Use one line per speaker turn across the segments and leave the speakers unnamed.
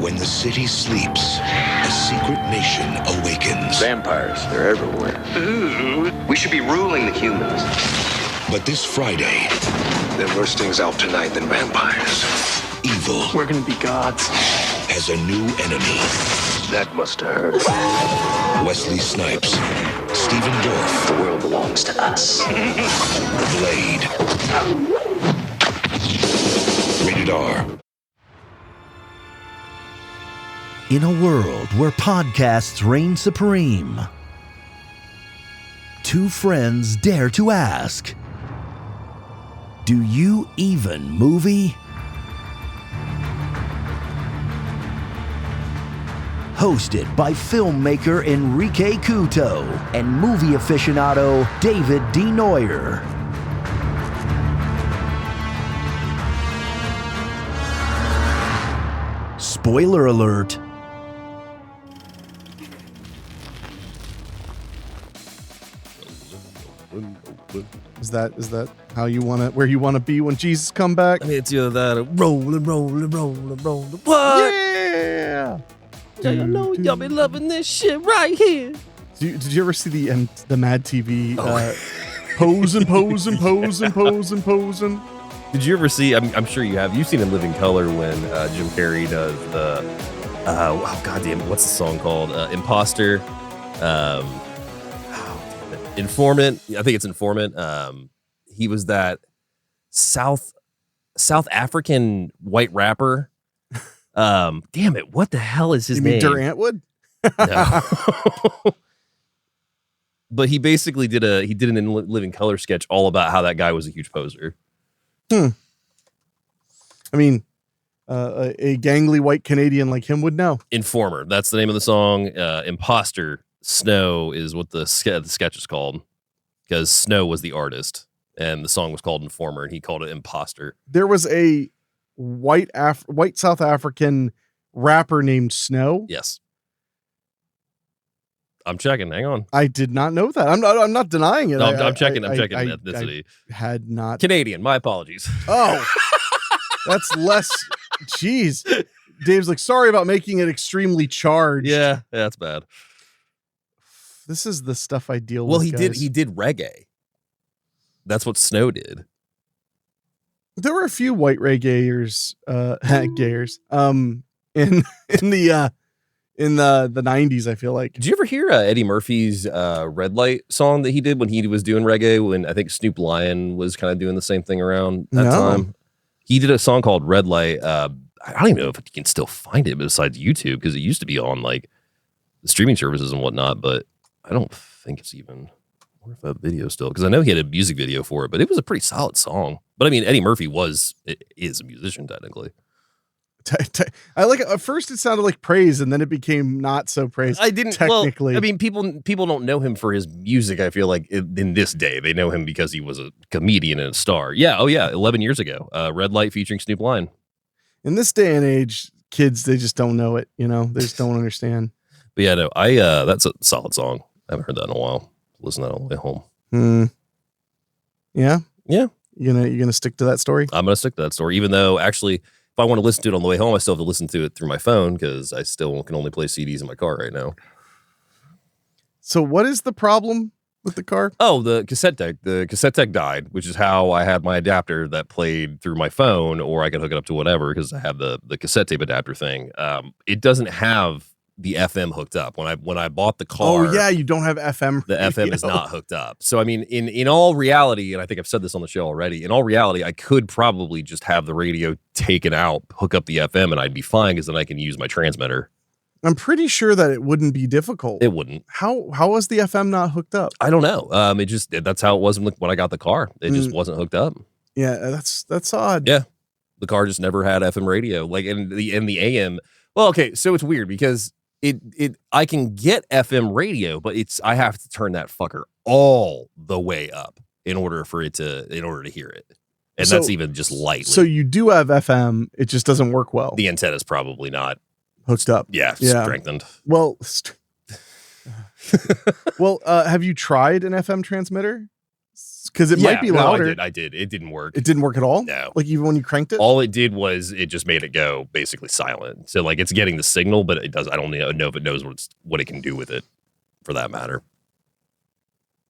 When the city sleeps, a secret nation awakens.
Vampires, they're everywhere.
Ooh. We should be ruling the humans.
But this Friday,
There are worse things out tonight than vampires.
evil
We're gonna be gods.
has a new enemy.
That must have hurt.
Wesley Snipes, Stephen Dorff,
The world belongs to us.
Blade. Rated R.
In a world where podcasts reign supreme, two friends dare to ask, do you even movie? Hosted by filmmaker Henrique David and movie aficionado David D. Neuer. Spoiler alert.
Is that how you want to, where you want to be when Jesus come back?
I mean, it's either that or rolling. What?
Yeah.
Y'all be loving this shit right here.
Did you ever see the Mad TV posing?
Did you ever see? I'm sure you have. You've seen In Living Color when Jim Carrey does the goddamn, what's the song called? Imposter. Informant. I think it's Informant. He was that South African white rapper. Damn it! What the hell is his
You
name?
mean Durant Wood?
No. But he basically did an In Living Color sketch all about how that guy was a huge poser.
I mean, a gangly white Canadian like him would know.
Informer. That's the name of the song. Imposter. Snow is what the sketch is called, because Snow was the artist and the song was called Informer and he called it Imposter.
There was a white South African rapper named Snow.
Yes. I'm checking. Hang on.
I did not know that. I'm not denying it.
No, I'm checking ethnicity.
I had not.
Canadian. My apologies.
Oh, that's less. Jeez. Dave's like, sorry about making it extremely charged.
Yeah, that's bad.
This is the stuff I deal
Well,
with.
he did reggae. That's what Snow did.
There were a few white reggaeers, in the 90s, I feel like.
Did you ever hear Eddie Murphy's Red Light song that he did when he was doing reggae, when I think Snoop Lion was kind of doing the same thing around that time? He did a song called Red Light. I don't even know if you can still find it besides YouTube, because it used to be on like the streaming services and whatnot, but I don't think it's even. I wonder if that video still, because I know he had a music video for it, but it was a pretty solid song. But I mean, Eddie Murphy is a musician technically.
I like, at first it sounded like praise, and then it became not so praise.
I didn't
technically.
Well, I mean, people don't know him for his music. I feel like in this day, they know him because he was a comedian and a star. Yeah. Oh yeah. 11 years ago, Red Light featuring Snoop Lion.
In this day and age, kids, they just don't know it. You know, they just don't understand.
But yeah, no, that's a solid song. I haven't heard that in a while. Listen to that on the way home.
Yeah.
Yeah.
You're gonna stick to that story?
I'm gonna stick to that story, even though actually, if I want to listen to it on the way home, I still have to listen to it through my phone, because I still can only play CDs in my car right now.
So what is the problem with the car?
Oh, the cassette deck. The cassette deck died, which is how I had my adapter that played through my phone, or I could hook it up to whatever, because I have the cassette tape adapter thing. It doesn't have the FM hooked up. When I bought the car,
oh yeah, you don't have FM.
The FM is not hooked up. So I mean, in all reality, and I think I've said this on the show already, in all reality, I could probably just have the radio taken out, hook up the FM, and I'd be fine, because then I can use my transmitter.
I'm pretty sure that it wouldn't be difficult.
It wouldn't.
How was the FM not hooked up?
I don't know. That's how it was when I got the car. It just wasn't hooked up.
Yeah, that's odd.
Yeah, the car just never had FM radio. Like in the AM. Well, okay, so it's weird because I can get FM radio, but I have to turn that fucker all the way up in order to hear it. And that's even just lightly.
So you do have FM, it just doesn't work well.
The antenna's probably not
hooked up.
Yeah, strengthened.
Well, have you tried an FM transmitter? Because it might be louder.
I did. It didn't work.
It didn't work at all?
No.
Like even when you cranked it?
All it did was it just made it go basically silent. So like it's getting the signal, but it does. I don't know if it knows what it can do with it for that matter.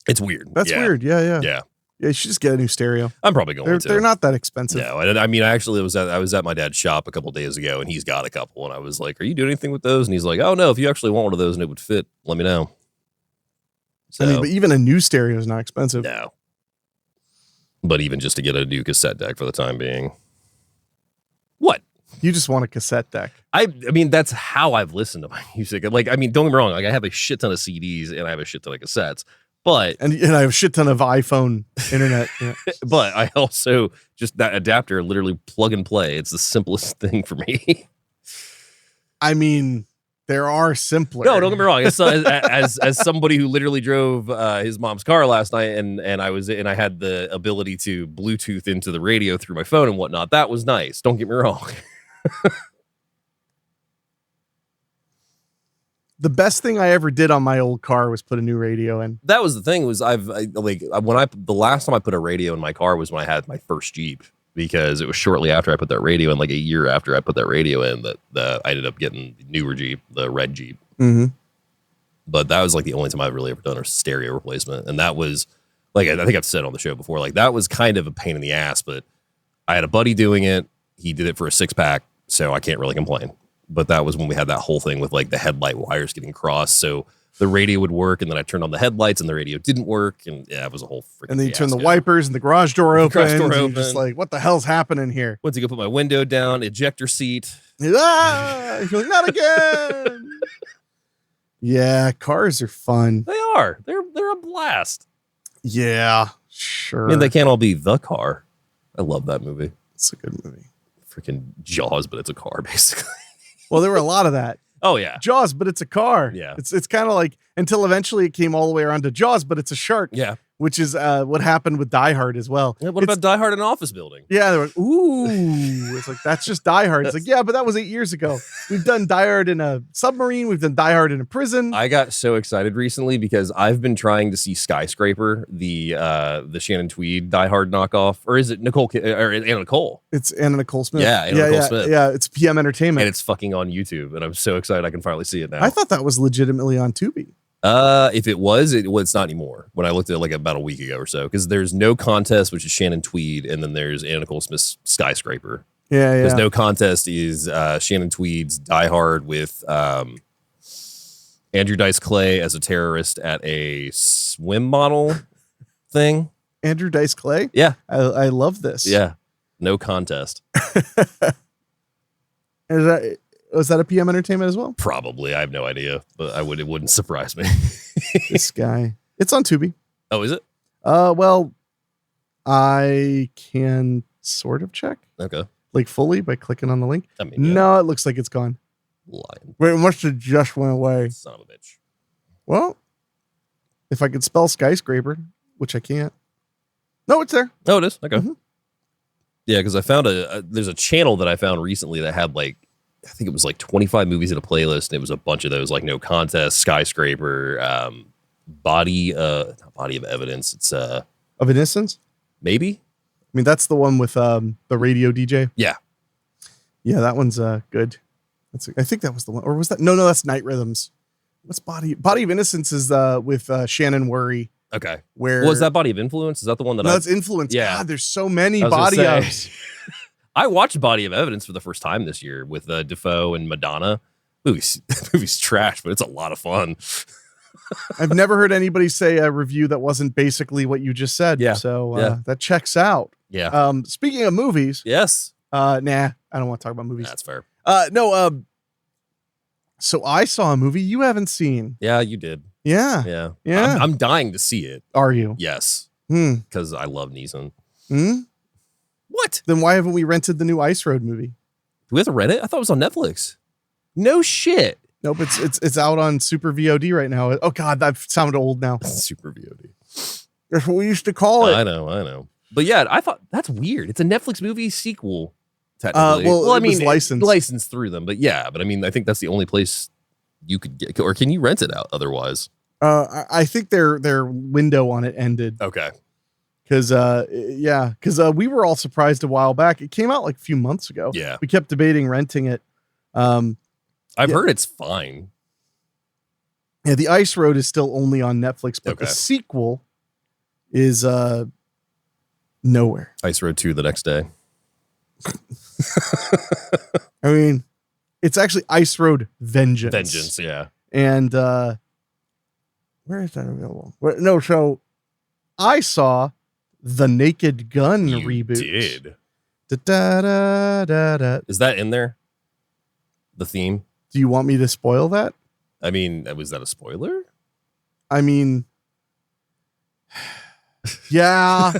It's weird.
That's weird. Yeah.
Yeah.
Yeah, you should just get a new stereo.
I'm probably going to.
They're not that expensive.
No, I mean, I actually I was at my dad's shop a couple of days ago, and he's got a couple, and I was like, "Are you doing anything with those?" And he's like, "Oh no, if you actually want one of those and it would fit, let me know." So,
I mean, but even a new stereo is not expensive.
No. But even just to get a new cassette deck for the time being. What?
You just want a cassette deck.
I mean, that's how I've listened to my music. Like, I mean, don't get me wrong. Like, I have a shit ton of CDs and I have a shit ton of cassettes. But
and I have a shit ton of iPhone internet. Yeah.
But I also just that adapter, literally plug and play. It's the simplest thing for me.
I mean, there are simpler.
No, don't get me wrong. It's, as somebody who literally drove his mom's car last night, and I had the ability to Bluetooth into the radio through my phone and whatnot. That was nice. Don't get me wrong.
The best thing I ever did on my old car was put a new radio in.
That was the thing. Was the last time I put a radio in my car was when I had my first Jeep, because it was shortly after I put that radio in, like a year after I put that radio in, that I ended up getting the newer Jeep, the red Jeep.
Mm-hmm.
But that was like the only time I've really ever done a stereo replacement, and that was like I think I've said on the show before, like that was kind of a pain in the ass. But I had a buddy doing it. He did it for a 6-pack, so I can't really complain. But that was when we had that whole thing with like the headlight wires getting crossed. So the radio would work, and then I turned on the headlights and the radio didn't work. And yeah, it was a whole freaking
And then you
fiasco.
turn the wipers and the garage door opens.
You're
just like, what the hell's happening here?
Went to go put my window down, ejector seat.
Ah, you're like, not again. Yeah, cars are fun.
They are. They're a blast.
Yeah, sure.
I mean, they can't all be the car. I love that movie.
It's a good movie.
Freaking Jaws, but it's a car, basically.
Well, there were a lot of that.
Oh, yeah.
Jaws, but it's a car.
Yeah.
It's kind of like, until eventually it came all the way around to Jaws, but it's a shark.
Yeah.
Which is what happened with Die Hard as well.
Yeah, what about Die Hard in an office building?
Yeah, they're like, ooh. It's like, that's just Die Hard. It's like, yeah, but that was 8 years ago. We've done Die Hard in a submarine. We've done Die Hard in a prison.
I got so excited recently because I've been trying to see Skyscraper, the Shannon Tweed Die Hard knockoff. Or is it Nicole or Anna Nicole?
It's Anna Nicole Smith.
Yeah, Anna Nicole Smith.
Yeah, it's PM Entertainment.
And it's fucking on YouTube. And I'm so excited I can finally see it now.
I thought that was legitimately on Tubi.
If it was, it's not anymore. When I looked at it like about a week ago or so, because there's No Contest, which is Shannon Tweed, and then there's Anna Nicole Smith's Skyscraper.
Yeah.
Because No Contest is Shannon Tweed's Die Hard with Andrew Dice Clay as a terrorist at a swim model thing.
Andrew Dice Clay?
Yeah.
I love this.
Yeah. No Contest.
Was that a PM Entertainment as well?
Probably. I have no idea, but it wouldn't surprise me.
This guy. It's on Tubi.
Oh, is it?
Well, I can sort of check.
Okay.
Like fully by clicking on the link.
I mean, yeah.
No, it looks like it's gone.
Lying.
Wait, it must have just went away.
Son of a bitch.
Well, if I could spell skyscraper, which I can't. No, it's there.
Oh, it is? Okay.
Mm-hmm.
Yeah, because I found there's a channel that I found recently that had like, I think it was like 25 movies in a playlist, and it was a bunch of those, like No Contest, Skyscraper, not Body of Evidence. It's
Of Innocence?
maybe?
I mean, that's the one with the radio DJ.
Yeah.
Yeah, that one's good. I think that was the one. Or was that? No, that's Night Rhythms. What's Body of Innocence is with Shannon Worry.
Okay.
Where
was that Body of Influence? Is that the one that
that's Influence.
Yeah.
God, there's so many body ofs.
I watched Body of Evidence for the first time this year with Defoe and Madonna. Movie's trash, but it's a lot of fun.
I've never heard anybody say a review that wasn't basically what you just said.
Yeah.
So that checks out.
Yeah.
Speaking of movies.
Yes.
Nah, I don't want to talk about movies.
That's fair.
No. So I saw a movie you haven't seen.
Yeah, you did.
Yeah.
Yeah. I'm dying to see it.
Are you?
Yes. Because I love Neeson. What?
Then why haven't we rented the new Ice Road movie?
Do we have to rent it? I thought it was on Netflix. No shit.
Nope, it's out on Super VOD right now. Oh God, that sounded old now.
Super VOD.
That's what we used to call it.
I know. But yeah, I thought that's weird. It's a Netflix movie sequel, technically.
Well,
I mean,
licensed
through them. But yeah, I mean, I think that's the only place you could get, or can you rent it out otherwise?
I think their window on it ended.
Okay.
Because we were all surprised a while back. It came out like a few months ago.
Yeah.
We kept debating renting it.
I've heard it's fine.
Yeah, the Ice Road is still only on Netflix, but
Okay.
the sequel is nowhere.
Ice Road 2 the next day.
I mean, it's actually Ice Road Vengeance.
Vengeance, yeah.
And where is that available? So I saw the Naked Gun
You
reboot.
did.
Da-da-da-da-da.
Is that in there? The theme?
Do you want me to spoil that?
I mean, was that a spoiler?
I mean, yeah.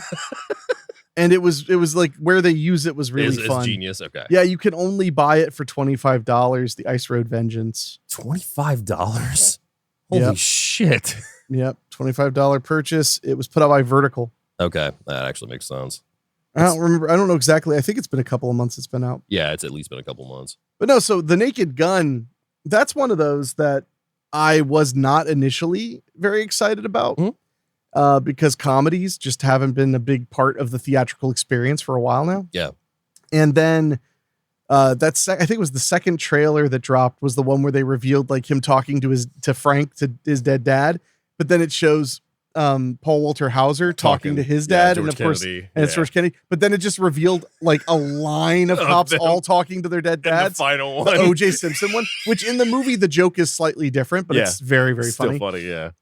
And it was like where they use it was really fun.
It's genius. Okay.
Yeah, you can only buy it for $25, the Ice Road Vengeance.
$25? Holy
Yep.
shit.
Yep, $25 purchase. It was put out by Vertical.
Okay, that actually makes sense.
I don't remember. I don't know exactly. I think it's been a couple of months it's been out.
Yeah, it's at least been a couple months.
But no, so the Naked Gun, that's one of those that I was not initially very excited about because comedies just haven't been a big part of the theatrical experience for a while now.
Yeah.
And then I think it was the second trailer that dropped was the one where they revealed like him talking to Frank, to his dead dad. But then it shows Paul Walter Hauser talking to his dad, and of course, it's George Kennedy. But then it just revealed like a line of cops all talking to their dead dads.
The final one,
the O.J. Simpson one, which in the movie the joke is slightly different, but it's very, very funny.
Still funny, yeah.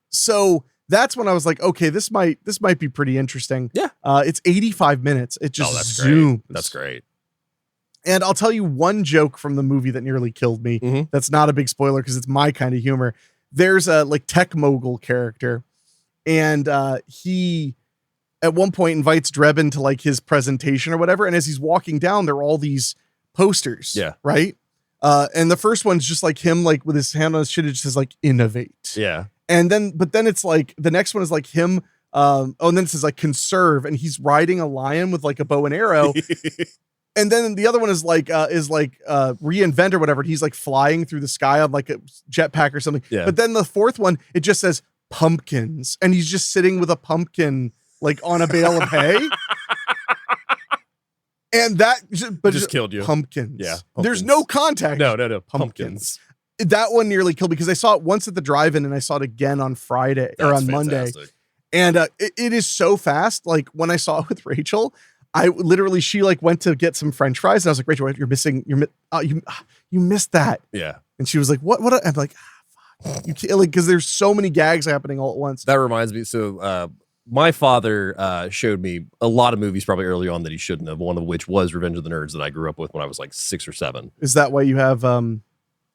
So that's when I was like, okay, this might be pretty interesting.
Yeah.
It's 85 minutes. It just
that's
zooms.
great. That's great.
And I'll tell you one joke from the movie that nearly killed me. That's not a big spoiler because it's my kind of humor. There's a like tech mogul character, and he at one point invites Drebin to like his presentation or whatever. And as he's walking down, there are all these posters.
Yeah.
Right. And the first one's just like him, like with his hand on his chin, it just says like innovate.
Yeah.
And then it's like the next one is like him. And then it says like conserve, and he's riding a lion with like a bow and arrow. And then the other one is like reinvent or whatever. And he's like flying through the sky on like a jetpack or something.
Yeah.
But then the fourth one, it just says pumpkins, and he's just sitting with a pumpkin like on a bale of hay. And that just
killed you.
Pumpkins.
Yeah.
There's no contact.
No.
Pumpkins. That one nearly killed me because I saw it once at the drive-in and I saw it again on Friday or on Monday. And it is so fast. Like when I saw it with Rachel, she like went to get some French fries and I was like, Rachel, you're missing, you missed that.
Yeah.
And she was like, what? I'm like, fuck. You can't, like, because there's so many gags happening all at once.
That reminds me. So my father showed me a lot of movies probably early on that he shouldn't have, one of which was Revenge of the Nerds that I grew up with when I was like 6 or 7.
Is that why you have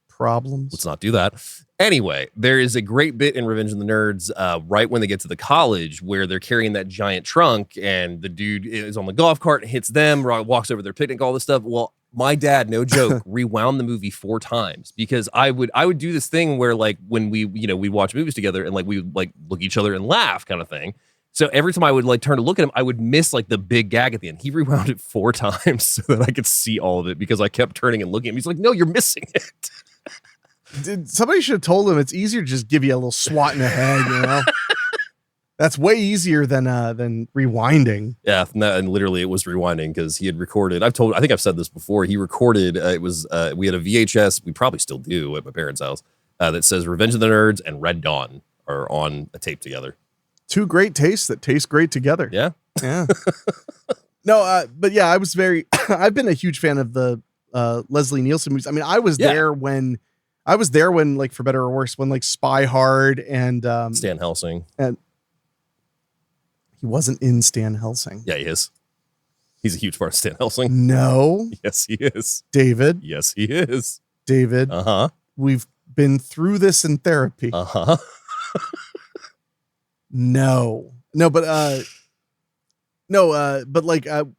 problems?
Let's not do that. Anyway, there is a great bit in Revenge of the Nerds right when they get to the college where they're carrying that giant trunk and the dude is on the golf cart and hits them, walks over their picnic, all this stuff. Well, my dad, no joke, rewound the movie 4 times because I would do this thing where like when we watch movies together and like we would like look at each other and laugh kind of thing. So every time I would like turn to look at him, I would miss like the big gag at the end. He rewound it 4 times so that I could see all of it because I kept turning and looking at him. He's like, no, you're missing it.
Somebody should have told him it's easier to just give you a little swat in the head, you know? That's way easier than rewinding.
Yeah, and literally it was rewinding because he had recorded. I think I've said this before. He recorded. We had a VHS. We probably still do at my parents' house. That says Revenge of the Nerds and Red Dawn are on a tape together. 2
great tastes that taste great together.
Yeah.
No, but yeah, I was I've been a huge fan of the Leslie Nielsen movies. I mean, I was there when like For Better or Worse, when like Spy Hard and
Stan Helsing.
And he wasn't in Stan Helsing.
Yeah, he is. He's a huge part of Stan Helsing.
No.
Yes, he is.
David.
Yes, he is.
David.
Uh-huh.
We've been through this in therapy.
Uh-huh.
No, but like the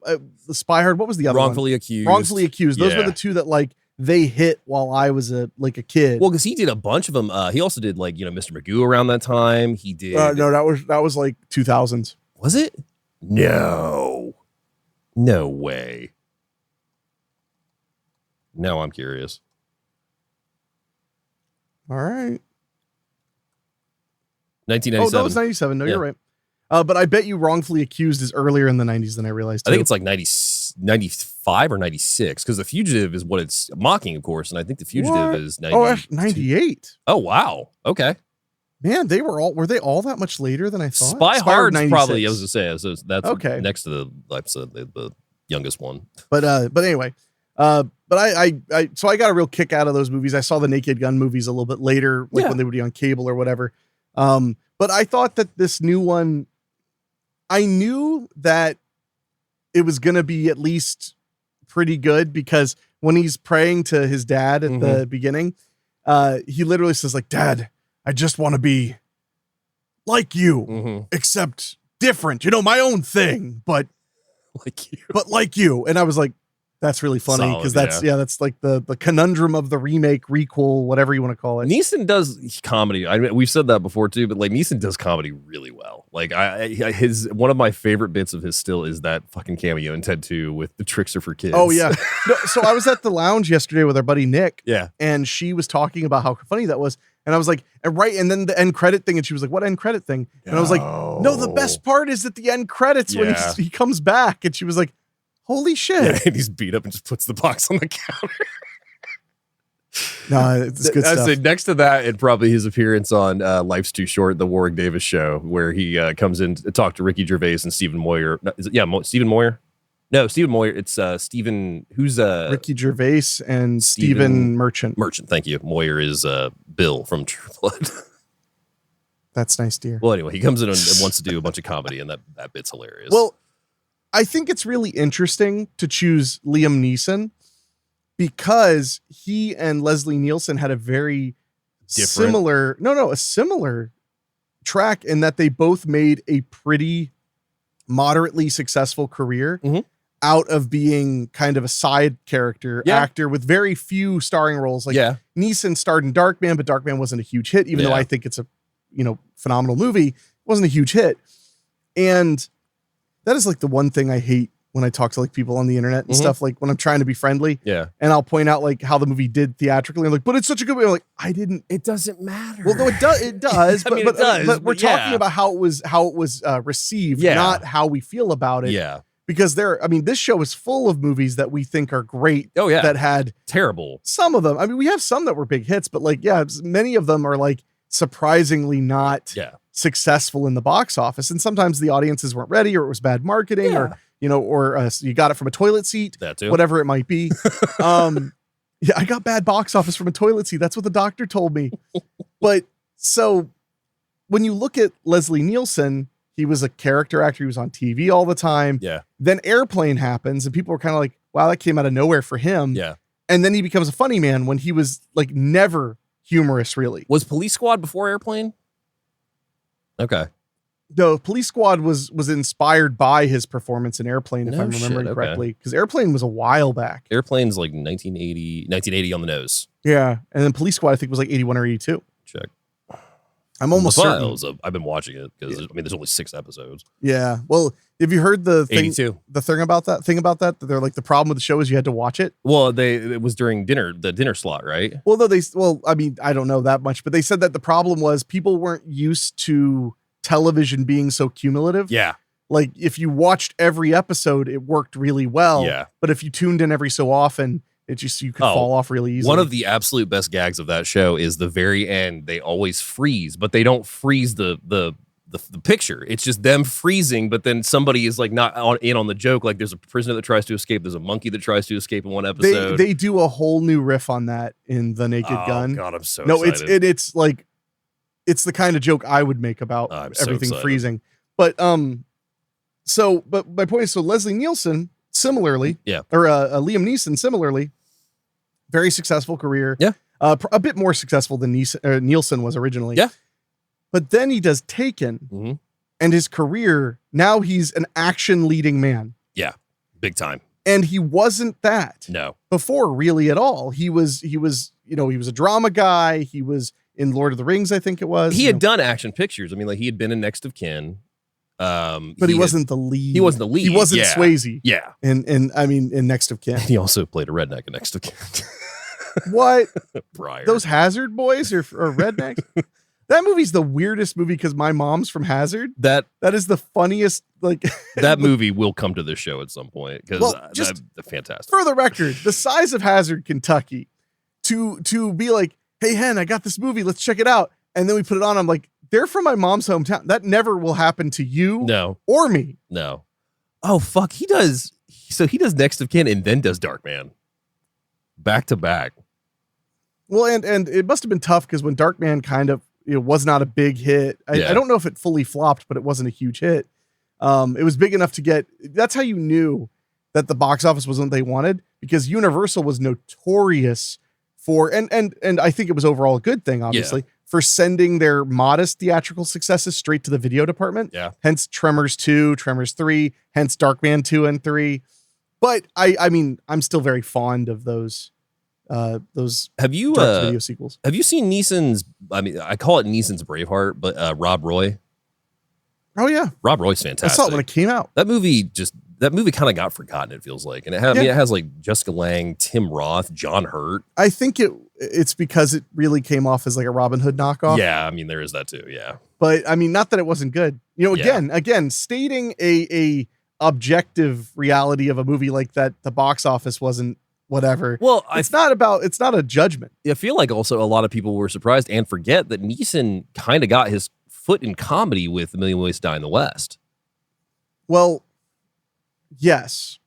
Spy Hard, what was the other
Wrongfully
one?
Accused.
Wrongfully Accused. Those were the 2 that like they hit while I was a kid.
Well, because he did a bunch of them. He also did like, Mr. Magoo around that time. He did.
No, that was like 2000s.
Was it? No way. Now I'm curious.
All right.
1997.
Oh, that was 97. No, you're right. But I bet you Wrongfully Accused is earlier in the 90s than I realized. Too.
I think it's like 95 or 96 because The Fugitive is what it's mocking, of course, and I think The Fugitive is
98.
Oh wow, okay.
Man, were they all that much later than I thought?
Spy Hard's probably, I was gonna say, so that's
okay.
Next to the episode, the youngest one.
But anyway, so I got a real kick out of those movies. I saw the Naked Gun movies a little bit later, like when they would be on cable or whatever. But I thought that this new one, I knew that it was going to be at least pretty good because when he's praying to his dad at the beginning, he literally says like, "Dad, I just want to be like you, except different, my own thing, but like you. And I was like, that's really funny because that's like the conundrum of the remake, requel, whatever you want to call it.
Neeson does comedy. I mean, we've said that before too, but like Neeson does comedy really well. Like one of my favorite bits of his still is that fucking cameo in Ted 2 with the tricks are for kids.
Oh yeah. No, so I was at the lounge yesterday with our buddy Nick.
Yeah.
And she was talking about how funny that was. And I was like, and then the end credit thing. And she was like, what end credit thing? And I was like, no, the best part is at the end credits when he comes back. And she was like, holy shit.
Yeah, and he's beat up and just puts the box on the counter.
No, it's good stuff.
I'd say next to that, and probably his appearance on Life's Too Short, the Warwick Davis show, where he comes in to talk to Ricky Gervais and Stephen Moyer. Stephen Moyer? No, Stephen Moyer. It's Stephen, who's
Ricky Gervais and Stephen Merchant.
Merchant, thank you. Moyer is Bill from True Blood.
That's nice, dear.
Well, anyway, he comes in and wants to do a bunch of comedy, and that bit's hilarious.
Well, I think it's really interesting to choose Liam Neeson because he and Leslie Nielsen had a very similar track in that they both made a pretty moderately successful career out of being kind of a side character actor with very few starring roles. Like Neeson starred in Darkman, but Darkman wasn't a huge hit, even though I think it's a phenomenal movie. It wasn't a huge hit. And that is like the one thing I hate when I talk to like people on the internet and stuff, like when I'm trying to be friendly.
Yeah.
And I'll point out like how the movie did theatrically. I'm like, but it's such a good movie. I'm like,
it doesn't matter.
Well, no, it does. It does.
I mean, it does,
but we're talking about how it was received, not how we feel about it.
Yeah.
Because this show is full of movies that we think are great.
Oh yeah.
That had
terrible.
Some of them. I mean, we have some that were big hits, but like, many of them are like surprisingly not successful in the box office. And sometimes the audiences weren't ready, or it was bad marketing, or you got it from a toilet seat,
that too.
Whatever it might be. I got bad box office from a toilet seat. That's what the doctor told me. But so when you look at Leslie Nielsen, he was a character actor. He was on TV all the time.
Yeah.
Then Airplane happens and people were kind of like, wow, that came out of nowhere for him.
Yeah.
And then he becomes a funny man when he was like never humorous, really.
Was Police Squad before Airplane? Okay.
No, Police Squad was inspired by his performance in Airplane, if I'm remembering correctly, because Airplane was a while back.
Airplane's like 1980 on the nose.
Yeah, and then Police Squad I think was like 81 or 82.
Check.
I'm almost certain.
I've been watching it because there's only 6 episodes.
Yeah. Well, have you heard the thing?
82.
The thing about that they're like the problem with the show is you had to watch it.
Well, it was during the dinner slot, right?
Well, I don't know that much, but they said that the problem was people weren't used to television being so cumulative.
Yeah.
Like if you watched every episode, it worked really well.
Yeah.
But if you tuned in every so often, you could fall off really easily.
One of the absolute best gags of that show is the very end. They always freeze, but they don't freeze the picture. It's just them freezing, but then somebody is like not in on the joke. Like there's a prisoner that tries to escape. There's a monkey that tries to escape in one episode.
They do a whole new riff on that in The Naked Gun.
God, I'm so excited.
It's like, it's the kind of joke I would make about everything freezing. But but my point is, so Leslie Nielsen similarly, or Liam Neeson similarly, very successful career.
Yeah.
A bit more successful than Nielsen was originally.
Yeah.
But then he does Taken, and his career, now he's an action leading man.
Yeah. Big time.
And he wasn't that.
No.
Before really at all. He was a drama guy. He was in Lord of the Rings, I think it was.
He had done action pictures. I mean, like he had been in Next of Kin.
But he wasn't the lead.
He wasn't the lead.
He wasn't Swayze.
Yeah.
In Next of Kin.
He also played a redneck in Next of Kin.
What?
Briar.
Those Hazard boys are rednecks? That movie's the weirdest movie because my mom's from Hazard.
That
is the funniest. Like
that movie will come to this show at some point because
just
that's fantastic.
For the record, the size of Hazard, Kentucky, to be like, hey, Hen, I got this movie. Let's check it out. And then we put it on. I'm like, they're from my mom's hometown. That never will happen to you.
No.
Or me.
No. Oh, fuck. He does. So he does Next of Kin and then does Darkman. Back to back.
Well, and it must have been tough because when Darkman kind of was not a big hit. I don't know if it fully flopped, but it wasn't a huge hit. It was big enough to get. That's how you knew that the box office wasn't what they wanted, because Universal was notorious for, and I think it was overall a good thing, obviously, for sending their modest theatrical successes straight to the video department.
Yeah.
Hence Tremors 2, Tremors 3, hence Darkman 2 and 3. But I mean, I'm still very fond of those video sequels.
Have you seen Neeson's, I mean, I call it Neeson's Braveheart, but Rob Roy?
Oh yeah.
Rob Roy's fantastic.
I saw it when it came out.
That movie kind of got forgotten, it feels like. And it has like Jessica Lange, Tim Roth, John Hurt.
I think it's because it really came off as like a Robin Hood knockoff.
Yeah, I mean, there is that too, yeah.
But I mean, not that it wasn't good. Again, stating a objective reality of a movie like that, the box office wasn't whatever. Well, it's not a judgment.
I feel like also a lot of people were surprised and forget that Neeson kind of got his foot in comedy with A Million Ways to Die in the West.
Well, yes.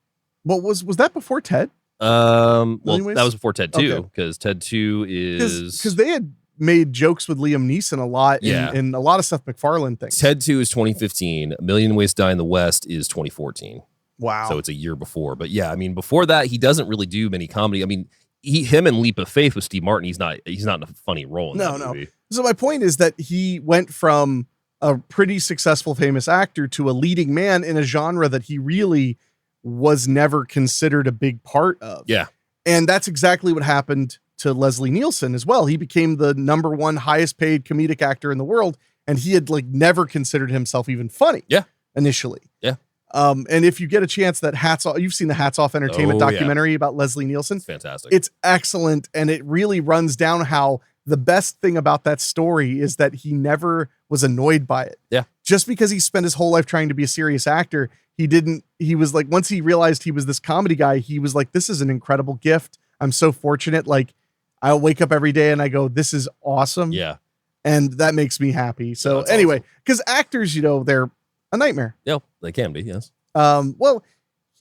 But was that before Ted?
Well, that was before Ted 2, because Ted 2 is...
Because they had made jokes with Liam Neeson a lot in a lot of Seth MacFarlane things.
Ted 2 is 2015. A Million Ways to Die in the West is 2014.
Wow.
So it's a year before. But yeah, I mean, before that, he doesn't really do many comedy. I mean, him and Leap of Faith with Steve Martin, he's not in a funny role in that movie.
So my point is that he went from a pretty successful, famous actor to a leading man in a genre that he really was never considered a big part of.
Yeah.
And that's exactly what happened to Leslie Nielsen as well. He became the #1 highest paid comedic actor in the world, and he had like never considered himself even funny.
Yeah.
Initially.
Yeah.
And if you get a chance, that you've seen the Hats Off Entertainment documentary about Leslie Nielsen.
It's fantastic.
It's excellent. And it really runs down how the best thing about that story is that he never was annoyed by it.
Yeah.
Just because he spent his whole life trying to be a serious actor, he was like, once he realized he was this comedy guy, he was like, this is an incredible gift. I'm so fortunate. Like, I'll wake up every day and I go, this is awesome.
Yeah.
And that makes me happy. So anyway, because actors, they're a nightmare.
Yeah, they can be, yes.
Well,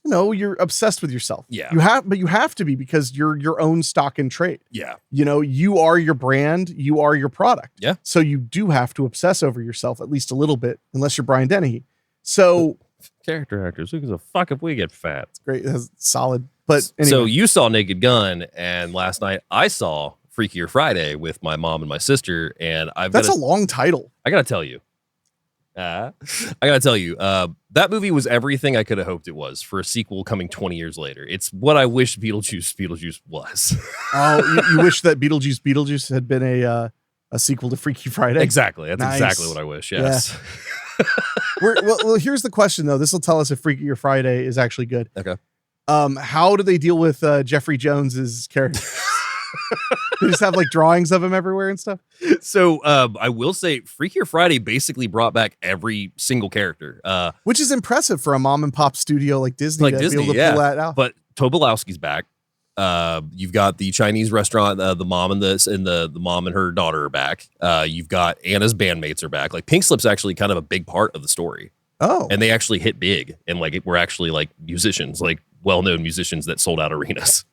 you're obsessed with yourself.
Yeah.
You have to be, because you're your own stock and trade.
Yeah.
You are your brand, you are your product.
Yeah.
So you do have to obsess over yourself at least a little bit, unless you're Brian Dennehy. So
character actors, who gives a fuck if we get fat?
It's great. That's solid. But anyway.
So you saw Naked Gun, and last night I saw Freakier Friday with my mom and my sister, and
that's a long title.
I gotta tell you. That movie was everything I could have hoped it was for a sequel coming 20 years later. It's what I wish Beetlejuice was.
Oh, you wish that Beetlejuice had been a sequel to Freaky Friday?
Exactly. That's exactly what I wish. Yes.
Yeah. well, here's the question, though. This will tell us if Freakier Friday is actually good.
Okay.
How do they deal with Jeffrey Jones's character? They just have like drawings of him everywhere and stuff.
So I will say Freakier Friday basically brought back every single character,
which is impressive for a mom and pop studio like Disney to be able to pull that out.
But Tobolowsky's back. You've got the Chinese restaurant, the mom and the mom and her daughter are back. You've got Anna's bandmates are back. Like Pink Slip's actually kind of a big part of the story.
Oh,
and they actually hit big, and like we're actually like musicians, like well-known musicians that sold out arenas.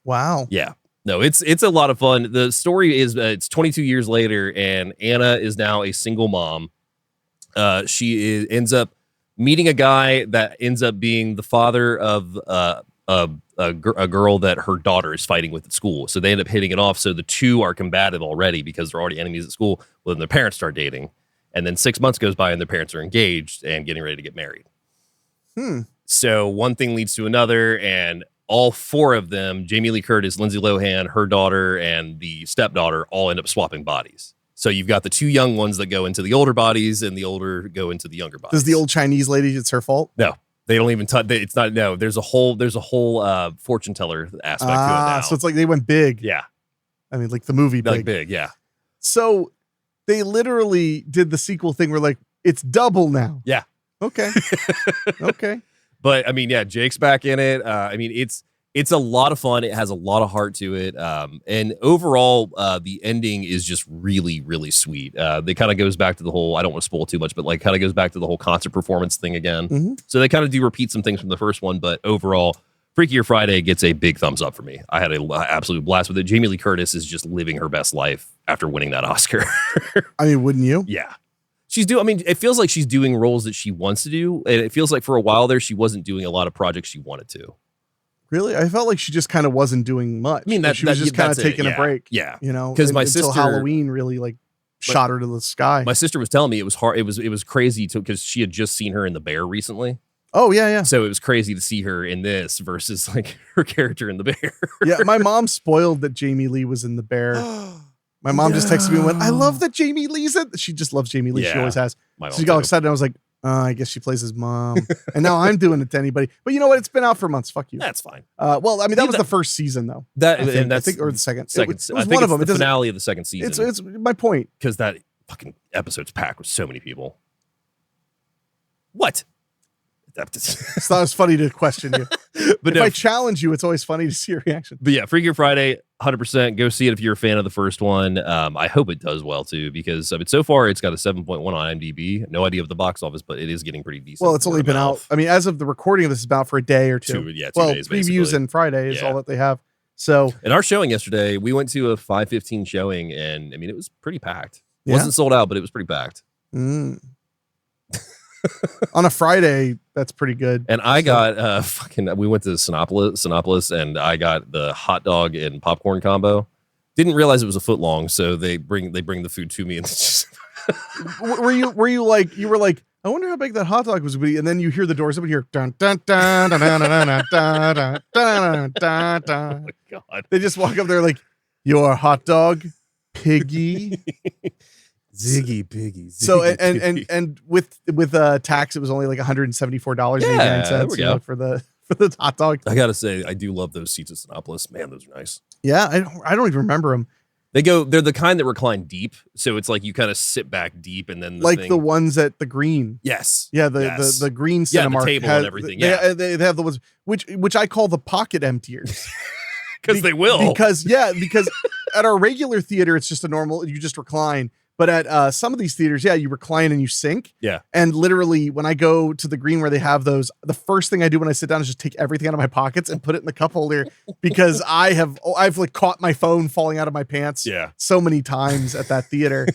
Wow.
Yeah. No, it's a lot of fun. The story is it's 22 years later, and Anna is now a single mom. She ends up meeting a guy that ends up being the father of a girl that her daughter is fighting with at school. So they end up hitting it off. So the two are combative already because they're already enemies at school. Well, then their parents start dating, and then 6 months goes by, and their parents are engaged and getting ready to get married. So one thing leads to another, and all four of them, Jamie Lee Curtis, Lindsay Lohan, her daughter, and the stepdaughter, all end up swapping bodies. So you've got the two young ones that go into the older bodies, and the older go into the younger bodies.
Does the old Chinese lady, it's her fault?
No, they don't even touch. It's not. No, there's a whole fortune teller aspect to it now.
So it's like they went big.
Yeah,
I mean, like the movie Big.
Like Big. Yeah.
So they literally did the sequel thing where like it's double now.
Yeah.
Okay. Okay.
But I mean, yeah, Jake's back in it. I mean, it's a lot of fun. It has a lot of heart to it. And overall, the ending is just really, really sweet. They kind of goes back to the whole, I don't want to spoil too much, but like kind of goes back to the whole concert performance thing again. Mm-hmm. So they kind of do repeat some things from the first one, but overall, Freakier Friday gets a big thumbs up for me. I had an absolute blast with it. Jamie Lee Curtis is just living her best life after winning that Oscar.
I mean, wouldn't you?
Yeah. I mean, it feels like she's doing roles that she wants to do. And it feels like for a while there, she wasn't doing a lot of projects she wanted to.
Really? I felt like she just kind of wasn't doing much.
I mean,
she was just kind of taking a break.
Yeah.
You know,
because my
until
sister
Halloween really like shot her to the sky.
My sister was telling me it was hard. It was crazy because she had just seen her in The Bear recently.
Oh, yeah.
So it was crazy to see her in this versus like her character in The Bear.
Yeah. My mom spoiled that Jamie Lee was in The Bear. My mom just texted me and went, I love that Jamie Lee's in. She just loves Jamie Lee. Yeah. She always has. She got excited. I was like, I guess she plays his mom. And now I'm doing it to anybody. But you know what? It's been out for months. Fuck you.
That's fine.
Well, I mean, that was the first season, though.
I
think, or the second.
It was one of them. The finale of the second season.
It's my point.
Because that fucking episode's packed with so many people. What?
It's not as funny to question you. But if I challenge you, it's always funny to see your reaction.
But yeah, Freakier Friday, 100%. Go see it if you're a fan of the first one. I hope it does well too, because I mean, so far it's got a 7.1 on IMDb. No idea of the box office, but it is getting pretty decent.
Well, it's only been out. I mean, as of the recording of this, is about for a day or two.
2 days.
Previews
basically.
and Friday is all that they have. So,
in our showing yesterday, we went to a 5:15 showing, and I mean, it was pretty packed. It
Yeah.
wasn't sold out, but it was pretty packed.
On a Friday, that's pretty good.
And I got we went to Sinopolis, and I got the hot dog and popcorn combo. Didn't realize it was a foot long, so they bring the food to me, and it's just
were you like, I wonder how big that hot dog was, and then you hear the doors open here. Dun, dun, dun, dun, dun, dun, dun, dun, dun, dun, dun, dun.
Oh my God.
They just walk up there like, your hot dog, piggy.
Ziggy piggy.
So and with tax, it was only like $174.89 for the hot dog.
I gotta say, I do love those seats at Sinopolis. Man, those are nice.
Yeah, I don't even remember them.
They're the kind that recline deep, so it's like you kind of sit back deep, and then
the ones at the Green.
Yes.
Yeah, the Green Cinemark.
The table and everything.
They have the ones which I call the pocket emptiers.
Because they will.
Because at our regular theater, it's just a normal, you just recline. But at some of these theaters, you recline and you sink.
Yeah.
And literally, when I go to the Green where they have those, the first thing I do when I sit down is just take everything out of my pockets and put it in the cup holder, because I've like caught my phone falling out of my pants so many times at that theater.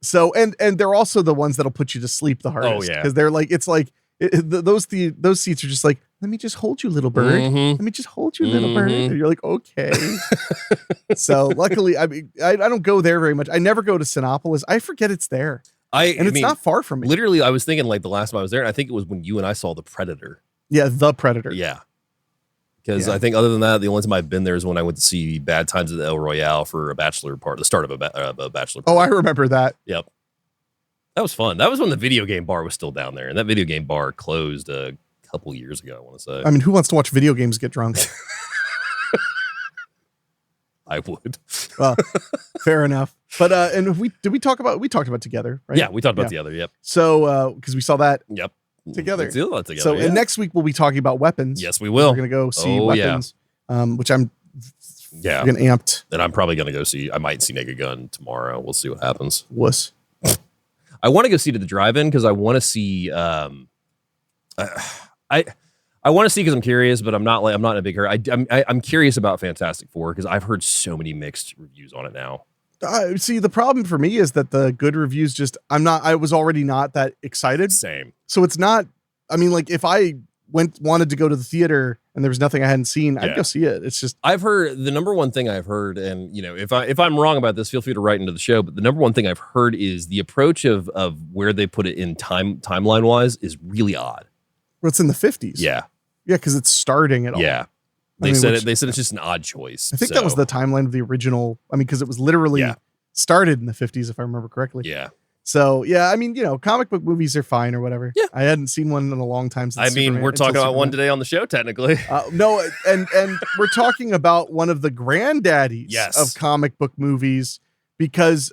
So and they're also the ones that'll put you to sleep the hardest.
Oh yeah.
Because they're like, it's like those seats are just like, let me just hold you, little bird.
Mm-hmm.
Let me just hold you, little bird. And you're like, okay. So luckily, I mean, I don't go there very much. I never go to Sinopolis. I forget it's there. It's not far from me.
Literally, I was thinking like the last time I was there, and I think it was when you and I saw The Predator.
Yeah, The Predator.
Yeah. Because I think other than that, the only time I've been there is when I went to see Bad Times at the El Royale for the start of a bachelor party.
Oh, I remember that.
Yep. That was fun. That was when the video game bar was still down there, and that video game bar closed a couple years ago, I want to say.
I mean, who wants to watch video games get drunk?
I would.
Fair enough. But and we talked about Together, right?
Yeah, we talked about Together. Yep.
So because we saw that.
Yep.
Together.
Let's do that together.
So and next week we'll be talking about weapons.
Yes, we will.
We're gonna go see weapons. Which I'm getting amped.
And I'm probably gonna go see. I might see Naked Gun tomorrow. We'll see what happens.
Wuss.
I want to go see to the drive-in because I want to see. I want to see because I'm curious, but I'm not in a big hurry. I'm curious about Fantastic Four because I've heard so many mixed reviews on it now.
See, the problem for me is that the good reviews I was already not that excited.
Same.
So it's not, I mean, like if I wanted to go to the theater and there was nothing I hadn't seen, I'd go see it. It's just,
I've heard the number one thing I've heard, and you know, if I'm wrong about this, feel free to write into the show, but the number one thing I've heard is the approach of where they put it in timeline wise is really odd.
Well, it's in the 50s.
Yeah.
Yeah. Cause it's starting at all.
Yeah. They said it's just an odd choice.
I think that was the timeline of the original. I mean, because it was literally started in the 50s, if I remember correctly.
Yeah.
So, yeah, I mean, you know, comic book movies are fine or whatever. Yeah. I hadn't seen one in a long time since Superman,
we're talking about one today on the show, technically.
No, and we're talking about one of the granddaddies of comic book movies because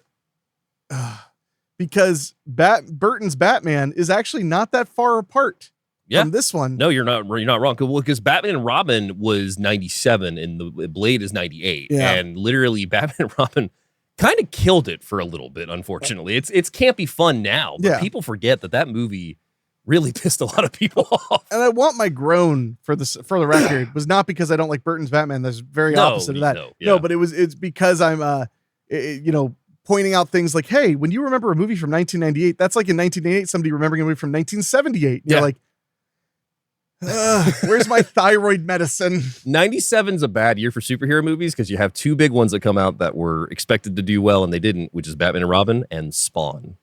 because Burton's Batman is actually not that far apart from this one.
No, you're not wrong. Well, because Batman and Robin was 97 and the Blade is 98.
Yeah.
And literally Batman and Robin kind of killed it for a little bit, unfortunately. It's campy fun now, but people forget that movie really pissed a lot of people off.
And I want my groan for the record was not because I don't like Burton's Batman. That's very opposite of that. No, but it's because I'm pointing out things like, hey, when you remember a movie from 1998, that's like in 1988 somebody remembering a movie from 1978. You're like, where's my thyroid medicine?
97's a bad year for superhero movies because you have two big ones that come out that were expected to do well and they didn't, which is Batman and Robin and Spawn.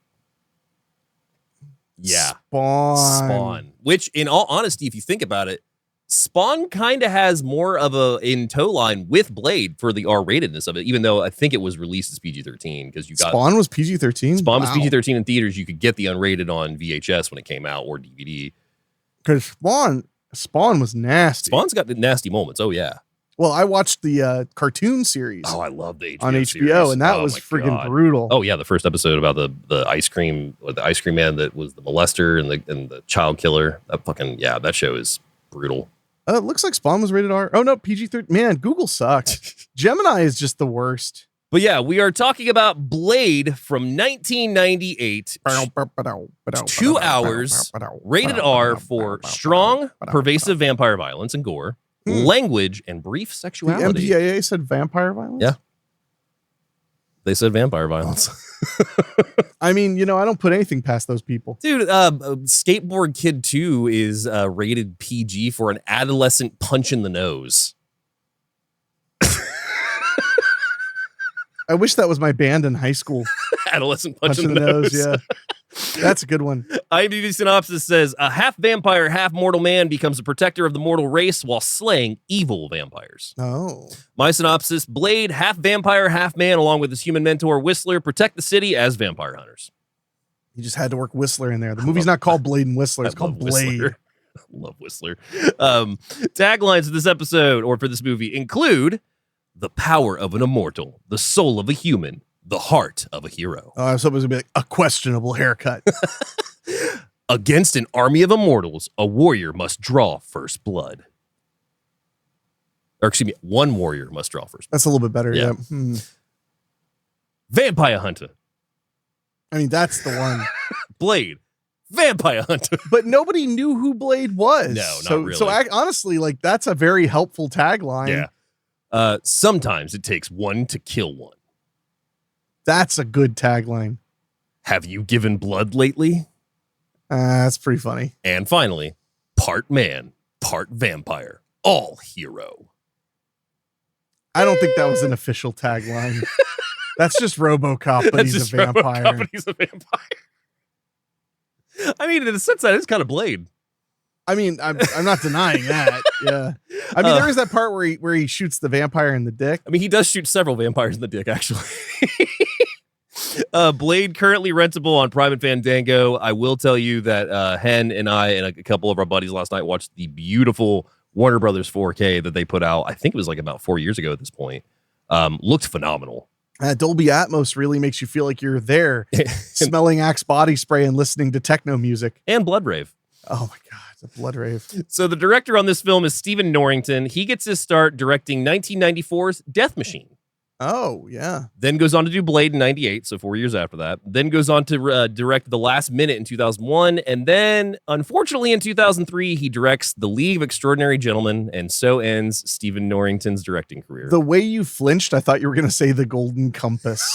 Yeah. Spawn. Which, in all honesty, if you think about it, Spawn kind of has more of a in tow line with Blade for the R-ratedness of it, even though I think it was released as PG-13 because you got
Spawn was PG-13.
Spawn was PG-13 in theaters. You could get the unrated on VHS when it came out or DVD.
Because Spawn was nasty.
Spawn's got nasty moments. Oh yeah.
Well, I watched the cartoon series.
Oh, I love the HBO
on HBO,
series.
and that was friggin' brutal.
Oh yeah, the first episode about the ice cream man that was the molester and the child killer. That show is brutal.
It looks like Spawn was rated R. Oh no, PG-13. Man, Google sucks. Gemini is just the worst.
But yeah, we are talking about Blade from 1998. 2 hours, rated R for strong, pervasive vampire violence and gore. Language and brief sexuality.
The MPAA said vampire violence?
Yeah. They said vampire violence.
I mean, I don't put anything past those people.
Dude, Skateboard Kid 2 is rated PG for an adolescent punch in the nose.
I wish that was my band in high school.
Adolescent punch in the nose.
Yeah. That's a good one.
IMDb synopsis says, a half vampire, half mortal man becomes a protector of the mortal race while slaying evil vampires.
Oh.
My synopsis, Blade, half vampire, half man, along with his human mentor, Whistler, protect the city as vampire hunters.
You just had to work Whistler in there. The movie's not called Blade and Whistler. It's called Blade.
Whistler. I love Whistler. Taglines of this episode, or for this movie, include the power of an immortal, the soul of a human, the heart of a hero.
Oh, I was supposed to be like a questionable haircut.
Against an army of immortals, a warrior must draw first blood. Or excuse me, one warrior must draw first blood.
That's a little bit better. Yeah.
Vampire hunter.
I mean, that's the one.
Blade. Vampire hunter.
But nobody knew who Blade was.
No, not really.
So honestly, like, that's a very helpful tagline.
Yeah. Sometimes it takes one to kill one.
That's a good tagline.
Have you given blood lately?
That's pretty funny.
And finally, part man, part vampire, all hero.
I don't think that was an official tagline. That's just RoboCop, but he's a vampire.
RoboCop, but he's a vampire. I mean, in a sense, that is kind of Blade.
I mean, I'm not denying that. Yeah. I mean, there is that part where he shoots the vampire in the dick.
I mean, he does shoot several vampires in the dick, actually. Blade currently rentable on Prime and Fandango. I will tell you that Hen and I and a couple of our buddies last night watched the beautiful Warner Brothers 4K that they put out. I think it was like about 4 years ago at this point. Looked phenomenal.
Dolby Atmos really makes you feel like you're there, smelling Axe body spray and listening to techno music.
And Blood Rave.
Oh my God, the Blood Rave.
So the director on this film is Stephen Norrington. He gets his start directing 1994's Death Machine.
Oh, yeah.
Then goes on to do Blade in 98, so 4 years after that. Then goes on to direct The Last Minute in 2001. And then, unfortunately, in 2003, he directs The League of Extraordinary Gentlemen, and so ends Stephen Norrington's directing career.
The way you flinched, I thought you were going to say The Golden Compass.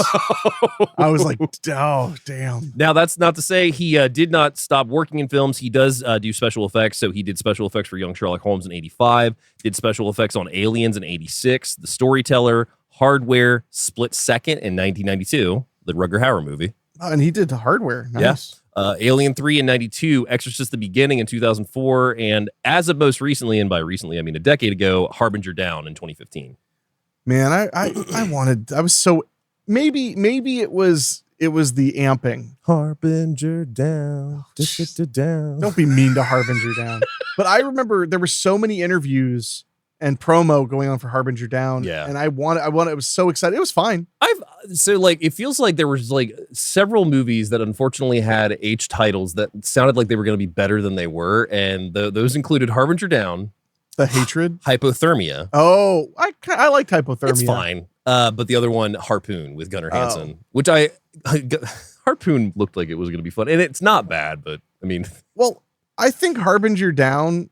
I was like, oh, damn.
Now, that's not to say he did not stop working in films. He does do special effects, so he did special effects for Young Sherlock Holmes in 85, did special effects on Aliens in 86, The Storyteller, Hardware, Split Second in 1992, the Rutger Hauer movie.
Oh, and he did the Hardware. Nice.
Yeah. Alien 3 in 92, Exorcist the Beginning in 2004, and as of most recently, and by recently I mean a decade ago, Harbinger Down in 2015.
Man, I was so maybe it was the amping.
Harbinger Down.
Down. Don't be mean to Harbinger Down. But I remember there were so many interviews and promo going on for Harbinger Down.
Yeah.
And I was so excited. It was fine.
It feels like there was like several movies that unfortunately had H titles that sounded like they were going to be better than they were. And those included Harbinger Down,
The Hatred,
Hypothermia.
Oh, I liked Hypothermia.
It's fine. But the other one, Harpoon with Gunnar Hansen, which Harpoon looked like it was going to be fun. And it's not bad, but I mean.
Well, I think Harbinger Down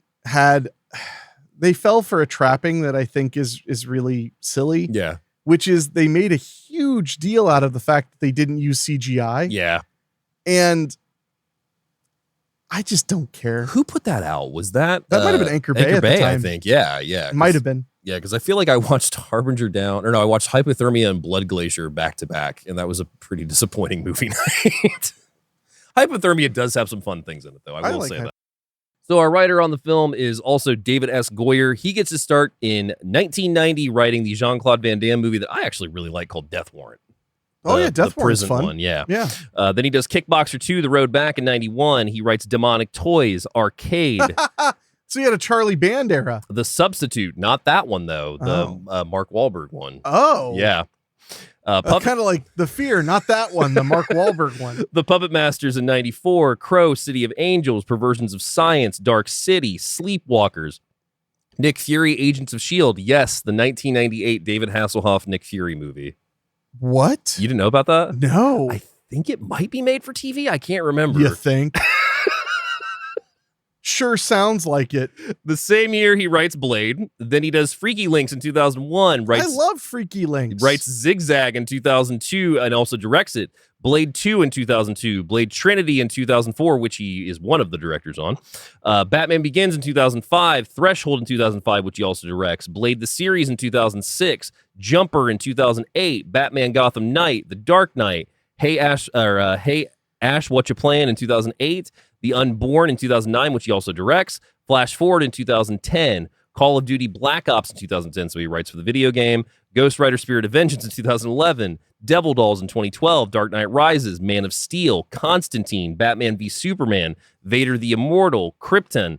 they fell for a trapping that I think is really silly.
Yeah.
Which is they made a huge deal out of the fact that they didn't use CGI.
Yeah.
And I just don't care.
Who put that out? Was that
might have been Anchor Bay at the time.
I think. Yeah.
It might have been.
Yeah, because I feel like I watched Harbinger Down, I watched Hypothermia and Blood Glacier back to back, and that was a pretty disappointing movie night. Hypothermia does have some fun things in it, though. I will say that. So our writer on the film is also David S. Goyer. He gets his start in 1990 writing the Jean-Claude Van Damme movie that I actually really like called Death Warrant.
Death Warrant's
prison
fun.
one, yeah.
Yeah.
Then he does Kickboxer 2, The Road Back in 91. He writes Demonic Toys, Arcade.
So you had a Charlie Band era.
The Substitute, not that one, though. The Mark Wahlberg one.
Oh.
Yeah.
Kind of like The Fear, not that one, the Mark Wahlberg one.
The Puppet Masters in 94, Crow, City of Angels, Perversions of Science, Dark City, Sleepwalkers, Nick Fury, Agents of S.H.I.E.L.D. Yes, the 1998 David Hasselhoff Nick Fury movie.
What?
You didn't know about that?
No.
I think it might be made for TV. I can't remember.
You think? Sure sounds like it.
The same year he writes Blade. Then he does Freaky Links in 2001.
I love Freaky Links.
Writes Zigzag in 2002 and also directs it. Blade 2 in 2002. Blade Trinity in 2004, which he is one of the directors on. Batman Begins in 2005. Threshold in 2005, which he also directs. Blade the Series in 2006. Jumper in 2008. Batman Gotham Knight. The Dark Knight. Hey Ash, What You Plan in 2008. The Unborn in 2009, which he also directs. Flash Forward in 2010. Call of Duty Black Ops in 2010, so he writes for the video game. Ghost Rider Spirit of Vengeance in 2011. Devil Dolls in 2012. Dark Knight Rises. Man of Steel. Constantine. Batman v Superman. Vader the Immortal. Krypton.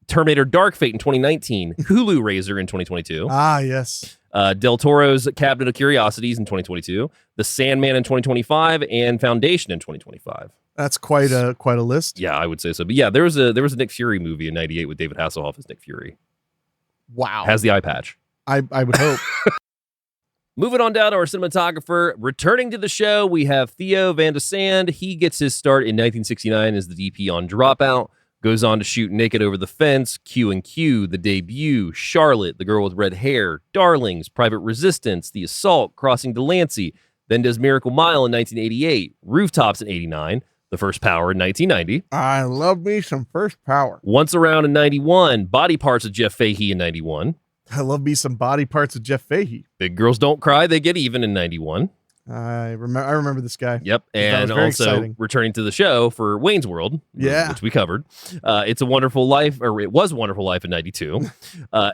Terminator Dark Fate in 2019. Hulu Razor in 2022.
Ah, yes.
Del Toro's Cabinet of Curiosities in 2022. The Sandman in 2025. And Foundation in 2025.
That's quite a list.
Yeah, I would say so. But yeah, there was a Nick Fury movie in 98 with David Hasselhoff as Nick Fury.
Wow.
Has the eye patch.
I would hope.
Moving on down to our cinematographer. Returning to the show, we have Theo Van de Sande. He gets his start in 1969 as the DP on Dropout. Goes on to shoot Naked Over the Fence, Q&Q, The Debut, Charlotte, The Girl with Red Hair, Darlings, Private Resistance, The Assault, Crossing Delancey. Then does Miracle Mile in 1988, Rooftops in 89, The First Power in 1990.
I love me some First Power.
Once Around in 91, Body Parts of Jeff Fahey in 91.
I love me some Body Parts of Jeff Fahey.
Big Girls Don't Cry, They Get Even in 91.
I remember this guy.
Yep. And also exciting. Returning to the show for Wayne's World, which we covered. It's a Wonderful Life, or it was a Wonderful Life in 92.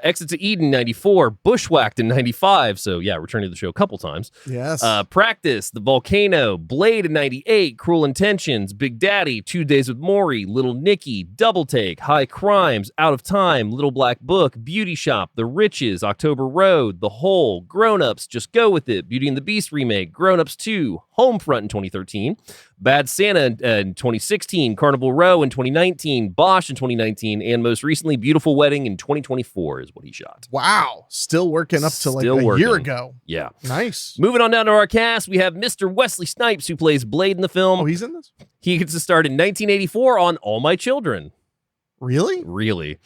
Exit to Eden 94, Bushwhacked in 95. So yeah, returning to the show a couple times.
Yes.
Practice, The Volcano, Blade in 98, Cruel Intentions, Big Daddy, 2 Days with Maury, Little Nicky, Double Take, High Crimes, Out of Time, Little Black Book, Beauty Shop, The Riches, October Road, The Hole, Grown Ups, Just Go With It, Beauty and the Beast remake, Grown Ups 2, Homefront in 2013, Bad Santa in 2016, Carnival Row in 2019, Bosch in 2019, and most recently, Beautiful Wedding in 2024 is what he shot.
Wow. Still working up to like a year ago.
Yeah.
Nice.
Moving on down to our cast, we have Mr. Wesley Snipes, who plays Blade in the film.
Oh, he's in this?
He gets to start in 1984 on All My Children.
Really?
Really.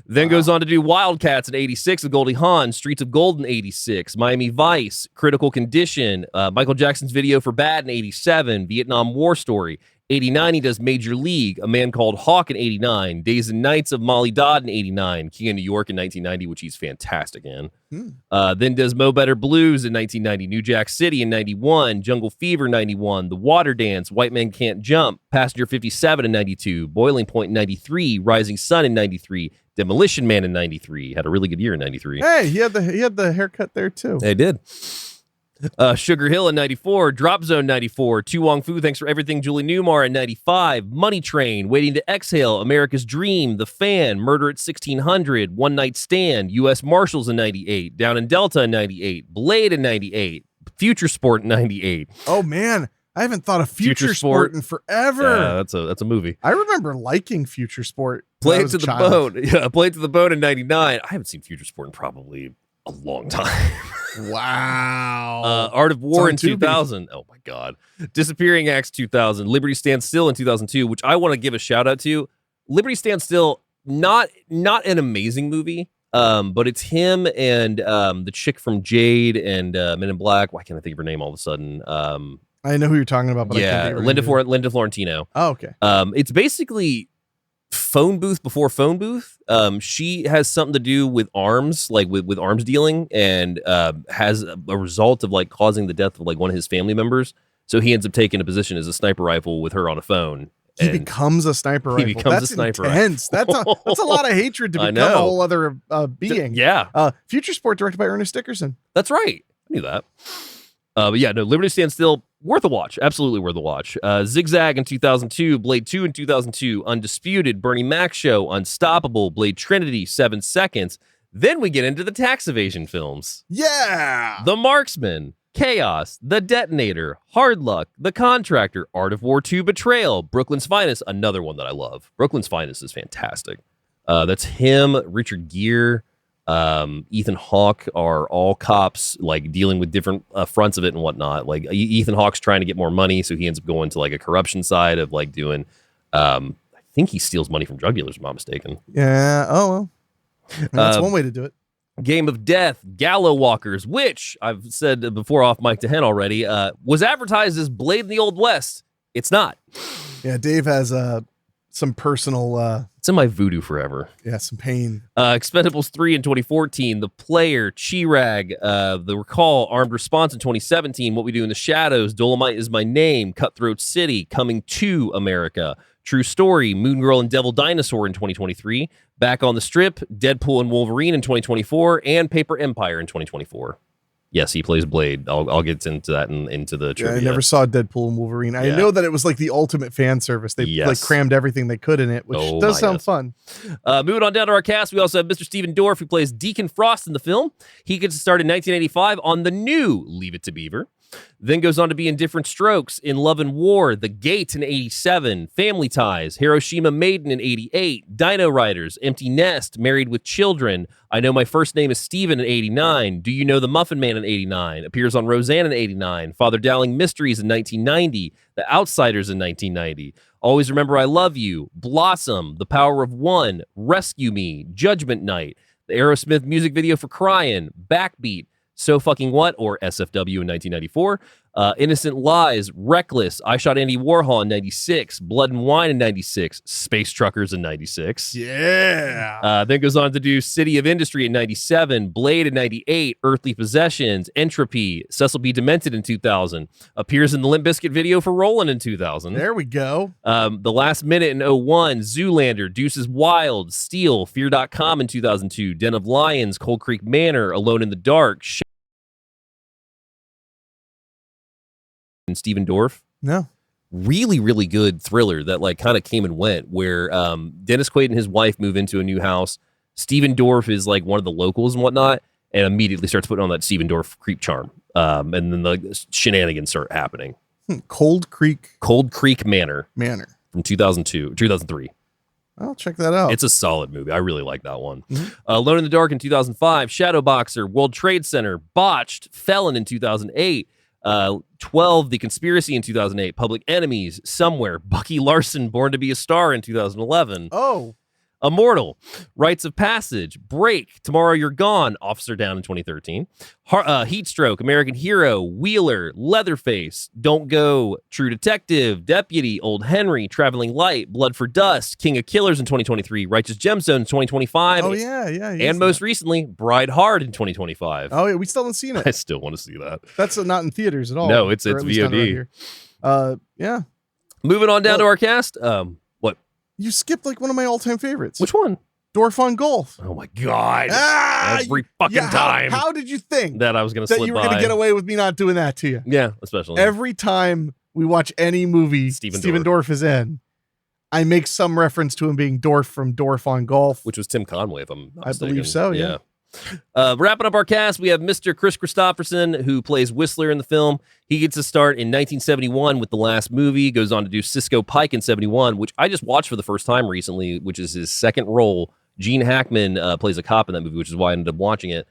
Then goes on to do Wildcats in 86 with Goldie Hawn, Streets of Gold in 86, Miami Vice, Critical Condition, Michael Jackson's Video for Bad in 87, Vietnam War Story. 89, he does Major League, A Man Called Hawk in 89, Days and Nights of Molly Dodd in 89, King of New York in 1990, which he's fantastic in. Then does Mo Better Blues in 1990, New Jack City in 91, Jungle Fever 91, The Water Dance, White Man Can't Jump, Passenger 57 in 92, Boiling Point in 93, Rising Sun in 93, Demolition Man in 93. Had a really good year in 93.
Hey, he had the haircut there too.
They did. Sugar Hill in 94, Drop Zone 94, Tu Wong Fu, thanks for everything, Julie Newmar in 95, Money Train, Waiting to Exhale, America's Dream, The Fan, Murder at 1600, One Night Stand, U.S. Marshals in 98, Down in Delta in 98, Blade in 98, Future Sport in 98.
Oh man, I haven't thought of Future Sport in forever.
Yeah, that's a movie.
I remember liking Future Sport.
Play It to the Bone. Yeah, Play It to the Bone in 99. I haven't seen Future Sport in probably a long time.
Wow.
Art of War in 2000. Oh my God. Disappearing Acts 2000. Liberty Stands Still in 2002, which I want to give a shout out to. Liberty Stands Still, not an amazing movie, but it's him and the chick from Jade and Men in Black. Why can't I think of her name all of a sudden?
I know who you're talking about, but I can't think of her name.
Linda Florentino.
Oh, okay.
It's basically phone booth before phone booth. She has something to do with arms, like with arms dealing, and has a result of like causing the death of like one of his family members. So he ends up taking a position as a sniper rifle with her on a phone.
He becomes a sniper rifle.
He becomes
that's
a sniper
intense.
rifle.
That's a lot of hatred to become a whole other being.
Yeah.
Future Sport directed by Ernest Dickerson.
That's right. I knew that. But yeah, no, Liberty Stands Still, worth a watch. Absolutely worth a watch. Zigzag in 2002, Blade 2 in 2002, Undisputed, Bernie Mac Show, Unstoppable, Blade Trinity, 7 Seconds. Then we get into the tax evasion films.
Yeah.
The Marksman, Chaos, The Detonator, Hard Luck, The Contractor, Art of War 2 Betrayal, Brooklyn's Finest, another one that I love. Brooklyn's Finest is fantastic. That's him, Richard Gere, Ethan Hawke are all cops, like dealing with different fronts of it and whatnot. Like Ethan Hawke's trying to get more money, so he ends up going to like a corruption side of like doing. I think he steals money from drug dealers, if I'm not mistaken.
Yeah. Oh well, that's one way to do it.
Game of Death, Gallow Walkers, which I've said before off mic to Hen already, was advertised as Blade in the Old West. It's not.
Yeah, Dave has some personal
it's in my voodoo forever.
Yeah, some pain.
Expendables 3 in 2014, The Player, Chirag, The Recall, Armed Response in 2017, What We Do in the Shadows, Dolomite Is My Name, Cutthroat City, Coming to America, True Story, Moon Girl and Devil Dinosaur in 2023, Back on the Strip, Deadpool and Wolverine in 2024, and Paper Empire in 2024. Yes, he plays Blade. I'll get into that into the trivia.
I never saw Deadpool and Wolverine. I know that it was like the ultimate fan service. They like crammed everything they could in it, which does sound fun.
Moving on down to our cast, we also have Mr. Stephen Dorff, who plays Deacon Frost in the film. He gets to start in 1985 on the new Leave It to Beaver. Then goes on to be in Different Strokes, In Love and War, The Gate in 87, Family Ties, Hiroshima Maiden in 88, Dino Riders, Empty Nest, Married with Children, I Know My First Name is Steven in 89, Do You Know the Muffin Man in 89, appears on Roseanne in 89, Father Dowling Mysteries in 1990, The Outsiders in 1990, Always Remember I Love You, Blossom, The Power of One, Rescue Me, Judgment Night, the Aerosmith music video for Crying, Backbeat, So Fucking What, or SFW in 1994, Innocent Lies, Reckless, I Shot Andy Warhol in 96, Blood and Wine in 96, Space Truckers in 96.
Yeah.
Then goes on to do City of Industry in 97, Blade in 98, Earthly Possessions, Entropy, Cecil B. Demented in 2000, appears in the Limp Bizkit video for Rollin' in 2000.
There we go.
The Last Minute in 01, Zoolander, Deuces Wild, Steel, Fear.com in 2002, Den of Lions, Cold Creek Manor, Alone in the Dark, and Stephen Dorff.
No.
Really, really good thriller that like kind of came and went, where Dennis Quaid and his wife move into a new house. Stephen Dorff is like one of the locals and whatnot, and immediately starts putting on that Stephen Dorff creep charm. And then the shenanigans start happening.
Cold Creek
Manor from 2003.
I'll check that out.
It's a solid movie. I really like that one. Alone in the Dark in 2005, Shadowboxer, World Trade Center, Botched, Felon in 2008, 12, The Conspiracy in 2008, Public Enemies, Somewhere, Bucky Larson, Born to be a Star in 2011.
Oh.
Immortal, Rites of Passage, Break, Tomorrow You're Gone, Officer Down in 2013, Heatstroke, American Hero, Wheeler, Leatherface, Don't Go, True Detective, Deputy, Old Henry, Traveling Light, Blood for Dust, King of Killers in 2023, Righteous Gemstones in 2025.
Oh, yeah.
And most recently, Bride Hard in 2025.
Oh, yeah. We still haven't seen it.
I still want to see that.
That's not in theaters at all.
No, it's VOD.
Yeah.
Moving on down to our cast. What?
You skipped like one of my all-time favorites.
Which one?
Dorff on Golf.
Oh my God.
Ah,
Every fucking time.
How did you think
that I was going to slip by?
that you were going to get away with me not doing that to you?
Yeah, especially.
Every time we watch any movie Stephen Dorff is in, I make some reference to him being Dorff from Dorff on Golf.
Which was Tim Conway, if I'm not mistaken.
I believe so, yeah.
Wrapping up our cast, we have Mr. Kris Kristofferson, who plays Whistler in the film. He gets a start in 1971 with The Last Movie, goes on to do Cisco Pike in 71, which I just watched for the first time recently, which is his second role. Gene Hackman plays a cop in that movie, which is why I ended up watching it.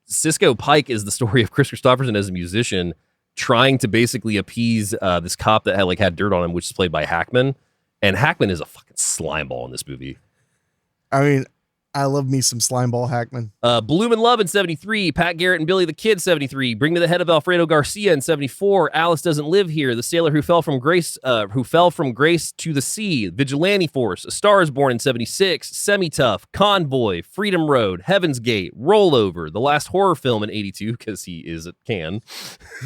Cisco Pike is the story of Kris Kristofferson as a musician trying to basically appease this cop that had dirt on him, which is played by Hackman. And Hackman is a fucking slimeball in this movie.
I mean, I love me some Slimeball Hackman.
Bloom and Love in 73. Pat Garrett and Billy the Kid, 73. Bring Me the Head of Alfredo Garcia in 74. Alice Doesn't Live Here. The Sailor Who Fell from Grace to the Sea. Vigilante Force. A Star Is Born in 76. Semi-Tough. Convoy. Freedom Road. Heaven's Gate. Rollover. The Last Horror Film in 82, because he is a can.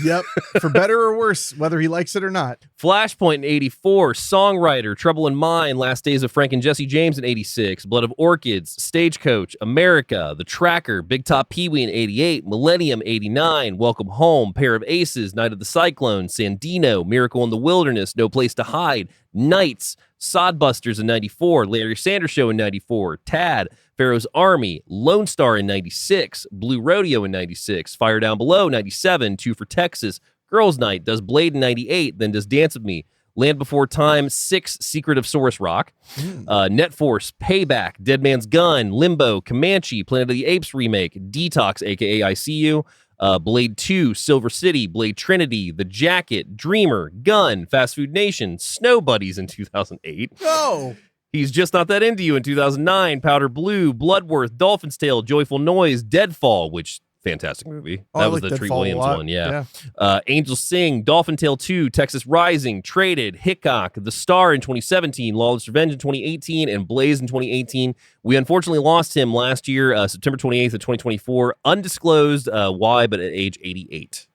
Yep. For better or worse, whether he likes it or not.
Flashpoint in 84. Songwriter. Trouble in Mind. Last Days of Frank and Jesse James in 86. Blood of Orchids. Stagecoach, America, The Tracker, Big Top Pee-wee in 88, Millennium 89, Welcome Home, Pair of Aces, Night of the Cyclone, Sandino, Miracle in the Wilderness, No Place to Hide, Knights, Sodbusters in 94, Larry Sanders Show in 94, Tad, Pharaoh's Army, Lone Star in 96, Blue Rodeo in 96, Fire Down Below 97, Two for Texas, Girls Night, Does Blade in 98, then Does Dance With Me, Land Before Time, 6, Secret of Source Rock, Net Force, Payback, Dead Man's Gun, Limbo, Comanche, Planet of the Apes remake, Detox, aka I See You, Blade 2, Silver City, Blade Trinity, The Jacket, Dreamer, Gun, Fast Food Nation, Snow Buddies in 2008.
No!
He's Just Not That Into You in 2009, Powder Blue, Bloodworth, Dolphin's Tale, Joyful Noise, Deadfall, which... fantastic movie. That was the Treat Williams one. Yeah. Angels Sing, Dolphin Tale 2, Texas Rising, Traded, Hickok, The Star in 2017, Lawless Revenge in 2018, and Blaze in 2018. We unfortunately lost him last year, September 28th of 2024. Undisclosed why, but at age 88.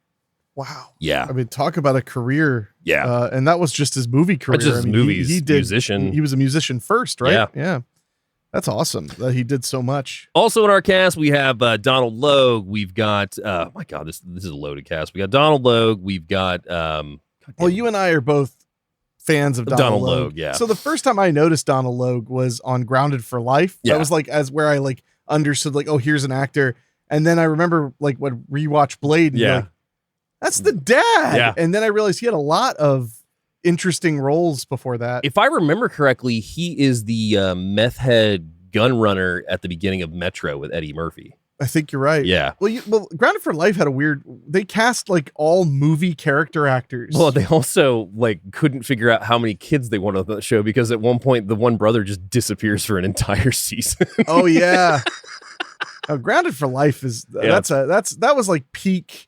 Wow.
Yeah.
I mean, talk about a career.
Yeah.
And that was just his movie career.
Just his movies.
He did,
musician.
He was a musician first, right?
Yeah.
That's awesome that he did so much.
Also in our cast, we have Donald Logue. We've got, oh my God, this is a loaded cast. We got Donald Logue. We've got,
well, you and I are both fans of Donald Logue.
Yeah.
So the first time I noticed Donald Logue was on Grounded for Life.
Yeah.
That was where I understood oh, here's an actor. And then I remember when rewatch Blade. And
yeah.
That's the dad.
Yeah.
And then I realized he had a lot of interesting roles before that.
If I remember correctly, he is the meth head gun runner at the beginning of Metro with Eddie Murphy.
I think you're right.
Yeah.
Well, Grounded for Life had they cast all movie character actors.
Well, they also couldn't figure out how many kids they wanted on the show because at one point the one brother just disappears for an entire season.
Oh yeah. Grounded for Life is that was peak,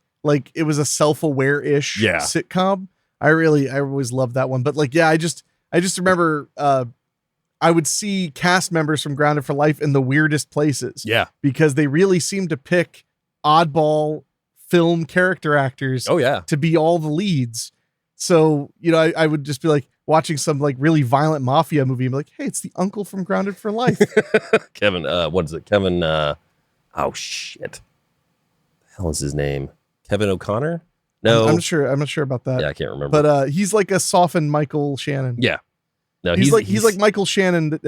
it was a self-aware-ish sitcom. I always loved that one. But I just remember I would see cast members from Grounded for Life in the weirdest places.
Yeah.
Because they really seem to pick oddball film character actors to be all the leads. So, I would just be watching some really violent mafia movie and be like, hey, it's the uncle from Grounded for Life.
Kevin, what is it? Kevin, oh shit. The hell is his name? Kevin O'Connor? No.
I'm not sure about that.
Yeah, I can't remember.
But he's like a softened Michael Shannon.
Yeah. No,
he's like Michael Shannon,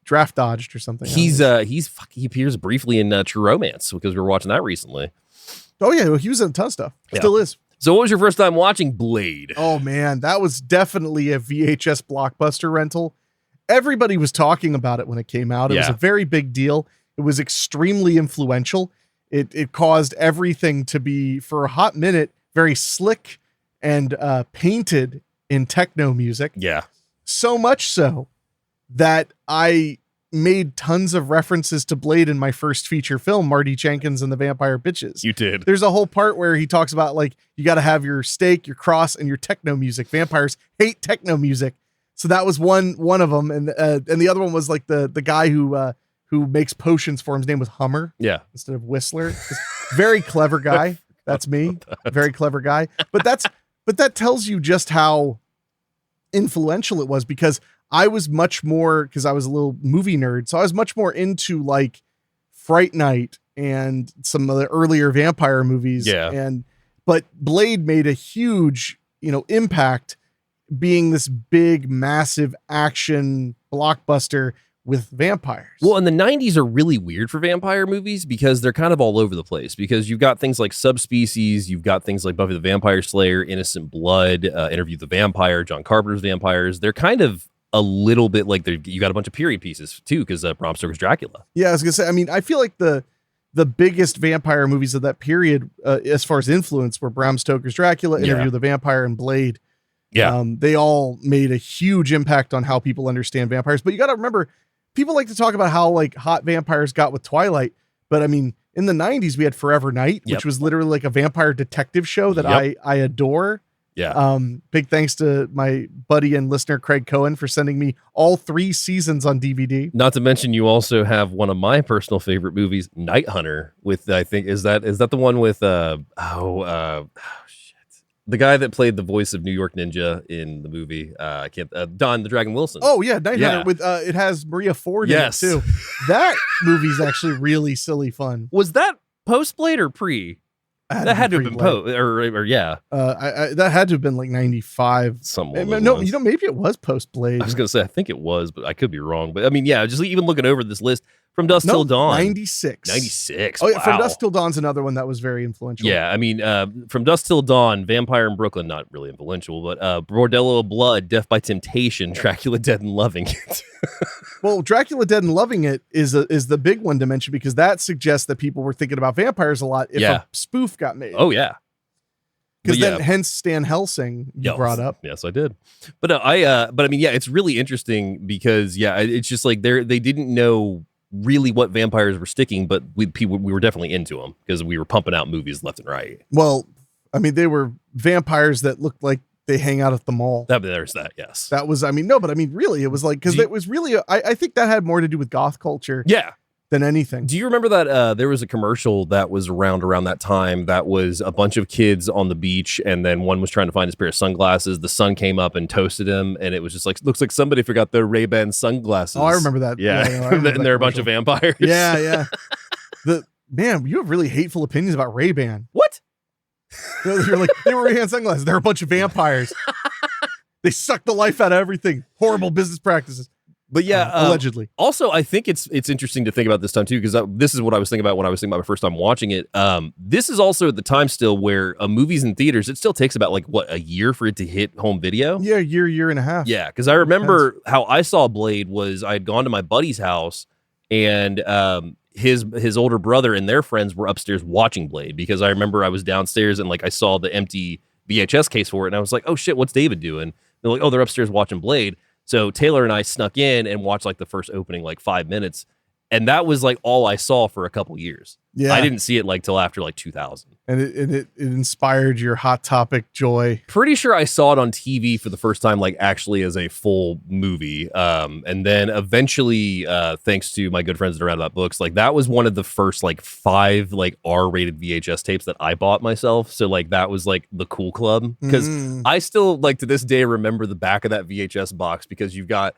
draft dodged or something.
He appears briefly in True Romance because we were watching that recently.
Oh yeah, well, he was in a ton of stuff.
Yeah.
Still is.
So what was your first time watching Blade?
Oh man, that was definitely a VHS Blockbuster rental. Everybody was talking about it when it came out. It was a very big deal. It was extremely influential. It caused everything to be, for a hot minute, very slick and painted in techno music.
Yeah.
So much so that I made tons of references to Blade in my first feature film, Marty Jenkins and the Vampire Bitches.
You did.
There's a whole part where he talks about you got to have your stake, your cross, and your techno music. Vampires hate techno music. So that was one of them. And the other one was the guy who makes potions for him. His name was Hummer.
Yeah.
Instead of Whistler. Very clever guy. That's me. Very clever guy. But that tells you just how influential it was, because I was much more, because I was a little movie nerd, so I was much more into like Fright Night and some of the earlier vampire movies.
Yeah.
But Blade made a huge, impact, being this big, massive action blockbuster with vampires.
Well, and the 90s are really weird for vampire movies because they're kind of all over the place, because you've got things like Subspecies, you've got things like Buffy the Vampire Slayer, Innocent Blood, Interview the Vampire, John Carpenter's Vampires. They're kind of a little bit like you got a bunch of period pieces too, because Bram Stoker's Dracula.
Yeah, I was gonna say, I mean, I feel like the biggest vampire movies of that period, as far as influence, were Bram Stoker's Dracula, Interview with the Vampire, and Blade.
Yeah.
They all made a huge impact on how people understand vampires. But you got to remember, people like to talk about how like hot vampires got with Twilight. But I mean, in the 90s, we had Forever Night, which was literally like a vampire detective show that I adore.
Yeah.
Big thanks to my buddy and listener, Craig Cohen, for sending me all 3 seasons on DVD.
Not to mention, you also have one of my personal favorite movies, Night Hunter, with, I think, is that the one with, the guy that played the voice of New York Ninja in the movie, Don the Dragon Wilson.
Oh yeah, Night Hunter with it has Maria Ford in it too. That movie's actually really silly fun.
Was that post Blade or pre? That had to have been post, or yeah.
That had to have been like 95.
Something.
No, maybe it was post Blade.
I was gonna say I think it was, but I could be wrong. But I mean, yeah, just even looking over this list, From Dusk Till Dawn,
96.
96.
Oh yeah,
wow.
From Dusk Till Dawn's another one that was very influential.
Yeah, I mean, From Dusk Till Dawn, Vampire in Brooklyn, not really influential, but Bordello of Blood, Death by Temptation, Dracula Dead and Loving It.
Well, Dracula Dead and Loving It is the big one to mention, because that suggests that people were thinking about vampires a lot if a spoof got made.
Oh yeah.
Because then, hence Stan Helsing you brought up.
Yes, I did. But I mean, yeah, it's really interesting because it's just like they didn't know really what vampires were sticking, but we were definitely into them because we were pumping out movies left and right.
Well, I mean, they were vampires that looked like they hang out at the mall.
There's that, yes.
That was, I mean, no, but I mean, really, it was like, because it was really, I think that had more to do with goth culture.
Yeah.
Than anything.
Do you remember that there was a commercial that was around that time that was a bunch of kids on the beach, and then one was trying to find his pair of sunglasses. The sun came up and toasted him, and it was just like, looks like somebody forgot their Ray-Ban sunglasses.
Oh, I remember that.
Yeah,
and
they're a bunch of vampires.
Yeah. Man, you have really hateful opinions about Ray-Ban.
What?
You're like, they were Ray-Ban sunglasses. They're a bunch of vampires. They suck the life out of everything. Horrible business practices.
But yeah,
allegedly.
Also, I think it's interesting to think about this time too, because this is what I was thinking about when I was thinking about my first time watching it. This is also at the time still where movies in theaters, it still takes about a year for it to hit home video.
Yeah, year and a half.
Yeah, because I remember how I saw Blade was I had gone to my buddy's house, and his older brother and their friends were upstairs watching Blade, because I remember I was downstairs and I saw the empty VHS case for it, and I was like, oh shit, what's David doing? They're like, oh, they're upstairs watching Blade. So Taylor and I snuck in and watched the first opening 5 minutes, and that was all I saw for a couple years.
Yeah,
I didn't see it till after 2000.
And it inspired your Hot Topic joy.
Pretty sure I saw it on TV for the first time, actually as a full movie. And then eventually, thanks to my good friends at Around About Books, that was one of the first 5 R-rated VHS tapes that I bought myself. So that was the cool club, because I still to this day remember the back of that VHS box, because you've got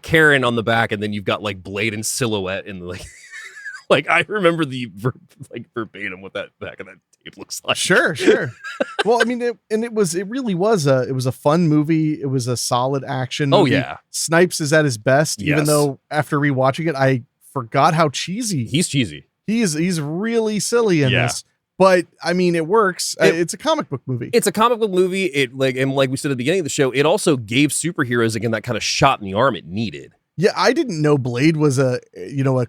Karen on the back, and then you've got Blade in silhouette in the I remember the verbatim what that back of that tape looks like.
Sure. Well, I mean, it really was a fun movie. It was a solid action movie.
Oh yeah.
Snipes is at his best, even though after rewatching it, I forgot how cheesy.
He's cheesy.
He's really silly in this. But I mean, it works. It's a comic book movie.
It's a comic book movie. It and like we said at the beginning of the show, it also gave superheroes again that kind of shot in the arm it needed.
Yeah, I didn't know Blade was a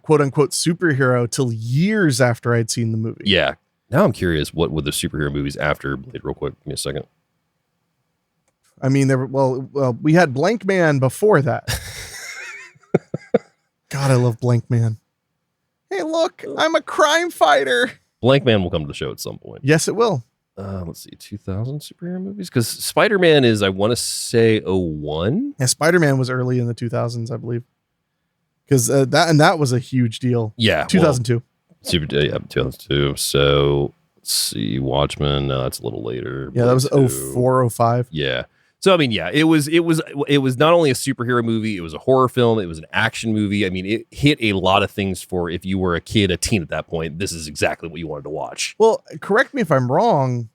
quote unquote superhero till years after I'd seen the movie.
Yeah. Now I'm curious, what were the superhero movies after Blade? Real quick, give me a second.
I mean, we had Blank Man before that. God, I love Blank Man. Hey, look, I'm a crime fighter.
Blank Man will come to the show at some point.
Yes, it will.
Let's see, 2000 superhero movies? Because Spider-Man is, I want to say, 01?
Yeah, Spider-Man was early in the 2000s, I believe. Because that was a huge deal.
Yeah.
2002.
2002. So, let's see, Watchmen. No, that's a little later.
Yeah, that was 04, 05.
Yeah. So I mean, yeah, it was not only a superhero movie, it was a horror film, it was an action movie. I mean, it hit a lot of things for if you were a teen at that point. This is exactly what you wanted to watch.
Well, correct me if I'm wrong.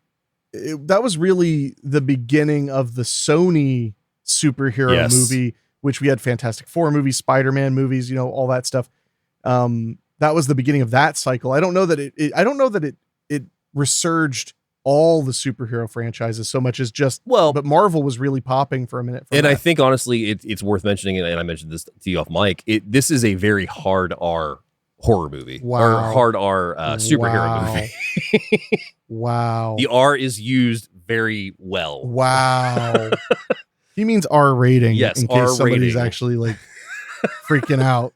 That was really the beginning of the Sony superhero movie, which we had Fantastic Four movies, Spider-Man movies, all that stuff. That was the beginning of that cycle. I don't know that it resurged all the superhero franchises so much as but Marvel was really popping for a minute.
And I think honestly, it's worth mentioning, and I mentioned this to you off mic. This is a very hard R horror movie, or hard R superhero movie.
Wow.
The R is used very well.
Wow. He means R rating.
Yes,
in case somebody's actually like freaking out.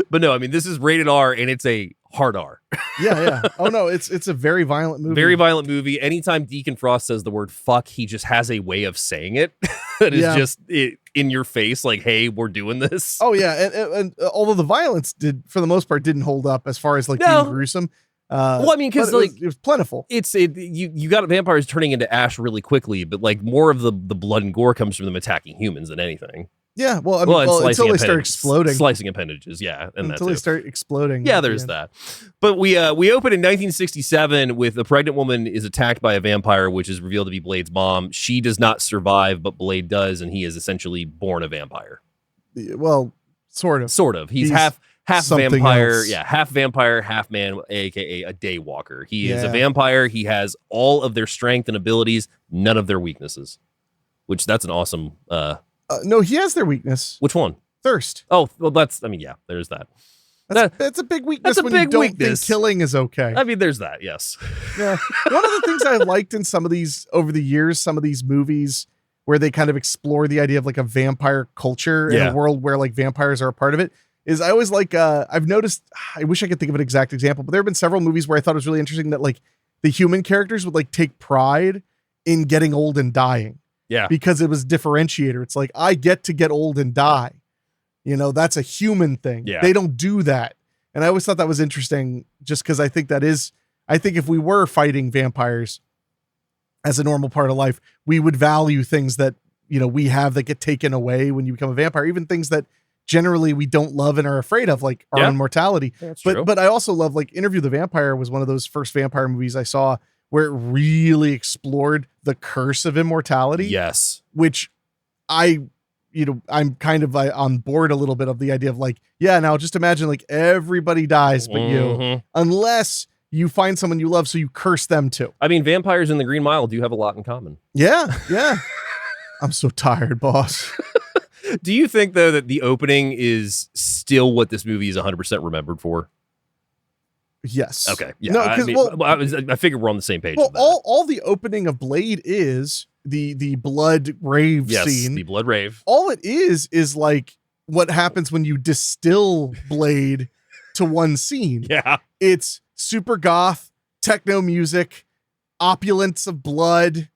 But no, I mean, this is rated R, and it's a hard R.
Yeah. Oh no, it's a very violent movie.
Very violent movie. Anytime Deacon Frost says the word fuck, he just has a way of saying it that is just in your face, like, hey, we're doing this.
Oh yeah, and although the violence for the most part didn't hold up as far as being gruesome.
Well, I mean, because
it was plentiful.
You got vampires turning into ash really quickly, but like more of the blood and gore comes from them attacking humans than anything.
Yeah, well, until they start exploding,
slicing appendages, and
until they start exploding.
Yeah, there's that. But we opened in 1967 with a pregnant woman is attacked by a vampire, which is revealed to be Blade's mom. She does not survive, but Blade does, and he is essentially born a vampire.
Well, sort of.
He's half vampire,
else.
half vampire, half man, aka a Daywalker. He is a vampire. He has all of their strength and abilities, none of their weaknesses. Which that's an awesome.
No, he has their weakness.
Which one?
Thirst.
Oh, well, there's that.
That's a big weakness.
That's a big weakness.
Think killing is okay.
I mean, there's that. Yes.
Yeah. One of the things I liked in some of these over the years, some of these movies where they kind of explore the idea of like a vampire culture in a world where like vampires are a part of it, is I always like. I've noticed. I wish I could think of an exact example, but there have been several movies where I thought it was really interesting that like the human characters would like take pride in getting old and dying.
Yeah.
Because it was differentiator. It's like, I get to get old and die. That's a human thing.
Yeah.
They don't do that. And I always thought that was interesting just because I think if we were fighting vampires as a normal part of life, we would value things that, we have that get taken away when you become a vampire, even things that generally we don't love and are afraid of, like our immortality.
That's true.
But I also love like Interview the Vampire was one of those first vampire movies I saw where it really explored the curse of immortality.
Yes.
Which I'm kind of on board a little bit of the idea of like, now just imagine like everybody dies but you, unless you find someone you love, so you curse them too.
I mean, vampires in the Green Mile do have a lot in common.
Yeah. I'm so tired, boss.
Do you think, though, that the opening is still what this movie is 100% remembered for?
Yes.
Okay. Yeah.
No,
I figure we're on the same page.
Well, all the opening of Blade is the blood rave scene.
The blood rave.
All it is like what happens when you distill Blade to one scene.
Yeah.
It's super goth, techno music, opulence of blood,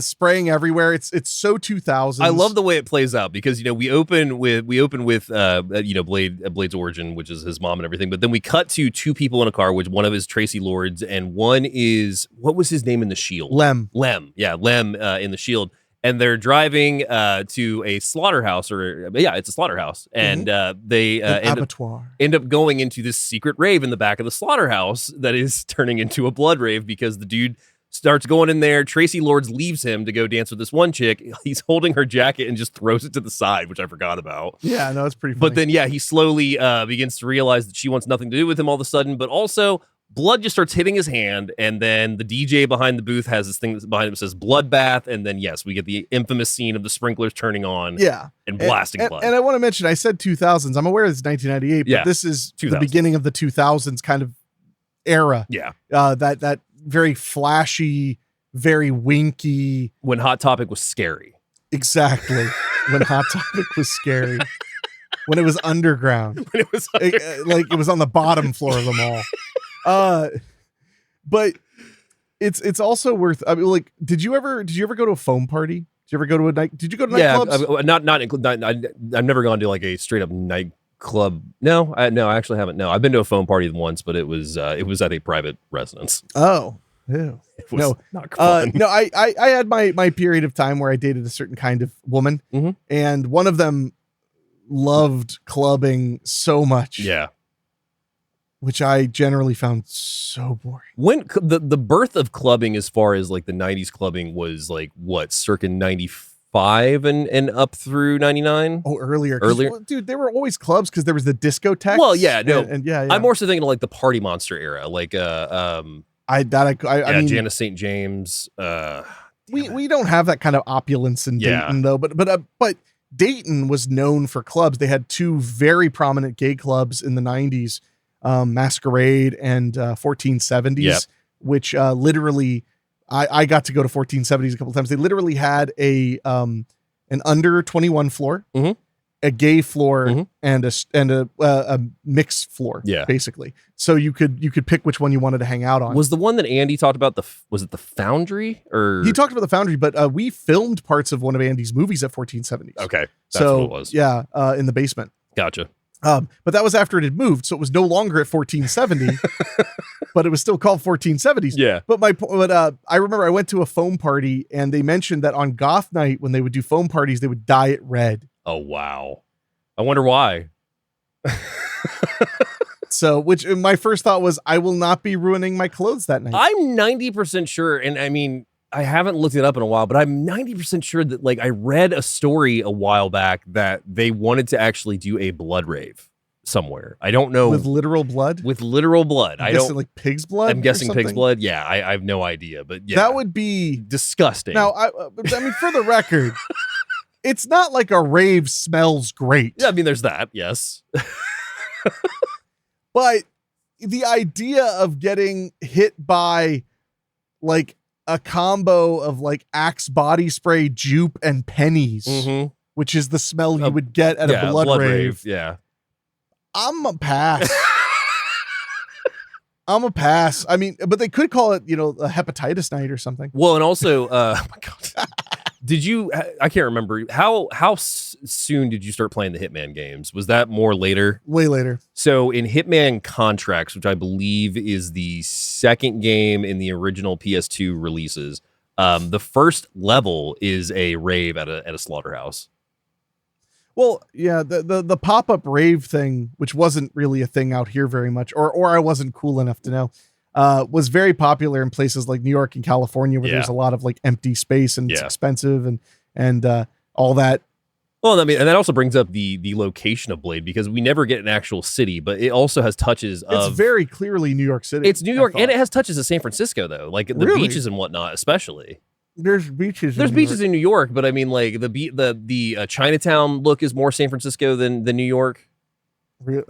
spraying everywhere. It's so 2000s.
I love the way it plays out because we open with Blade's origin, which is his mom and everything, but then we cut to two people in a car, which one of is Tracy Lords and one is, what was his name in The Shield?
Lem.
Yeah, Lem in The Shield. And they're driving to a slaughterhouse, it's a slaughterhouse, and they end up going into this secret rave in the back of the slaughterhouse that is turning into a blood rave because the dude starts going in there. Tracy Lords leaves him to go dance with this one chick. He's holding her jacket and just throws it to the side, which I forgot about.
Yeah, no, it's pretty funny.
But then, he slowly begins to realize that she wants nothing to do with him all of a sudden, but also blood just starts hitting his hand, and then the DJ behind the booth has this thing behind him that says bloodbath, and then, we get the infamous scene of the sprinklers turning on and blasting blood.
And I want to mention, I said 2000s. I'm aware it's 1998, but this is 2000s. The beginning of the 2000s kind of era.
Yeah.
That very flashy, very winky.
When Hot Topic was scary.
Exactly. When Hot Topic was scary. When it was underground.
When it was underground.
Like it was on the bottom floor of the mall. But it's also worth. I mean, like, did you ever go to a foam party? Did you ever go to a night? Did you go to nightclubs?
I've never gone to like a straight up nightclub. No, I actually haven't. No, I've been to a foam party once, but it was at a private residence.
Oh, Ew.
It was not
No,
fun.
I had my period of time where I dated a certain kind of woman, and one of them loved clubbing so much.
Yeah.
Which I generally found so boring.
When the birth of clubbing, as far as like the 90s clubbing, was like what, circa 95 and up through 99?
Oh, earlier.
Earlier?
Dude, there were always clubs because there was the discotheque.
Well, yeah, no.
And yeah.
I'm more so thinking of like the Party Monster era, like
I mean,
Janice St. James.
We don't have that kind of opulence in Dayton though, but Dayton was known for clubs. They had two very prominent gay clubs in the 90s. Masquerade and 1470s, which literally I got to go to 1470s a couple times. They literally had an under 21 floor, a gay floor, and a mixed floor, basically. So you could pick which one you wanted to hang out on.
Was the one that Andy talked about was it the Foundry? Or
he talked about the Foundry, but we filmed parts of one of Andy's movies at 1470s.
Okay, that's what it was.
Yeah, in the basement.
Gotcha.
But that was after it had moved, so it was no longer at 1470, but it was still called 1470s.
Yeah.
But I remember I went to a foam party, and they mentioned that on goth night, when they would do foam parties, they would dye it red.
Oh wow! I wonder why.
So, which my first thought was, I will not be ruining my clothes that night.
I'm 90% sure, and I mean, I haven't looked it up in a while, but I'm 90% sure that like I read a story a while back that they wanted to actually do a blood rave somewhere. I don't know.
With literal blood?
With literal blood.
I don't like pig's blood.
I'm guessing pig's blood. Yeah, I have no idea, but yeah,
that would be
disgusting.
Now, I mean, for the record, it's not like a rave smells great.
Yeah, I mean, there's that. Yes.
But the idea of getting hit by like a combo of like Axe body spray, jupe, and pennies, which is the smell you would get at a blood rave.
Yeah.
I'm a pass. I'm a pass. I mean, but they could call it, a hepatitis night or something.
Well, and also, oh my God. Did you, I can't remember, how soon did you start playing the Hitman games? Was that more later?
Way later.
So in Hitman Contracts, which I believe is the second game in the original PS2 releases, the first level is a rave at a slaughterhouse.
Well, yeah, the pop-up rave thing, which wasn't really a thing out here very much, or I wasn't cool enough to know, was very popular in places like New York and California, where there's a lot of like empty space and it's expensive and all that.
Well, I mean, and that also brings up the location of Blade, because we never get an actual city, but it also has touches of...
It's very clearly New York City.
It's New York, and it has touches of San Francisco, though, like the beaches and whatnot, especially.
There's beaches.
There's beaches in New York, but I mean, like the Chinatown look is more San Francisco than New York.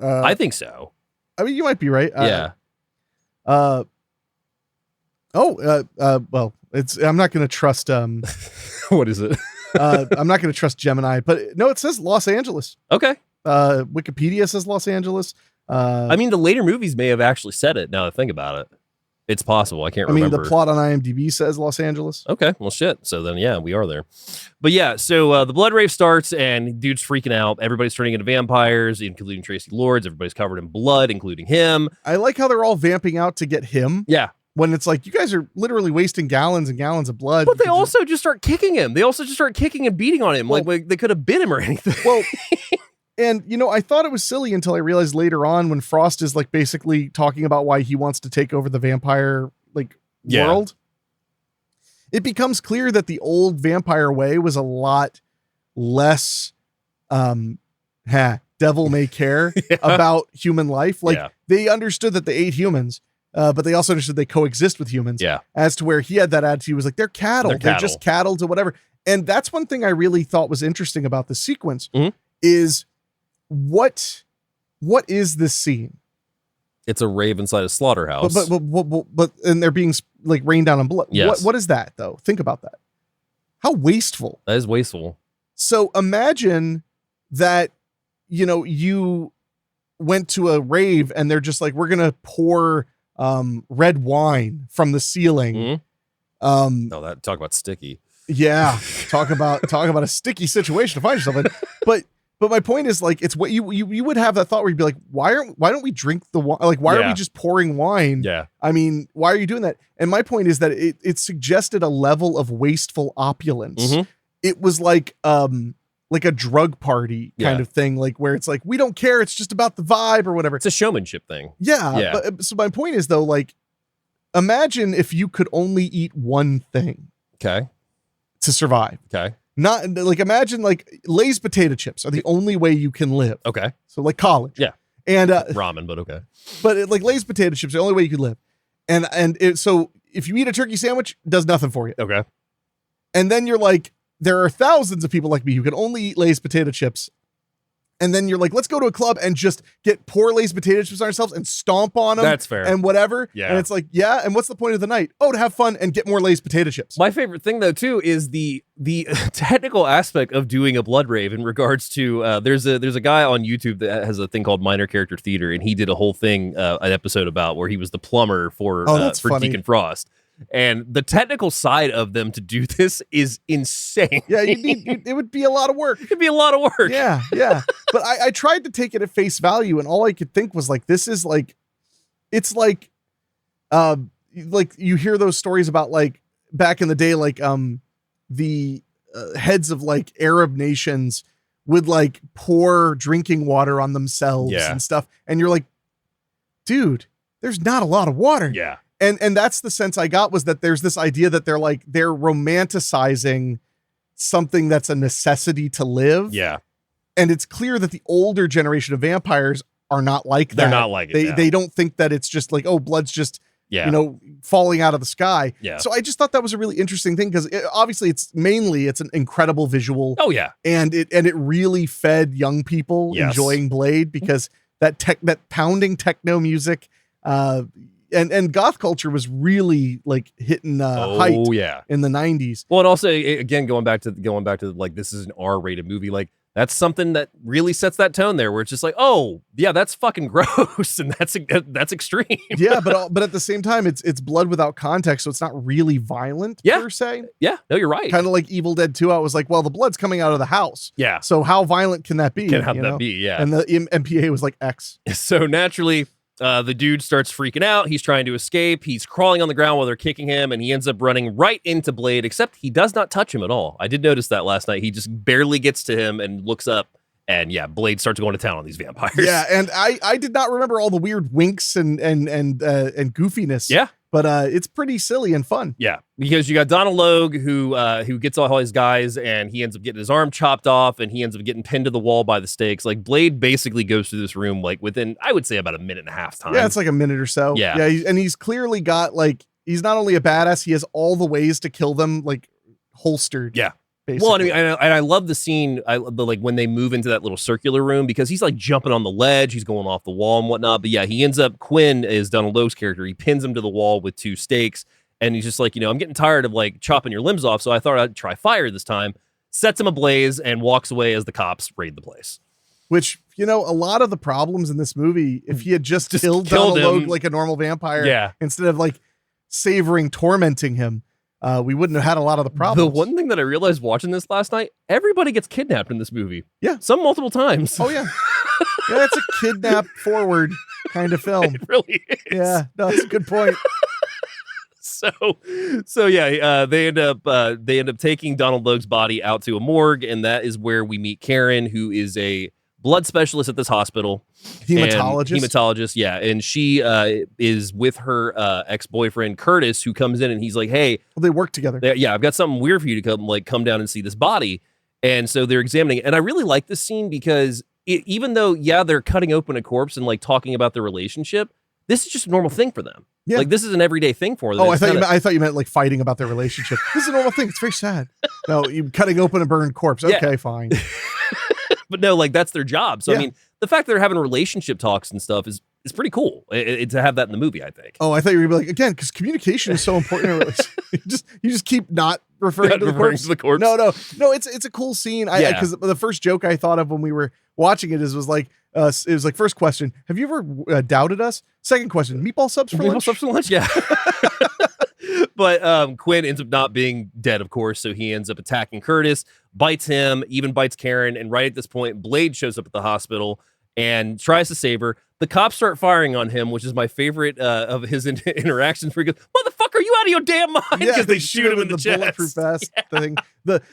I think so.
I mean, you might be right.
Yeah.
Well, I'm not going to trust.
What is it?
I'm not going to trust Gemini, but no, it says Los Angeles.
Okay.
Wikipedia says Los Angeles.
I mean, the later movies may have actually said it. Now that I think about it, it's possible. I can't remember.
The plot on IMDb says Los Angeles.
Okay. Well, shit. So then, yeah, we are there. But yeah, so the blood rave starts and dude's freaking out. Everybody's turning into vampires, including Tracy Lords. Everybody's covered in blood, including him.
I like how they're all vamping out to get him.
Yeah.
When it's like, you guys are literally wasting gallons and gallons of blood.
But they also just start kicking him. They also just start kicking and beating on him. Well, like they could have bit him or anything.
Well, and I thought it was silly until I realized later on when Frost is like basically talking about why he wants to take over the vampire world. It becomes clear that the old vampire way was a lot less devil may care about human life. They understood that they ate humans. But they also understood they coexist with humans.
Yeah.
As to where he had that attitude, was like, they're cattle. They're just cattle to whatever. And that's one thing I really thought was interesting about the sequence is what is this scene?
It's a rave inside a slaughterhouse.
But and they're being like rained down on blood.
Yes.
What is that though? Think about that. How wasteful.
That is wasteful.
So imagine that, you went to a rave and they're just like, we're going to pour red wine from the ceiling.
Talk about sticky.
Yeah. Talk about a sticky situation to find yourself in. But But my point is, like, it's what you would have that thought where you'd be like, why don't we drink the wine? Like, why are we just pouring wine?
Yeah.
I mean, why are you doing that? And my point is that it suggested a level of wasteful opulence.
Mm-hmm.
It was like a drug party kind of thing, like where it's like, we don't care. It's just about the vibe or whatever.
It's a showmanship thing.
Yeah. But, so my point is though, like, imagine if you could only eat one thing.
Okay.
To survive.
Okay.
Not like, imagine like Lay's potato chips are the only way you can live.
Okay.
So like college.
Yeah.
And
ramen, but okay.
But like Lay's potato chips are the only way you could live. So if you eat a turkey sandwich, it does nothing for you.
Okay.
And then you're like, there are thousands of people like me who can only eat Lay's potato chips. And then you're like, let's go to a club and just get poor Lay's potato chips on ourselves and stomp on them.
That's fair.
And whatever.
Yeah.
And it's like, yeah. And what's the point of the night? Oh, to have fun and get more Lay's potato chips.
My favorite thing though too is the technical aspect of doing a blood rave in regards to there's a guy on YouTube that has a thing called Minor Character Theater, and he did a whole thing an episode about where he was the plumber for Deacon Frost. And the technical side of them to do this is insane.
Yeah, it would be a lot of work.
It'd be a lot of work.
Yeah. But I tried to take it at face value, and all I could think was like, this is like, it's like you hear those stories about like back in the day, like the heads of like Arab nations would like pour drinking water on themselves and stuff. And you're like, dude, there's not a lot of water.
Yeah.
And that's the sense I got, was that there's this idea that they're romanticizing something that's a necessity to live.
Yeah.
And it's clear that the older generation of vampires are not like that.
They're not like it.
They don't think that it's just like, oh, blood's just, falling out of the sky.
Yeah.
So I just thought that was a really interesting thing, because obviously it's an incredible visual.
Oh yeah.
And it really fed young people enjoying Blade, because that pounding techno music, and goth culture was really like hitting height in the 90s.
Well, and also again going back to like, this is an R-rated movie, like that's something that really sets that tone there, where it's just like, oh yeah, that's fucking gross and that's extreme.
Yeah, but at the same time, it's blood without context, so it's not really violent per se.
Yeah, no, you're right.
Kind of like Evil Dead 2. I was like, well, the blood's coming out of the house.
Yeah.
So how violent can that be?
Yeah.
And the MPA was like X.
So naturally, the dude starts freaking out. He's trying to escape. He's crawling on the ground while they're kicking him, and he ends up running right into Blade, except he does not touch him at all. I did notice that last night. He just barely gets to him and looks up, and Blade starts going to town on these vampires.
Yeah, and I did not remember all the weird winks and goofiness.
Yeah.
But it's pretty silly and fun.
Yeah, because you got Donald Logue who gets all his guys, and he ends up getting his arm chopped off, and he ends up getting pinned to the wall by the stakes. Like, Blade basically goes through this room like within, I would say, about a minute and a half time.
Yeah, it's like a minute or so.
Yeah.
And he's clearly got like, he's not only a badass, he has all the ways to kill them like holstered.
Yeah.
Basically.
Well, I mean, I love the scene, like when they move into that little circular room, because he's like jumping on the ledge, he's going off the wall and whatnot. But yeah, he ends up, Quinn is Donald Logue's character. He pins him to the wall with 2 stakes, and he's just like, I'm getting tired of like chopping your limbs off, so I thought I'd try fire this time. Sets him ablaze and walks away as the cops raid the place. Which,
a lot of the problems in this movie, if he had just killed Donald Logue like a normal vampire, instead of like savoring tormenting him, we wouldn't have had a lot of the problems.
The one thing that I realized watching this last night, everybody gets kidnapped in this movie.
Yeah.
Some multiple times.
Oh, yeah. Yeah, it's a kidnap forward kind of film.
It really is.
Yeah, no, that's a good point.
So yeah, they end up taking Donald Logue's body out to a morgue, and that is where we meet Karen, who is a blood specialist at this hospital. Hematologist, yeah. And she is with her ex-boyfriend Curtis, who comes in and he's like, hey,
well, they work together.
I've got something weird for you to come down and see this body. And so they're examining it. And I really like this scene because even though, they're cutting open a corpse and like talking about their relationship, this is just a normal thing for them. Yeah. Like, this is an everyday thing for them.
Oh, I thought you meant like fighting about their relationship. This is a normal thing. It's very sad. No, you cutting open a burned corpse. Okay, fine.
But no, like, that's their job. So, I mean, the fact that they're having relationship talks and stuff is pretty cool to have that in the movie, I think.
Oh, I thought you were going to be like, again, because communication is so important. You just keep not referring to the corpse. No, it's a cool scene. Because the first joke I thought of when we were watching it was like, first question, have you ever doubted us? Second question, meatball subs for lunch?
Meatball subs for lunch, yeah. But Quinn ends up not being dead, of course, so he ends up attacking Curtis, bites him, even bites Karen, and right at this point, Blade shows up at the hospital and tries to save her. The cops start firing on him, which is my favorite of his interactions, where he goes, "Motherfucker, are you out of your damn mind?" Because they shoot him in the chest.
Bulletproof vest thing.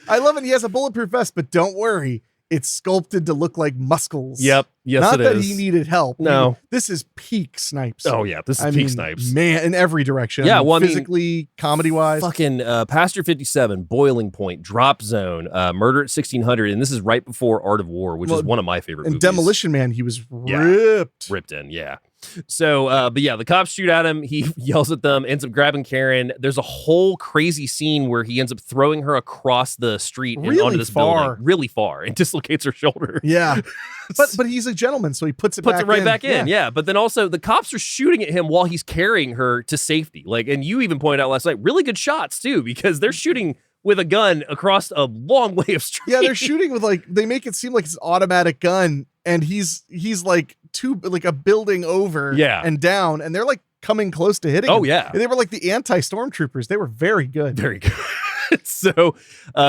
I love it. He has a bulletproof vest, but don't worry. It's sculpted to look like muscles.
Yep. Yes,
Not
it
that
is.
he needed help.
No.
This is peak Snipes.
Oh, yeah. This is peak Snipes.
Man, in every direction.
Yeah, well,
physically, comedy-wise.
Fucking Pastor 57, Boiling Point, Drop Zone, Murder at 1600, and this is right before Art of War, which is one of my favorite movies.
And Demolition Man, he was ripped.
Ripped in, yeah. So, but yeah, the cops shoot at him. He yells at them, ends up grabbing Karen. There's a whole crazy scene where he ends up throwing her across the street and
Really
onto this
far.
building, really far, and dislocates her shoulder.
Yeah. But he's a gentleman, so he puts it
right back in. Yeah. But then also the cops are shooting at him while he's carrying her to safety. Like, and you even pointed out last night, really good shots too, because they're shooting with a gun across a long way of street.
Yeah, they're shooting with they make it seem like it's an automatic gun, and he's like a building over and down, and they're like coming close to hitting him.
Yeah.
And they were like the anti-stormtroopers. They were very good.
Very good. So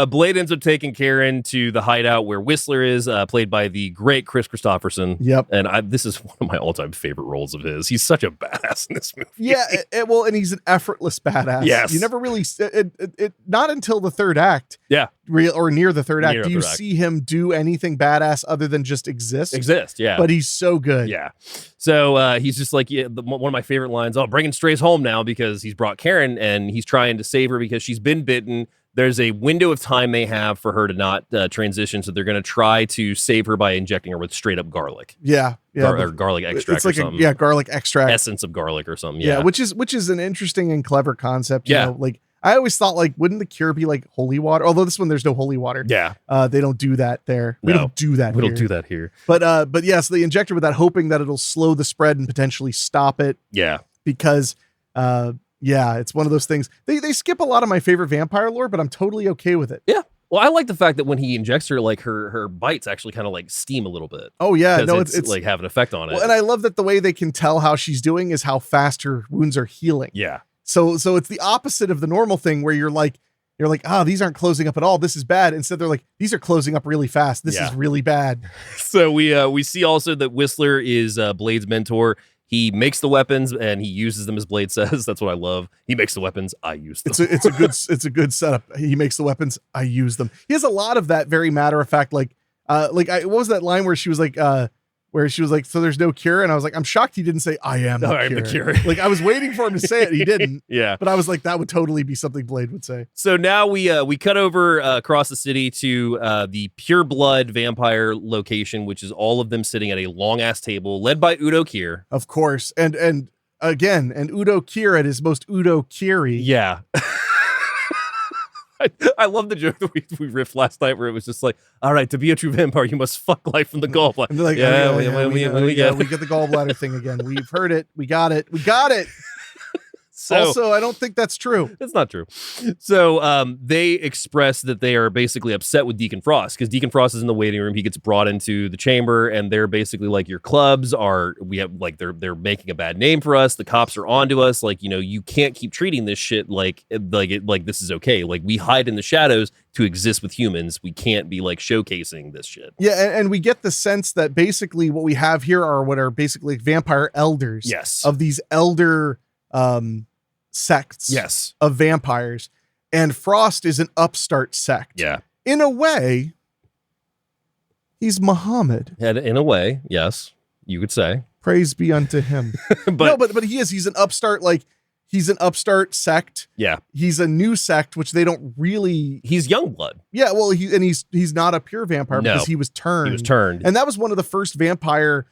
Blade ends up taking Karen to the hideout where Whistler is, played by the great Kristofferson.
Yep.
And this is one of my all-time favorite roles of his. He's such a badass in this movie.
Yeah, well, and he's an effortless badass.
Yes.
You never really, not until the third act.
Yeah.
Or near the third act, do you see him do anything badass other than just exist?
Yeah.
But he's so good.
Yeah. So he's just like, one of my favorite lines, bringing strays home now, because he's brought Karen and he's trying to save her because she's been bitten. There's a window of time they have for her to not transition, so they're going to try to save her by injecting her with straight up garlic.
Yeah.
Or garlic extract
it's like
or something.
Garlic extract.
Essence of garlic or something.
Yeah, which is an interesting and clever concept. You know, like, I always thought, like, wouldn't the cure be like holy water? Although this one, there's no holy water.
Yeah.
They don't do that there. We don't do that
We
here.
don't do that here.
But yeah, so they inject her with that, hoping that it'll slow the spread and potentially stop it.
Yeah.
Because, it's one of those things. They skip a lot of my favorite vampire lore, but I'm totally okay with it.
Yeah. Well, I like the fact that when he injects her, like her bites actually kind of like steam a little bit.
Oh yeah, no,
it's like have an effect on it.
Well, and I love that the way they can tell how she's doing is how fast her wounds are healing.
Yeah.
So it's the opposite of the normal thing where you're like, these aren't closing up at all. This is bad. Instead, they're like, these are closing up really fast. This is really bad.
So we see also that Whistler is Blade's mentor. He makes the weapons and he uses them, as Blade says. That's what I love. He makes the weapons. I use them.
It's a good setup. He makes the weapons. I use them. He has a lot of that very matter of fact, what was that line where she was like, so there's no cure? And I was like, I'm shocked he didn't say, I am the cure. Like, I was waiting for him to say it. He didn't.
Yeah.
But I was like, that would totally be something Blade would say.
So now we cut over across the city to the Pure Blood vampire location, which is all of them sitting at a long ass table led by Udo Kier.
Of course. And Udo Kier at his most Udo Kieri.
Yeah. I love the joke that we riffed last night where it was just like, all right, to be a true vampire, you must fuck life from the gallbladder.
And they're like, we get the gallbladder thing again. We've heard it. We got it. So, also, I don't think that's true.
It's not true. So they express that they are basically upset with Deacon Frost because Deacon Frost is in the waiting room. He gets brought into the chamber, and they're basically like, your clubs are, they're making a bad name for us. The cops are onto us. Like, you can't keep treating this shit like this is okay. Like, we hide in the shadows to exist with humans. We can't be like showcasing this shit.
Yeah, and we get the sense that basically what we have here are what are basically vampire elders.
Yes.
Of these elder sects of vampires, and Frost is an upstart sect.
Yeah.
In a way, he's Muhammad.
In a way, yes, you could say.
Praise be unto him. but he's an upstart, he's an upstart sect.
Yeah.
He's a new sect, which they don't really.
He's young blood.
Yeah, well, he's not a pure vampire because he was turned.
He was turned.
And that was one of the first vampire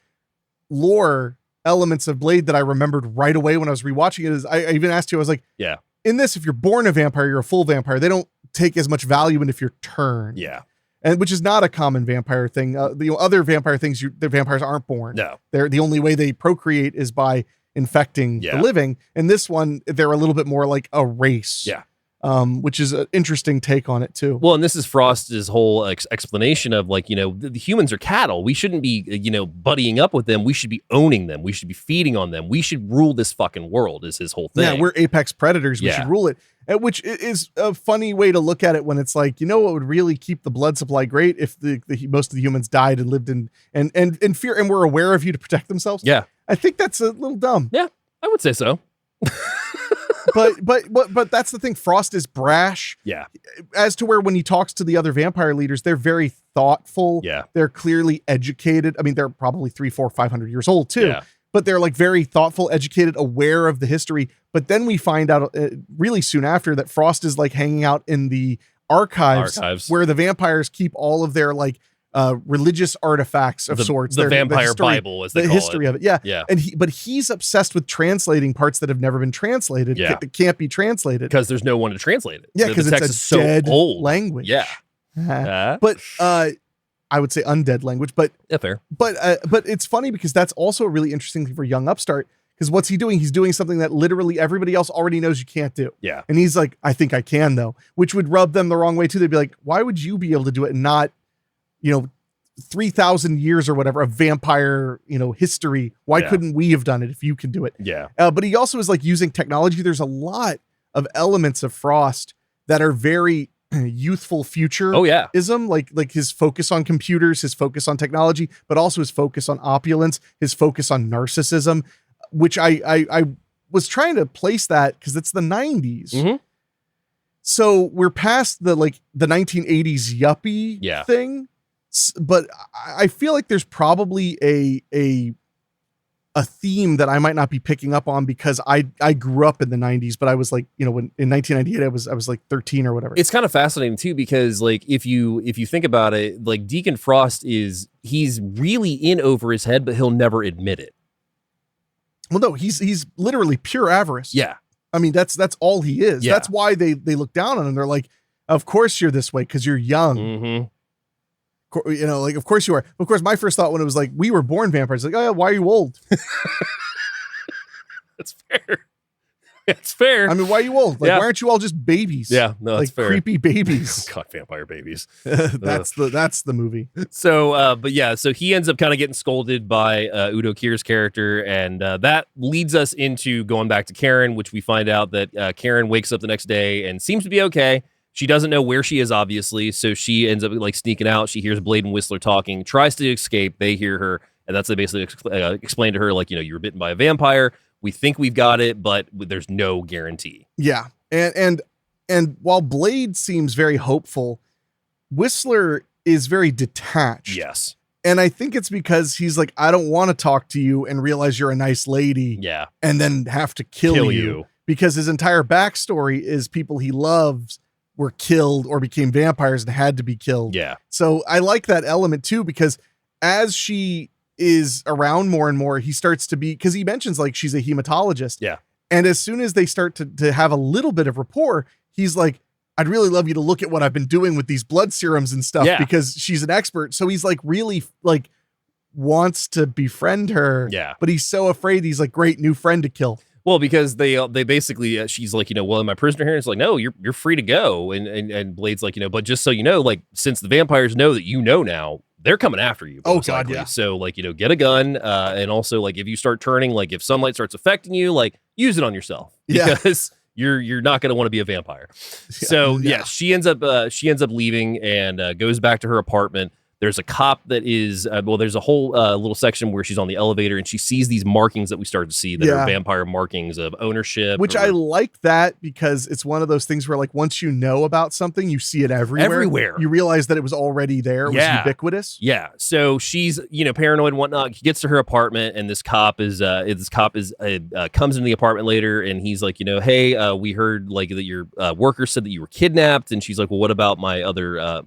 lore elements of Blade that I remembered right away when I was rewatching it. Is I even asked you, I was like,
yeah,
in this, if you're born a vampire, you're a full vampire. They don't take as much value in if you're turned.
Yeah.
And which is not a common vampire thing. The other vampire things, the vampires aren't born.
No.
They're the only way they procreate is by infecting the living. And this one, they're a little bit more like a race.
Yeah.
which is an interesting take on it too.
Well, and this is Frost's whole explanation of like, the humans are cattle. We shouldn't be, buddying up with them. We should be owning them. We should be feeding on them. We should rule this fucking world is his whole thing.
Yeah, we're apex predators. We should rule it. Which is a funny way to look at it when it's like, what would really keep the blood supply great if the most of the humans died and lived in fear and were aware of you to protect themselves.
Yeah.
I think that's a little dumb.
Yeah, I would say so.
but that's the thing. Frost is brash.
Yeah.
As to where when he talks to the other vampire leaders, they're very thoughtful.
Yeah.
They're clearly educated. I mean, they're probably 300, 400, 500 years old too.
Yeah.
But they're like very thoughtful, educated, aware of the history. But then we find out really soon after that Frost is like hanging out in the archives where the vampires keep all of their like religious articles of sorts.
The vampire Bible, as they call it.
The history of it. Yeah.
Yeah.
But he's obsessed with translating parts that have never been translated.
Yeah.
That can't be translated.
Because there's no one to translate it.
Yeah, because
the
it's
text
a
is
dead
so old
language.
Yeah.
But I would say undead language, but
yeah, fair.
But it's funny because that's also a really interesting thing for young upstart. Because what's he doing? He's doing something that literally everybody else already knows you can't do.
Yeah.
And he's like, I think I can though, which would rub them the wrong way too. They'd be like, why would you be able to do it and not, 3,000 years or whatever of vampire, history? Why couldn't we have done it if you can do it?
Yeah.
But he also is like using technology. There's a lot of elements of Frost that are very youthful future.
Oh yeah.
Like his focus on computers, his focus on technology, but also his focus on opulence, his focus on narcissism, which I was trying to place that because it's the 90s.
Mm-hmm.
So we're past the 1980s yuppie thing. But I feel like there's probably a theme that I might not be picking up on because I grew up in the 90s, but I was like, when in 1998 I was like 13 or whatever.
It's kind of fascinating too because like if you think about it, like Deacon Frost he's really in over his head, but he'll never admit it.
Well, no, he's literally pure avarice.
Yeah.
I mean, that's all he is.
Yeah.
That's why they look down on him. They're like, of course you're this way because you're young.
Mm-hmm.
Of course you are. Of course, my first thought when it was like, we were born vampires, like, oh yeah, why are you old?
That's fair. It's fair.
I mean, why are you old? Like, why aren't you all just babies?
Yeah, no, that's fair.
Creepy babies.
God, vampire babies.
That's the movie.
So, so he ends up kind of getting scolded by Udo Kier's character, and that leads us into going back to Karen, which we find out that Karen wakes up the next day and seems to be okay. She doesn't know where she is, obviously, so she ends up like sneaking out. She hears Blade and Whistler talking, tries to escape. They hear her, and that's they basically explain to her, like, you were bitten by a vampire. We think we've got it, but there's no guarantee.
Yeah, and while Blade seems very hopeful, Whistler is very detached.
Yes.
And I think it's because he's like, I don't want to talk to you and realize you're a nice lady.
Yeah.
And then have to kill you. Because his entire backstory is people he loves were killed or became vampires and had to be killed.
Yeah.
So I like that element too, because as she is around more and more, he starts to be, because he mentions like she's a hematologist.
Yeah.
And as soon as they start to have a little bit of rapport, he's like, I'd really love you to look at what I've been doing with these blood serums and stuff because she's an expert. So he's like really like wants to befriend her.
Yeah.
But he's so afraid. He's like, great new friend to kill.
Well, because they basically, she's like, well, am I prisoner here? And it's like, no, you're free to go. And Blade's like, but just so you know, like, since the vampires know that now, they're coming after you.
Oh God, yeah.
So like, get a gun. And also like, if you start turning, like if sunlight starts affecting you, like use it on yourself because you're not going to want to be a vampire. So she ends up leaving and goes back to her apartment. There's a cop that is, there's a whole little section where she's on the elevator and she sees these markings that we start to see that are vampire markings of ownership.
Which I like that because it's one of those things where like once you know about something, you see it everywhere. You realize that it was already there. It was ubiquitous.
Yeah. So she's, paranoid and whatnot. He gets to her apartment and this cop comes into the apartment later and he's like, hey, we heard like that your worker said that you were kidnapped. And she's like, well, what about my other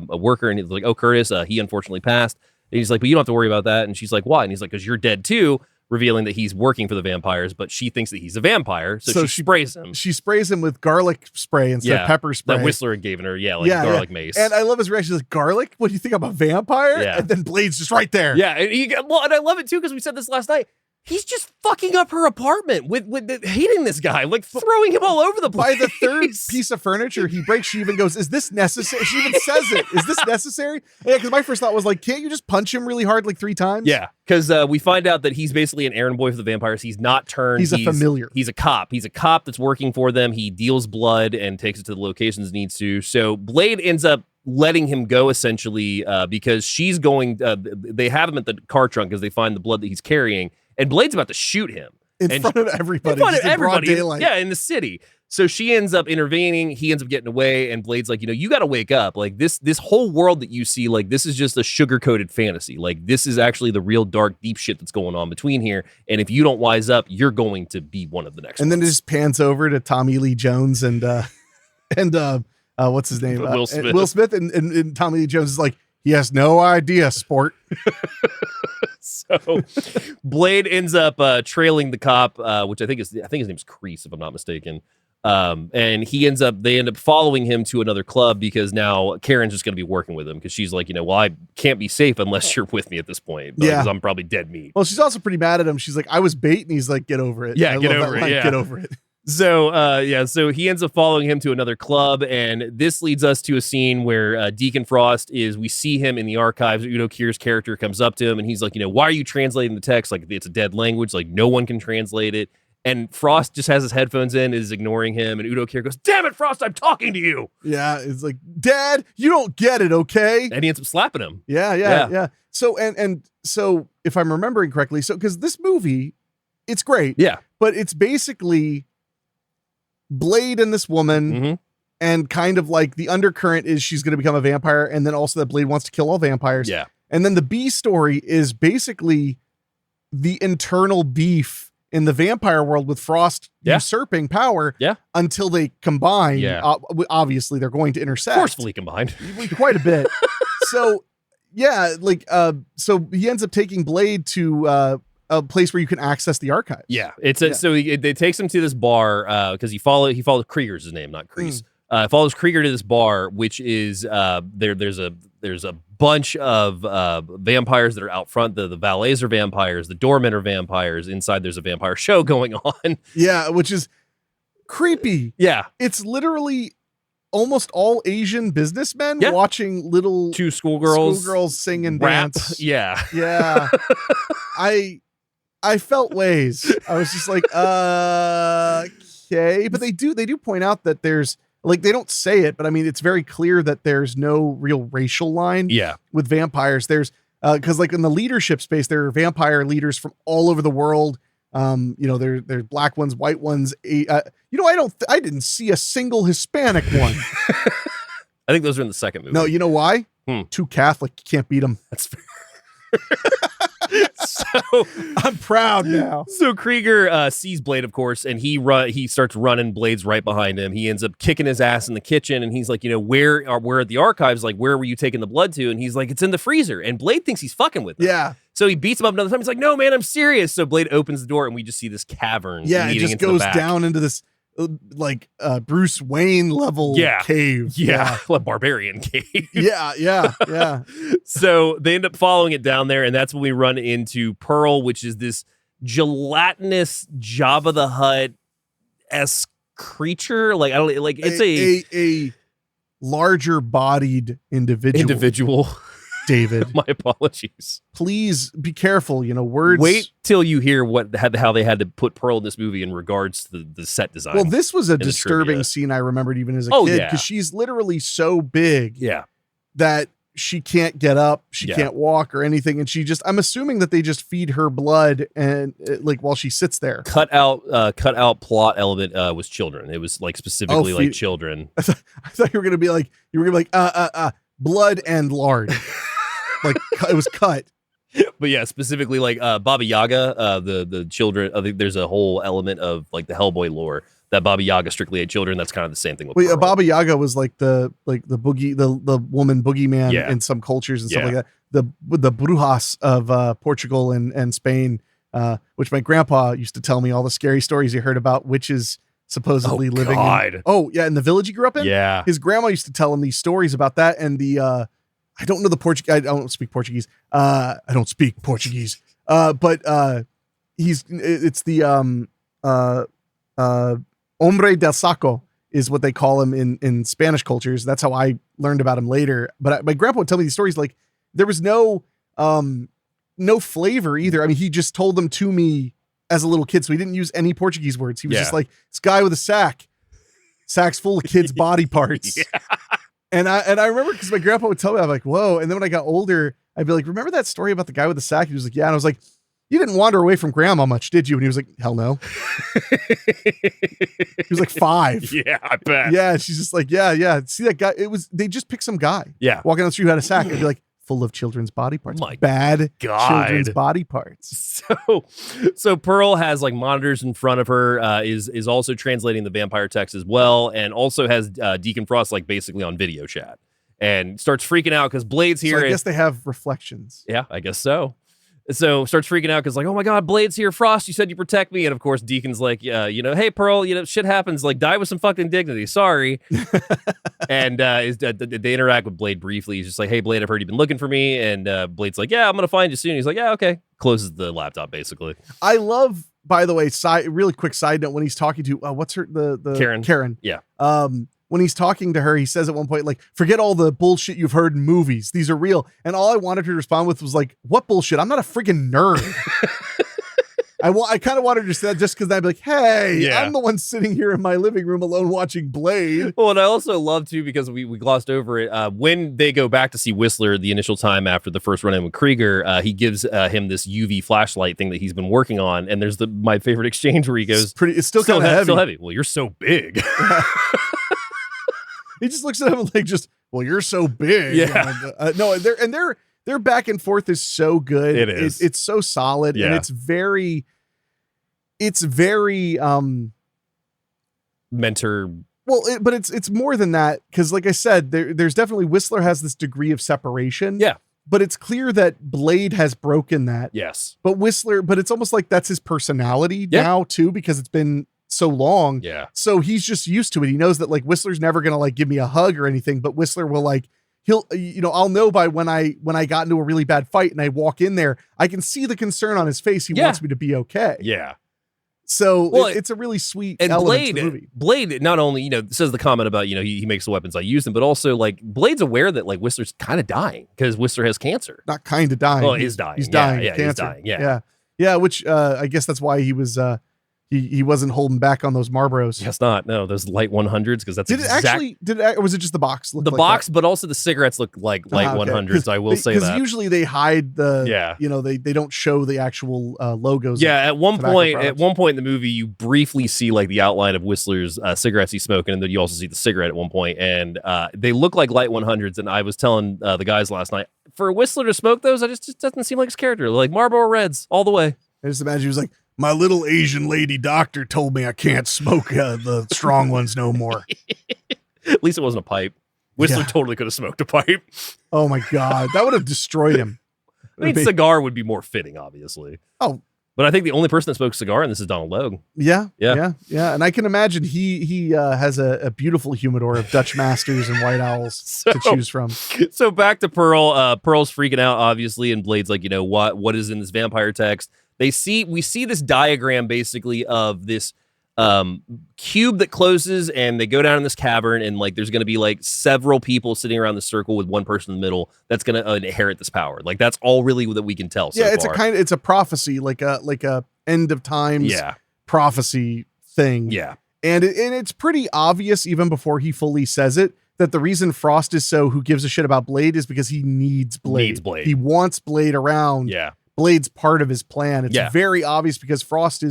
worker? And he's like, oh, Curtis. He unfortunately passed. And he's like, but you don't have to worry about that. And she's like, why? And he's like, because you're dead too, revealing that he's working for the vampires, but she thinks that he's a vampire. So she sprays him.
She sprays him with garlic spray instead of pepper spray.
That Whistler had given her, garlic mace.
And I love his reaction. She's like, garlic? What do you think? I'm a vampire?
Yeah.
And then Blade's just right there.
Yeah. And I love it too, because we said this last night. He's just fucking up her apartment with hating this guy, like throwing him all over the place.
By the third piece of furniture he breaks, she even goes, "Is this necessary?" She even says it. "Is this necessary?" Yeah, because my first thought was like, can't you just punch him really hard like 3 times?
Yeah, because we find out that he's basically an errand boy for the vampires. He's not turned.
He's a familiar.
He's a cop. He's a cop that's working for them. He deals blood and takes it to the locations it needs to. So Blade ends up letting him go essentially because she's going. They have him at the car trunk because they find the blood that he's carrying. And Blade's about to shoot him.
In front of everybody.
In front of everybody.
Broad daylight.
Yeah, in the city. So she ends up intervening. He ends up getting away. And Blade's like, you got to wake up. Like this whole world that you see, like this is just a sugar-coated fantasy. Like this is actually the real dark, deep shit that's going on between here. And if you don't wise up, you're going to be one of the next
And
ones.
then it just pans over to Tommy Lee Jones and what's his name?
Will Smith.
Will Smith and Tommy Lee Jones is like, he has no idea, sport.
So Blade ends up trailing the cop, which I think his name's Kris, if I'm not mistaken. And they end up following him to another club because now Karen's just going to be working with him because she's like, well, I can't be safe unless you're with me at this point because I'm probably dead meat.
Well, she's also pretty mad at him. She's like, "I was bait," and he's like, "Get over it."
Yeah, get
Get over it.
So he ends up following him to another club, and this leads us to a scene where Deacon Frost we see him in the archives. Udo Kier's character comes up to him, and he's like, why are you translating the text? Like, it's a dead language. Like, no one can translate it. And Frost just has his headphones in, is ignoring him, and Udo Kier goes, "Damn it, Frost, I'm talking to you."
Yeah, it's like, "Dad, you don't get it, okay?"
And he ends up slapping him.
Yeah. So, and so, if I'm remembering correctly, because this movie, it's great.
Yeah.
But it's basically Blade and this woman, and kind of like the undercurrent is she's going to become a vampire, and then also that Blade wants to kill all vampires.
Yeah.
And then the B story is basically the internal beef in the vampire world with Frost usurping power until they combine.
Yeah.
Obviously, they're going to intersect.
Forcefully combined.
Quite a bit. So, yeah, so he ends up taking Blade to a place where you can access the archives.
Yeah, so it takes him to this bar because he followed Krieger's his name, not Kris. Follows Krieger to this bar, which is there's a bunch of vampires that are out front. The valets are vampires, the doormen are vampires. Inside there's a vampire show going on.
Yeah, which is creepy.
Yeah,
it's literally almost all Asian businessmen watching little
two schoolgirls
sing and
rap.
dance.
Yeah.
I felt ways. I was just like, okay. But they do point out that there's, like, they don't say it, but I mean, it's very clear that there's no real racial line with vampires. There's, because like in the leadership space, there are vampire leaders from all over the world. There's black ones, white ones. I didn't see a single Hispanic one.
I think those are in the second movie.
No, you know why? Too Catholic. You can't beat them.
That's fair.
So I'm proud now.
So Krieger sees Blade, of course, and he starts running. Blade's right behind him. He ends up kicking his ass in the kitchen, and he's like, where are the archives? Like, where were you taking the blood to? And he's like, it's in the freezer. And Blade thinks he's fucking with him.
Yeah.
So he beats him up another time. He's like, no, man, I'm serious. So Blade opens the door, and we just see this cavern.
Yeah, it just goes down into this Bruce Wayne level cave.
Yeah. A barbarian cave.
Yeah.
So they end up following it down there, and that's when we run into Pearl, which is this gelatinous Jabba the Hutt-esque creature. Like, I don't like it's
a larger bodied individual. David,
my apologies.
Please be careful. Words.
Wait till you hear how they had to put Pearl in this movie in regards to the set design.
Well, this was a disturbing scene. I remembered even as a kid because she's literally so big.
Yeah.
That she can't get up, she can't walk or anything, and I'm assuming that they just feed her blood and while she sits there.
Cut out plot element was children. It was like specifically like children.
I thought you were gonna be like blood and lard. Like it was cut.
But yeah, specifically like Baba Yaga, the children. I think there's a whole element of like the Hellboy lore that Baba Yaga strictly ate children. That's kind of the same thing with Pearl.
Baba Yaga was like the woman boogeyman in some cultures and stuff like that. The brujas of Portugal and Spain, which my grandpa used to tell me all the scary stories he heard about witches supposedly living in the village he grew up in.
Yeah.
His grandma used to tell him these stories about that, and I don't know the Portuguese. I don't speak Portuguese. But it's the hombre del saco is what they call him in Spanish cultures. That's how I learned about him later. But my grandpa would tell me these stories like there was no flavor either. I mean, he just told them to me as a little kid, so he didn't use any Portuguese words. He was just like, this guy with a sack's full of kids' body parts.
Yeah.
And I remember because my grandpa would tell me, I'm like, whoa. And then when I got older, I'd be like, remember that story about the guy with the sack? He was like, yeah. And I was like, you didn't wander away from grandma much, did you? And he was like, hell no. He was like 5.
Yeah, I bet.
Yeah. She's just like, yeah. See that guy? They just picked some guy.
Yeah.
Walking down the street who had a sack. I'd be like, full of children's body parts.
My
Bad
God.
children's body parts.
So Pearl has like monitors in front of her, is also translating the vampire text as well, and also has Deacon Frost like basically on video chat, and starts freaking out because Blade's here.
So I guess they have reflections.
Yeah, I guess so. So starts freaking out because like, oh my God, Blade's here. Frost, you said you protect me. And of course, Deacon's like, yeah, hey, Pearl, shit happens. Like, die with some fucking dignity. Sorry. And they interact with Blade briefly. He's just like, hey, Blade, I've heard you've been looking for me. And Blade's like, yeah, I'm going to find you soon. He's like, yeah, okay. Closes the laptop, basically.
I love, by the way, really quick side note, when he's talking to, what's her, the Karen.
Yeah.
When he's talking to her, he says at one point, like, forget all the bullshit you've heard in movies. These are real. And all I wanted her to respond with was like, what bullshit? I'm not a friggin' nerd. I kind of wanted her to say that just because I'd be like, hey, I'm the one sitting here in my living room alone watching Blade.
Well, and I also love, too, because we glossed over it, when they go back to see Whistler the initial time after the first run-in with Krieger, he gives him this UV flashlight thing that he's been working on, and there's my favorite exchange where he goes,
it's still kind of heavy.
Still heavy. Well, you're so big.
He just looks at him like, well, you're so big.
Yeah.
No, their back and forth is so good.
It is.
It's so solid, and it's very
mentor.
Well, but it's more than that, because like I said, there's definitely Whistler has this degree of separation.
Yeah.
But it's clear that Blade has broken that.
Yes.
But it's almost like that's his personality now too, because it's been so long.
Yeah.
So he's just used to it. He knows that like Whistler's never going to like give me a hug or anything, but Whistler will like, I'll know by when I got into a really bad fight and I walk in there, I can see the concern on his face. He wants me to be okay.
Yeah.
So it's a really sweet element to the movie.
Blade not only, says the comment about, he makes the weapons, I use them, but also like Blade's aware that like Whistler's kind of dying because Whistler has cancer.
Not kind of dying.
Well, he's dying.
He's dying.
Yeah,
Cancer.
He's dying.
Yeah. Which I guess that's why he was, he wasn't holding back on those Marlboros.
Yes, not. No, those light 100s, because that's
or was it just the box?
The box, but also the cigarettes look like light 100s. I will say that. Because
usually they hide they don't show the actual logos.
Yeah, at one point in the movie, you briefly see like the outline of Whistler's cigarettes he's smoking, and then you also see the cigarette at one point, and they look like light 100s. And I was telling the guys last night, for Whistler to smoke those, it just doesn't seem like his character. Like Marlboro Reds all the way.
I just imagine he was like, my little Asian lady doctor told me I can't smoke the strong ones no more.
At least it wasn't a pipe. Whistler totally could have smoked a pipe.
Oh my God. That would have destroyed him.
I mean, cigar would be more fitting, obviously.
Oh.
But I think the only person that smokes cigar, and this is Donald Logue.
Yeah. And I can imagine he has a beautiful humidor of Dutch Masters and White Owls to choose from.
So back to Pearl. Pearl's freaking out, obviously, and Blade's like, what is in this vampire text? We see this diagram basically of this cube that closes, and they go down in this cavern, and like there's going to be like several people sitting around the circle with one person in the middle that's going to inherit this power. Like that's all really that we can tell.
It's a prophecy, like a end of times prophecy thing.
Yeah,
and it's pretty obvious even before he fully says it that the reason Frost is who gives a shit about Blade is because he needs Blade. He wants Blade around.
Yeah.
Blade's part of his plan. It's very obvious because Frost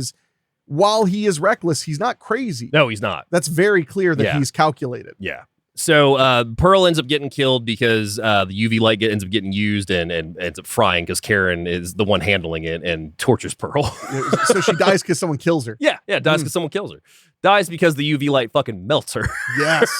while he is reckless, he's not crazy.
No, he's not.
That's very clear that he's calculated.
Yeah. So Pearl ends up getting killed because the UV light ends up getting used and ends up frying because Karen is the one handling it and tortures Pearl.
So she dies because someone kills her.
Yeah, dies because someone kills her. Dies because the UV light fucking melts her.
Yes.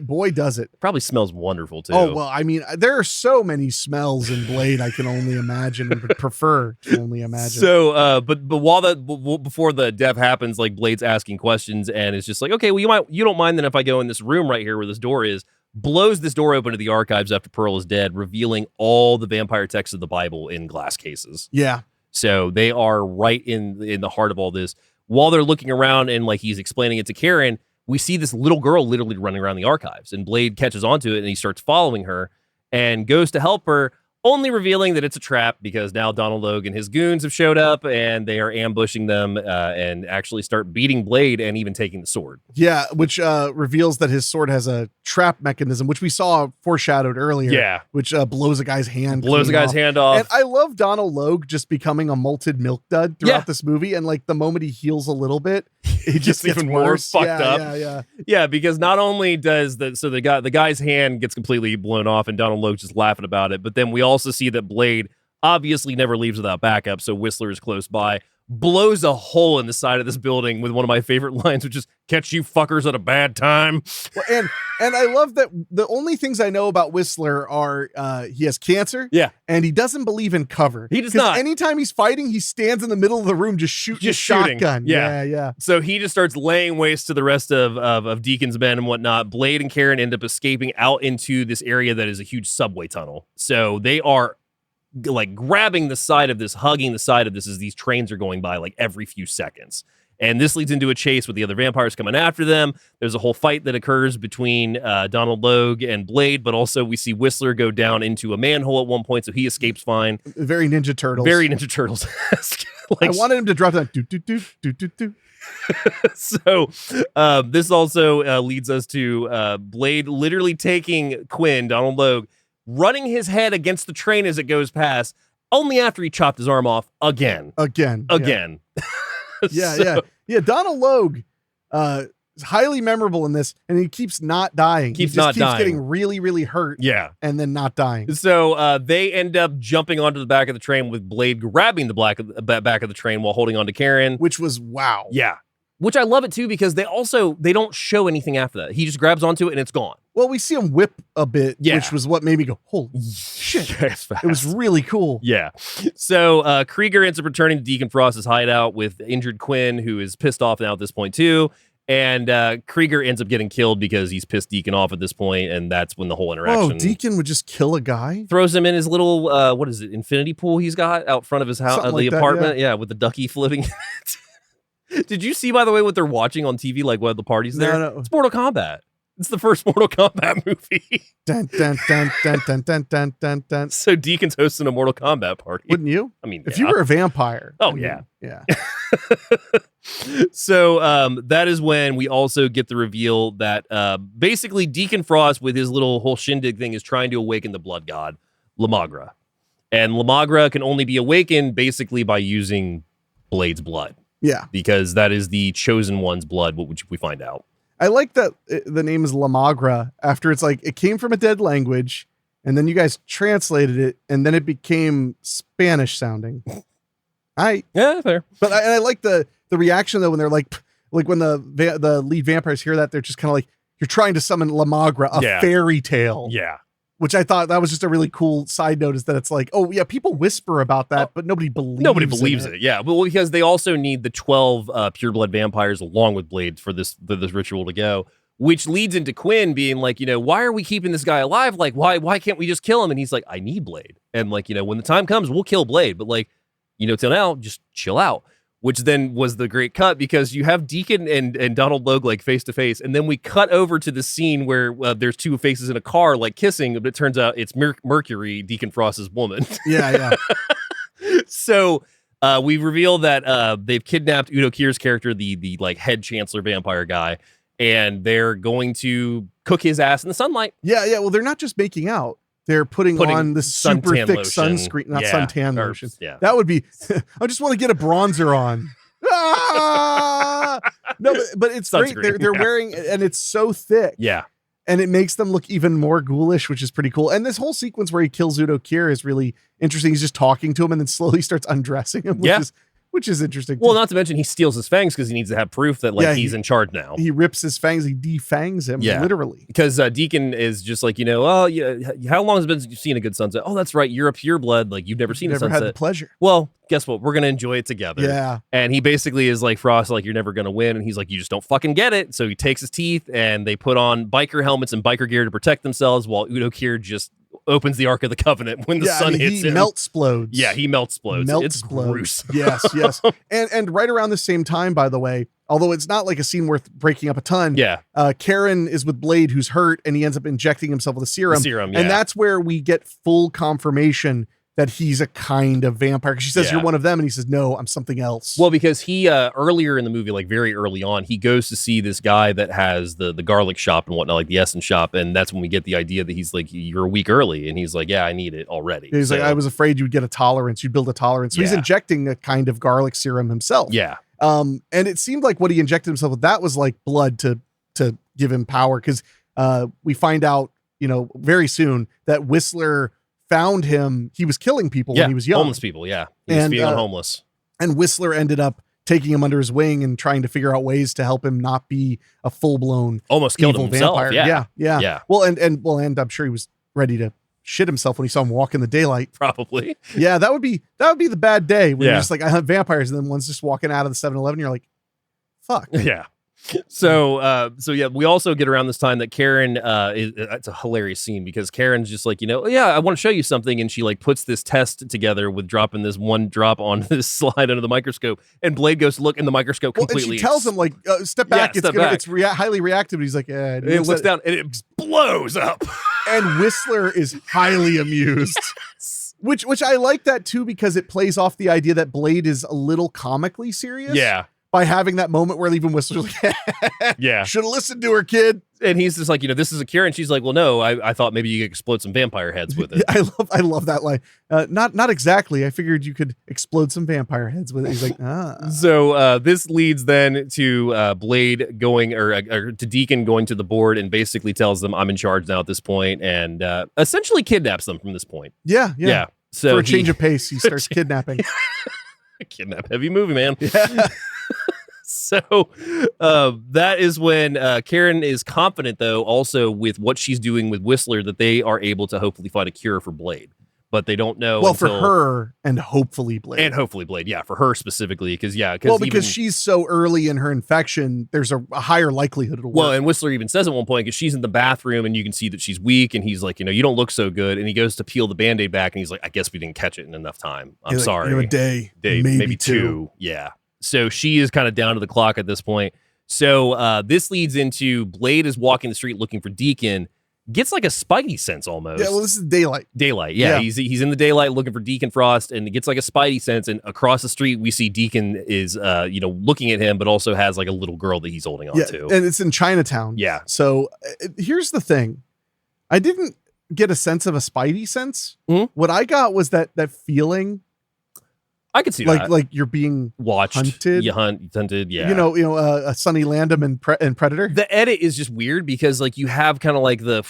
Boy, does it.
Probably smells wonderful, too.
Oh, well, I mean, there are so many smells in Blade I can only imagine and prefer to only imagine.
So, but before the death happens, like Blade's asking questions, and it's just like, okay, well, you don't mind then if I go in this room right here where this door is, blows this door open to the archives after Pearl is dead, revealing all the vampire texts of the Bible in glass cases.
Yeah.
So they are right in the heart of all this. While they're looking around and like he's explaining it to Karen, we see this little girl literally running around the archives, and Blade catches onto it and he starts following her and goes to help her, only revealing that it's a trap because now Donald Logue and his goons have showed up and they are ambushing them and actually start beating Blade and even taking the sword.
Yeah, which reveals that his sword has a trap mechanism, which we saw foreshadowed earlier.
Yeah.
Which blows a guy's hand.
Blows a guy's hand off.
And I love Donald Logue just becoming a malted milk dud throughout this movie. And like the moment he heals a little bit, he just gets
even
worse.
more fucked up. Yeah, because not only does the guy's hand gets completely blown off and Donald Logue's just laughing about it, but then we also see that Blade obviously never leaves without backup, so Whistler is close by, blows a hole in the side of this building with one of my favorite lines, which is, catch you fuckers at a bad time.
And I love that the only things I know about Whistler are he has cancer.
Yeah.
And he doesn't believe in cover.
He does not.
Anytime he's fighting, he stands in the middle of the room just shooting a shotgun. Yeah.
So he just starts laying waste to the rest of Deacon's men and whatnot. Blade and Karen end up escaping out into this area that is a huge subway tunnel. So they are like grabbing the side of this, hugging the side of this as these trains are going by like every few seconds. And this leads into a chase with the other vampires coming after them. There's a whole fight that occurs between Donald Logue and Blade, but also we see Whistler go down into a manhole at one point, so he escapes fine.
Very Ninja Turtles.
Very Ninja Turtles.
Like, I wanted him to drop that. Do.
So this also leads us to Blade literally taking Quinn, Donald Logue, running his head against the train as it goes past, only after he chopped his arm off again.
Yeah. Donald Logue is highly memorable in this, and he keeps not dying. He keeps getting really, really hurt.
Yeah.
And then not dying.
So they end up jumping onto the back of the train with Blade grabbing the back of the train while holding on to Karen.
Which was wow.
Yeah. Which I love it too, because they don't show anything after that. He just grabs onto it and it's gone.
Well, we see him whip a bit, which was what made me go, holy shit.
Yes,
it was really cool.
Yeah. So Krieger ends up returning to Deacon Frost's hideout with injured Quinn, who is pissed off now at this point too. And Krieger ends up getting killed because he's pissed Deacon off at this point, and that's when the whole interaction.
Oh, Deacon would just kill a guy?
Throws him in his little, what is it, infinity pool he's got out front of his house, the apartment. Yeah, with the ducky floating in it. Did you see, by the way, what they're watching on TV, like what the party's there?
No.
It's Mortal Kombat. It's the first Mortal Kombat movie.
Dun, dun, dun, dun, dun, dun, dun, dun, dun.
So Deacon's hosting a Mortal Kombat party.
Wouldn't you?
I mean,
if you were a vampire.
Oh, yeah.
Yeah.
So that is when we also get the reveal that basically Deacon Frost, with his little whole shindig thing, is trying to awaken the blood god, Lamagra. And Lamagra can only be awakened basically by using Blade's blood.
Yeah.
Because that is the chosen one's blood, which we find out.
I like that the name is Lamagra after it's like it came from a dead language and then you guys translated it and then it became Spanish sounding.
Yeah, fair.
But I like the reaction though when they're like when the lead vampires hear that, they're just kind of like, you're trying to summon Lamagra, a fairy tale.
Yeah.
Which I thought that was just a really cool side note, is that it's like, oh yeah, people whisper about that, but nobody believes
it. Yeah, well, because they also need the 12 pureblood vampires along with Blade for this ritual to go, which leads into Quinn being like, why are we keeping this guy alive? Like, why can't we just kill him? And he's like, I need Blade, and like, when the time comes, we'll kill Blade, but like, till now, just chill out. Which then was the great cut, because you have Deacon and Donald Logue like face to face, and then we cut over to the scene where there's two faces in a car like kissing, but it turns out it's Mercury, Deacon Frost's woman.
Yeah.
So we reveal that they've kidnapped Udo Kier's character, the like head chancellor vampire guy, and they're going to cook his ass in the sunlight.
Yeah. Well, they're not just making out. They're putting on the super thick sunscreen, not suntan lotion.
Yeah.
That would be, I just want to get a bronzer on. No, but it's
Sunscreen,
great. They're wearing, and it's so thick.
Yeah.
And it makes them look even more ghoulish, which is pretty cool. And this whole sequence where he kills Udo Kier is really interesting. He's just talking to him and then slowly starts undressing him, which is interesting.
Well, not to mention he steals his fangs because he needs to have proof that he's in charge now.
He rips his fangs, he defangs him, literally.
Because Deacon is just like, how long has it been since you've seen a good sunset? Oh, that's right, you're a pureblood. Like, you've never seen a sunset.
Never had the pleasure.
Well, guess what? We're going to enjoy it together.
Yeah.
And he basically is like, Frost, like, you're never going to win. And he's like, you just don't fucking get it. So he takes his teeth and they put on biker helmets and biker gear to protect themselves while Udo Kier just opens the Ark of the Covenant when the sun hits
he
him.
Meltsplodes.
Yeah, he meltsplodes. It's gross.
Yes. And right around the same time, by the way, although it's not like a scene worth breaking up a ton.
Yeah.
Karen is with Blade, who's hurt, and he ends up injecting himself with a serum.
Yeah.
And that's where we get full confirmation that he's a kind of vampire. She says, you're one of them. And he says, no, I'm something else.
Well, because he, earlier in the movie, like very early on, he goes to see this guy that has the garlic shop and whatnot, like the Essence shop. And that's when we get the idea that he's like, you're a week early. And he's like, yeah, I need it already.
He's like, I was afraid you'd get a tolerance. You'd build a tolerance. So he's injecting a kind of garlic serum himself.
Yeah.
And it seemed like what he injected himself with, that was like blood to give him power. Cause, we find out, very soon that Whistler found him. He was killing people when he was young.
Homeless people. Yeah. He was feeding on homeless.
And Whistler ended up taking him under his wing and trying to figure out ways to help him not be a full-blown
almost killed him himself.
Vampire. Yeah. Well, and I'm sure he was ready to shit himself when he saw him walk in the daylight.
Probably.
Yeah, that would be the bad day when you're just like, I hunt vampires, and then one's just walking out of the 7-Eleven. You're like, fuck.
Yeah. So yeah, we also get around this time that Karen, it's a hilarious scene because Karen's just like, I want to show you something. And she like puts this test together with dropping this one drop on this slide under the microscope, and Blade goes to look in the microscope completely.
And she tells him like, step back. It's highly reactive. And he's like,
and it looks down and it blows up.
And Whistler is highly amused. Which I like that too, because it plays off the idea that Blade is a little comically serious.
Yeah.
By having that moment where even Whistler's like,
yeah,
should have listened to her, kid.
And he's just like, this is a cure. And she's like, well, no, I thought maybe you could explode some vampire heads with it.
I love that line. Not exactly. I figured you could explode some vampire heads with it. He's like,
So this leads then to Blade going or to Deacon going to the board and basically tells them, I'm in charge now at this point, and essentially kidnaps them from this point.
Yeah.
So
for a change of pace, he starts kidnapping.
Kidnap heavy movie, man.
Yeah.
So that is when Karen is confident, though, also with what she's doing with Whistler, that they are able to hopefully find a cure for Blade. But they don't know.
Well, for her and hopefully Blade.
And hopefully Blade. Yeah, for her specifically. Because
she's so early in her infection, there's a higher likelihood it'll work.
Well, and Whistler even says at one point, because she's in the bathroom and you can see that she's weak. And he's like, you don't look so good. And he goes to peel the Band-Aid back. And he's like, I guess we didn't catch it in enough time. I'm sorry.
A day,
maybe two. Yeah. So she is kind of down to the clock at this point. So this leads into Blade is walking the street looking for Deacon, gets like a spidey sense almost.
Yeah, well, this is daylight.
Yeah. He's in the daylight looking for Deacon Frost, and it gets like a spidey sense. And across the street, we see Deacon is, looking at him, but also has like a little girl that he's holding on to.
And it's in Chinatown.
Yeah.
So here's the thing. I didn't get a sense of a spidey sense.
Mm-hmm.
What I got was that feeling.
I could see that.
Like you're being
watched,
hunted.
Hunted. Yeah.
A Sonny Landham and Predator.
The edit is just weird because like you have kind of like the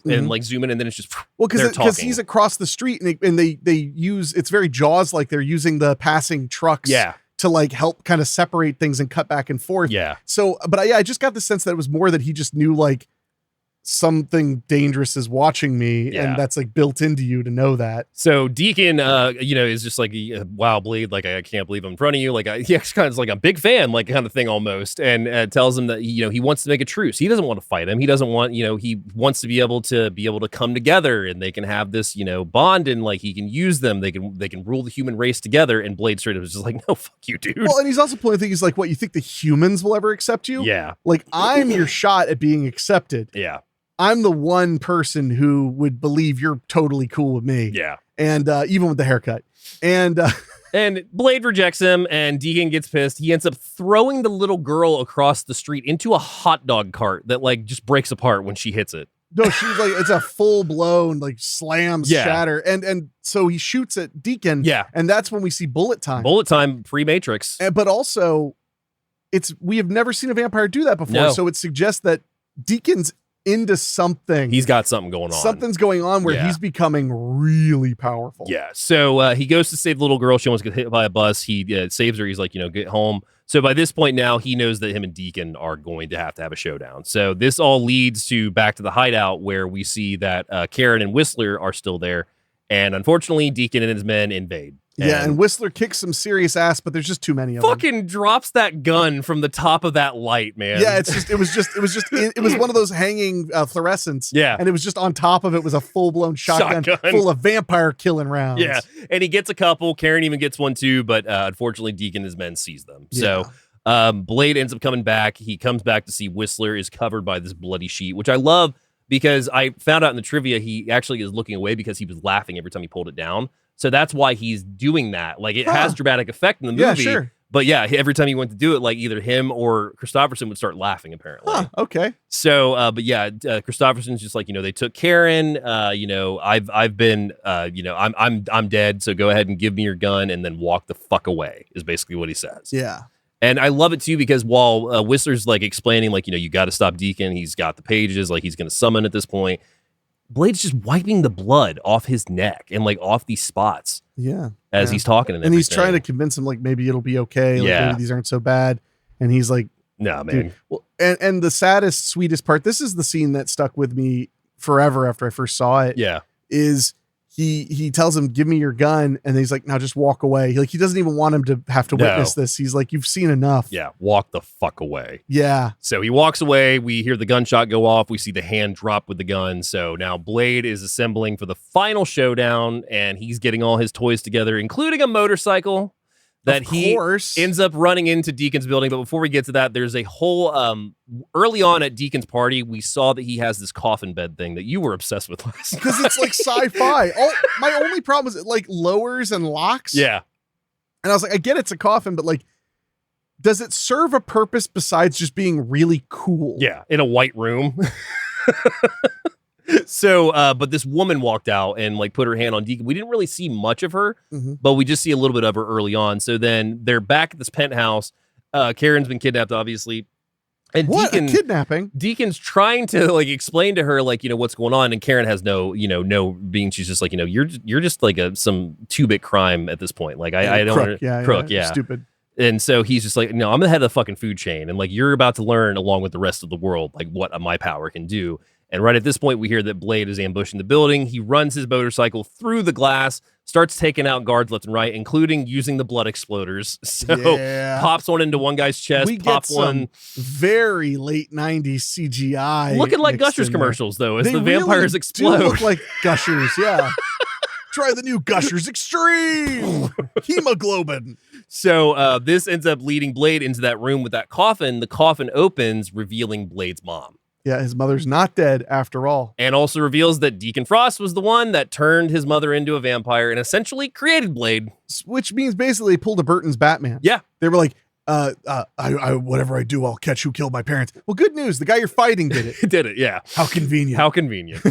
and like zoom in and then it's just
because he's across the street and they use, it's very Jaws, like they're using the passing trucks.
Yeah.
To like help kind of separate things and cut back and forth.
Yeah.
So, but I just got the sense that it was more that he just knew like something dangerous is watching me, and that's like built into you to know that.
So Deacon, is just like, wow, Blade, like I can't believe I'm in front of you. Like he's kind of like a big fan, like kind of thing almost, and tells him that he wants to make a truce. He doesn't want to fight him. He doesn't want he wants to be able to come together, and they can have this bond, and like he can use them. They can rule the human race together. And Blade straight up was just like, no, fuck you, dude.
Well, and he's also pointing things like, what, you think the humans will ever accept you?
Yeah,
like I'm your shot at being accepted.
Yeah.
I'm the one person who would believe you're totally cool with me.
Yeah.
And even with the haircut. And
and Blade rejects him, and Deacon gets pissed. He ends up throwing the little girl across the street into a hot dog cart that like just breaks apart when she hits it.
No, she's like, it's a full blown like slam shatter. And so he shoots at Deacon.
Yeah.
And that's when we see bullet time.
Bullet time, pre-Matrix.
But also we have never seen a vampire do that before.
No.
So it suggests that Deacon's into something.
He's got something going on.
Something's going on where he's becoming really powerful.
Yeah. So he goes to save the little girl. She almost gets hit by a bus. He saves her. He's like, get home. So by this point now, he knows that him and Deacon are going to have a showdown. So this all leads to back to the hideout, where we see that Karen and Whistler are still there. And unfortunately, Deacon and his men invade.
Yeah, and Whistler kicks some serious ass, but there's just too many of them.
Fucking drops that gun from the top of that light, man.
Yeah, it was one of those hanging fluorescents.
Yeah.
And it was just on top of it was a full-blown shotgun full of vampire killing rounds.
Yeah, and he gets a couple. Karen even gets one too, but unfortunately, Deacon and his men seize them.
Yeah.
So Blade ends up coming back. He comes back to see Whistler is covered by this bloody sheet, which I love because I found out in the trivia he actually is looking away because he was laughing every time he pulled it down. So that's why he's doing that. Like, it has dramatic effect in the movie.
Yeah, sure.
But yeah, every time he went to do it, like either him or Kristofferson would start laughing, apparently.
Okay.
So, but yeah, Kristofferson's just like, they took Karen, I've been, I'm dead. So go ahead and give me your gun and then walk the fuck away is basically what he says.
Yeah.
And I love it too, because while Whistler's like explaining, like, you got to stop Deacon. He's got the pages, like he's going to summon at this point. Blade's just wiping the blood off his neck and like off these spots.
Yeah.
As he's talking
and he's trying to convince him like maybe it'll be okay. Like, maybe these aren't so bad. And he's like,
no, man.
Dude. Well, and the saddest, sweetest part, this is the scene that stuck with me forever after I first saw it.
Yeah.
Is he tells him, give me your gun. And he's like, now just walk away. He doesn't even want him to have to witness this. He's like, you've seen enough.
Yeah. Walk the fuck away.
Yeah.
So he walks away. We hear the gunshot go off. We see the hand drop with the gun. So now Blade is assembling for the final showdown and he's getting all his toys together, including a motorcycle that he ends up running into Deacon's building. But before we get to that, there's a whole early on at Deacon's party, we saw that he has this coffin bed thing that you were obsessed with last time.
Because it's like sci-fi. My only problem is it like lowers and locks.
Yeah.
And I was like, I get it's a coffin, but like, does it serve a purpose besides just being really cool?
Yeah, in a white room. So, but this woman walked out and like put her hand on Deacon. We didn't really see much of her, but we just see a little bit of her early on. So then they're back at this penthouse. Karen's been kidnapped, obviously. And
Deacon, kidnapping?
Deacon's trying to like explain to her like, what's going on. And Karen has no being, she's just like, you're just like some 2-bit crime at this point. Like I don't
crook. Yeah. Stupid.
And so he's just like, no, I'm the head of the fucking food chain. And like, you're about to learn along with the rest of the world, like what my power can do. And right at this point, we hear that Blade is ambushing the building. He runs his motorcycle through the glass, starts taking out guards left and right, including using the blood exploders. So pops one into one guy's chest, one.
Very late 90s CGI.
Looking like Gushers commercials, though, as the vampires explode.
Do look like Gushers, yeah. Try the new Gushers Extreme Hemoglobin.
So this ends up leading Blade into that room with that coffin. The coffin opens, revealing Blade's mom.
Yeah, his mother's not dead after all.
And also reveals that Deacon Frost was the one that turned his mother into a vampire and essentially created Blade.
Which means basically pulled a Burton's Batman.
Yeah.
They were like, I whatever I do, I'll catch who killed my parents. Well, good news. The guy you're fighting did it.
Did it, yeah.
How convenient.
How convenient.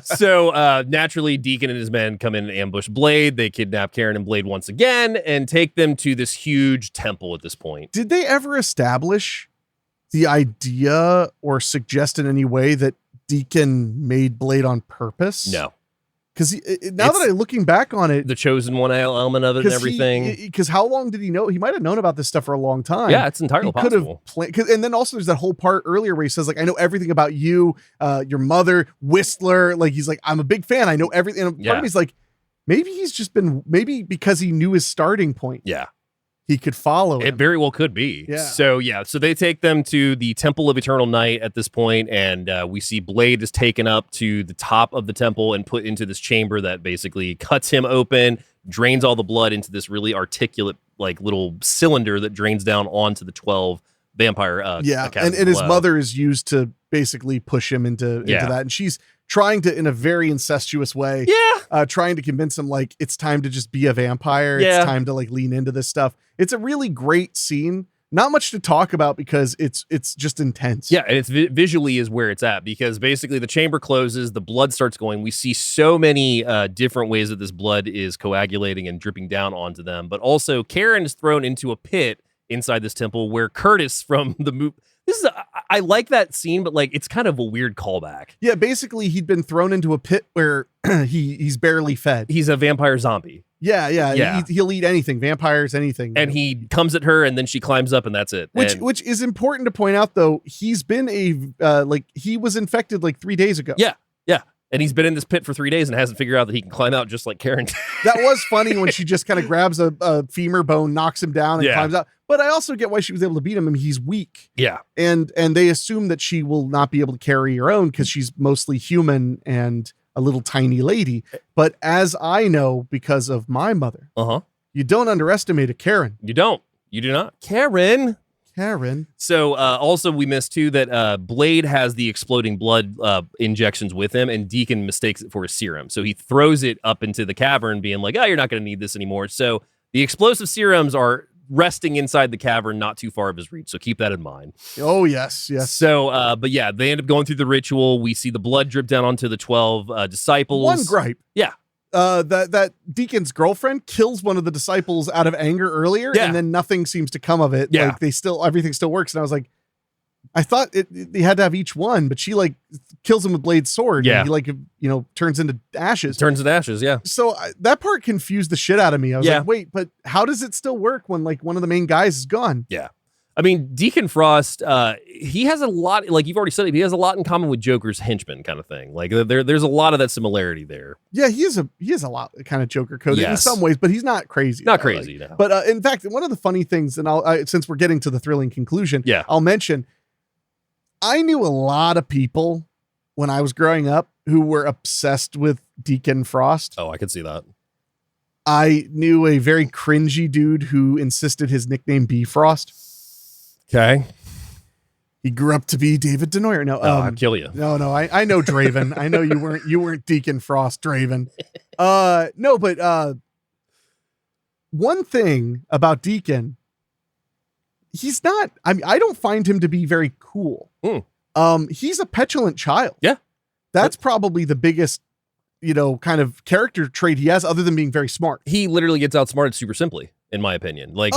So naturally, Deacon and his men come in and ambush Blade. They kidnap Karen and Blade once again and take them to this huge temple at this point.
Did they ever establish the idea or suggest in any way that Deacon made Blade on purpose?
No.
Because now that I'm looking back on it,
the chosen one element of it and everything.
Because how long did he know? He might have known about this stuff for a long time.
Yeah, it's entirely possible.
And then also there's that whole part earlier where he says, like, I know everything about you, your mother, Whistler. Like, he's like, I'm a big fan. I know everything. And part of me's like, maybe he's just been, maybe because he knew his starting point.
Yeah.
He could follow
it. Very well could be.
Yeah.
So they take them to the Temple of Eternal Night at this point, and we see Blade is taken up to the top of the temple and put into this chamber that basically cuts him open, drains all the blood into this really articulate like little cylinder that drains down onto the 12 vampire. And
his mother is used to basically push him into that, and she's trying to, in a very incestuous way, trying to convince him like it's time to just be a vampire. It's time to like lean into this stuff. It's a really great scene. Not much to talk about because it's just intense.
Yeah, and it's visually is where it's at, because basically the chamber closes, the blood starts going. We see so many different ways that this blood is coagulating and dripping down onto them. But also Karen is thrown into a pit inside this temple where Curtis from the movie. I like that scene, but like it's kind of a weird callback.
Yeah, basically he'd been thrown into a pit where he's barely fed.
He's a vampire zombie.
Yeah. He'll eat anything, vampires, anything.
And he comes at her, and then she climbs up, and that's it.
Which is important to point out, though. He's been he was infected like 3 days ago.
Yeah. And he's been in this pit for 3 days and hasn't figured out that he can climb out just like Karen did.
That was funny when she just kind of grabs a femur bone, knocks him down, and climbs out. But I also get why she was able to beat him. I mean, he's weak.
Yeah.
And they assume that she will not be able to carry her own because she's mostly human and a little tiny lady. But as I know, because of my mother, you don't underestimate a Karen.
You don't. You do not. Karen. So also we missed too that Blade has the exploding blood injections with him, and Deacon mistakes it for a serum. So he throws it up into the cavern being like, oh, you're not going to need this anymore. So the explosive serums are resting inside the cavern, not too far of his reach. So keep that in mind.
Oh, yes.
So, but yeah, they end up going through the ritual. We see the blood drip down onto the 12 disciples.
One gripe.
Yeah.
That Deacon's girlfriend kills one of the disciples out of anger earlier, and then nothing seems to come of it.
Yeah.
Like everything still works. And I was like, I thought they had to have each one, but she like kills him with Blade's sword.
Yeah.
And he turns into ashes.
Yeah.
So that part confused the shit out of me. I was like, wait, but how does it still work when like one of the main guys is gone?
Yeah. I mean, Deacon Frost, he has a lot, like you've already said, he has a lot in common with Joker's henchman kind of thing. Like there's a lot of that similarity there.
Yeah, he is a lot kind of Joker coded in some ways, but he's not crazy.
Not crazy, no.
But in fact, one of the funny things, and since we're getting to the thrilling conclusion, I'll mention, I knew a lot of people when I was growing up who were obsessed with Deacon Frost.
Oh, I could see that.
I knew a very cringy dude who insisted his nickname be Frost.
Okay.
He grew up to be David Denoyer. No,
I'll kill you.
No, I know Draven. I know you weren't Deacon Frost, Draven. No, but one thing about Deacon, he's not, I don't find him to be very cool. He's a petulant child.
Yeah.
That's probably the biggest, kind of character trait he has, other than being very smart.
He literally gets outsmarted super simply, in my opinion. Like,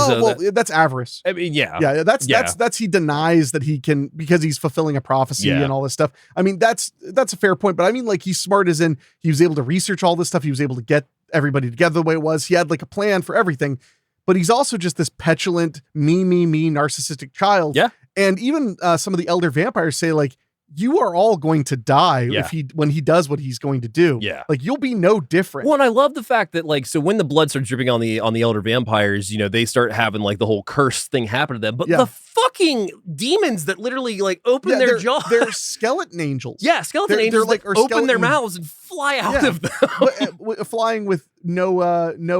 that's avarice.
I mean,
yeah. That's he denies that he can, because he's fulfilling a prophecy and all this stuff. I mean, that's a fair point, but I mean, like, he's smart as in he was able to research all this stuff. He was able to get everybody together the way it was. He had like a plan for everything, but he's also just this petulant, me, narcissistic child.
Yeah.
And even some of the elder vampires say, like, you are all going to die when he does what he's going to do.
Yeah.
Like, you'll be no different.
Well, and I love the fact that, like, so when the blood starts dripping on the elder vampires, they start having like the whole curse thing happen to them. But the fucking demons that literally like open their jaws.
They're skeleton angels.
Yeah, skeleton angels
like,
that open their mouths and fly out of them.
Flying with no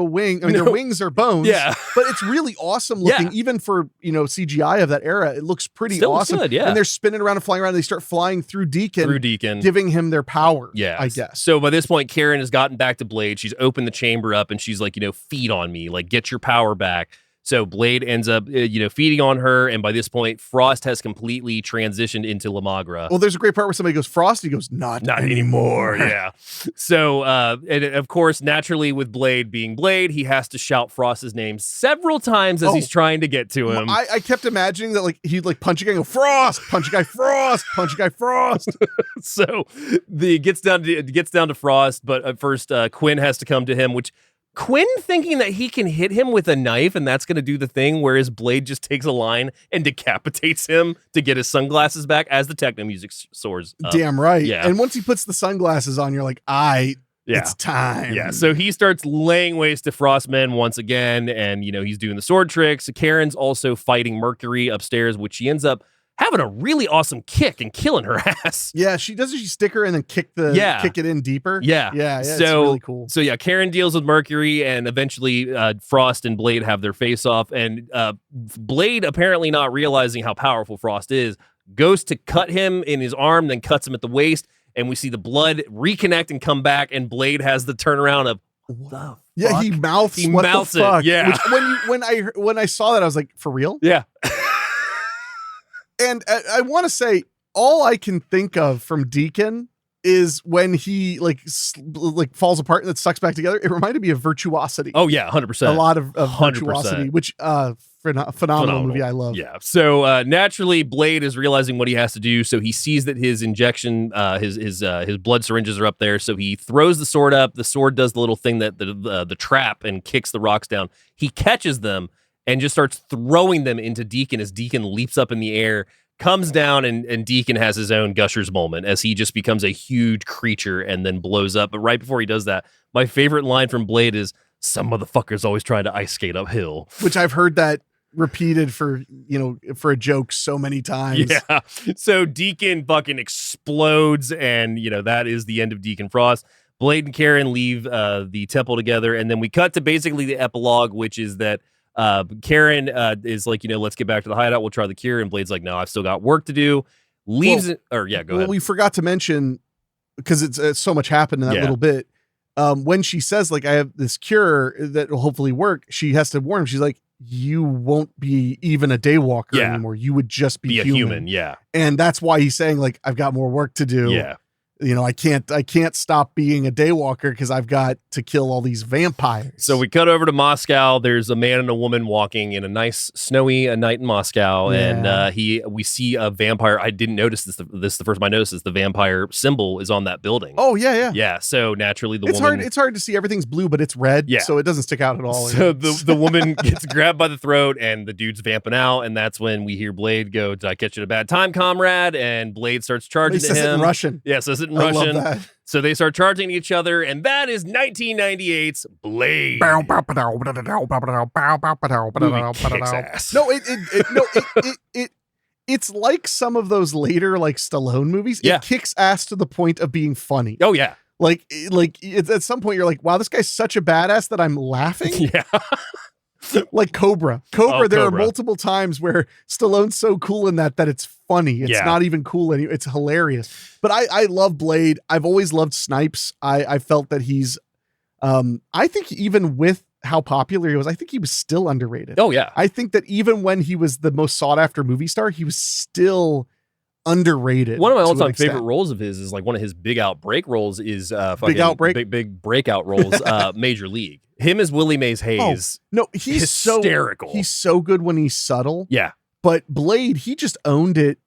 wing. I mean, their wings are bones.
Yeah.
But it's really awesome looking, even for, CGI of that era. It looks pretty awesome.
Good, yeah.
And they're spinning around and flying around. And they start flying through Deacon, giving him their power.
Yeah.
I guess.
So by this point, Karen has gotten back to Blade. She's opened the chamber up and she's like, feed on me, like get your power back. So Blade ends up, feeding on her. And by this point, Frost has completely transitioned into Lamagra.
Well, there's a great part where somebody goes, Frost? He goes, not anymore.
Yeah. So, and of course, naturally with Blade being Blade, he has to shout Frost's name several times as he's trying to get to him.
I kept imagining that like he'd like punch a guy and go, Frost, punch a guy, Frost, punch a guy, Frost.
So it gets down to Frost, but at first Quinn has to come to him, which Quinn thinking that he can hit him with a knife and that's going to do the thing, whereas Blade just takes a line and decapitates him to get his sunglasses back as the techno music soars up.
Damn right.
Yeah.
And once he puts the sunglasses on, you're like, it's time.
Yeah. So he starts laying waste to Frostmen once again, and he's doing the sword tricks. Karen's also fighting Mercury upstairs, which she ends up having a really awesome kick and killing her ass.
Yeah, she stick her and then kick it in deeper.
Yeah.
So, it's really cool.
So yeah, Karen deals with Mercury, and eventually Frost and Blade have their face off, and Blade, apparently not realizing how powerful Frost is, goes to cut him in his arm, then cuts him at the waist, and we see the blood reconnect and come back, and Blade has the turnaround of, what the fuck?
Yeah, he mouths
it. Yeah.
Which, when I saw that, I was like, for real?
Yeah.
And I want to say, all I can think of from Deacon is when he like falls apart and it sucks back together. It reminded me of Virtuosity.
Oh yeah, 100%.
A lot of 100%. Virtuosity, which phenomenal movie I love.
Yeah. So naturally, Blade is realizing what he has to do. So he sees that his injection, his blood syringes are up there. So he throws the sword up. The sword does the little thing that the trap and kicks the rocks down. He catches them and just starts throwing them into Deacon as Deacon leaps up in the air, comes down, and Deacon has his own Gushers moment as he just becomes a huge creature and then blows up. But right before he does that, my favorite line from Blade is, "Some motherfucker's always trying to ice skate uphill,"
which I've heard that repeated for a joke so many times.
Yeah. So Deacon fucking explodes, and that is the end of Deacon Frost. Blade and Karen leave the temple together, and then we cut to basically the epilogue, which is that Karen is like, let's get back to the hideout. We'll try the cure. And Blade's like, no, I've still got work to do. Leaves it. Or go ahead.
We forgot to mention, because it's so much happened in that little bit. When she says, like, I have this cure that will hopefully work, she has to warn him. She's like, you won't be even a Daywalker anymore. You would just be
a human. Yeah.
And that's why he's saying, like, I've got more work to do.
Yeah.
I can't stop being a Daywalker because I've got to kill all these vampires.
So we cut over to Moscow. There's a man and a woman walking in a nice snowy night in Moscow, and we see a vampire. I didn't notice this. This is the first time I noticed this. The vampire symbol is on that building.
Oh yeah.
Yeah. So naturally,
it's hard to see. Everything's blue, but it's red.
Yeah.
So it doesn't stick out at all.
So the woman gets grabbed by the throat, and the dude's vamping out, and that's when we hear Blade go, "Did I catch you at a bad time, comrade?" And Blade starts charging at him.
It in Russian.
Yeah, says it in
I
Russian.
love that.
So they start charging each other, and that is 1998's Blade. Movie kicks ass.
No, it's like some of those later like Stallone movies.
Yeah.
It kicks ass to the point of being funny.
Oh yeah.
Like at some point you're like, wow, this guy's such a badass that I'm laughing.
Yeah.
Like Cobra. There are multiple times where Stallone's so cool in that it's funny. It's not even cool anymore. It's hilarious. But I love Blade. I've always loved Snipes. I felt that he's I think even with how popular he was, I think he was still underrated.
Oh yeah.
I think that even when he was the most sought after movie star, he was still underrated.
One of my all-time favorite roles of his is like one of his big outbreak roles is big breakout roles, Major League. Him as Willie Mays Hayes.
Oh, no, he's
hysterical.
He's so good when he's subtle.
Yeah.
But Blade, he just owned it,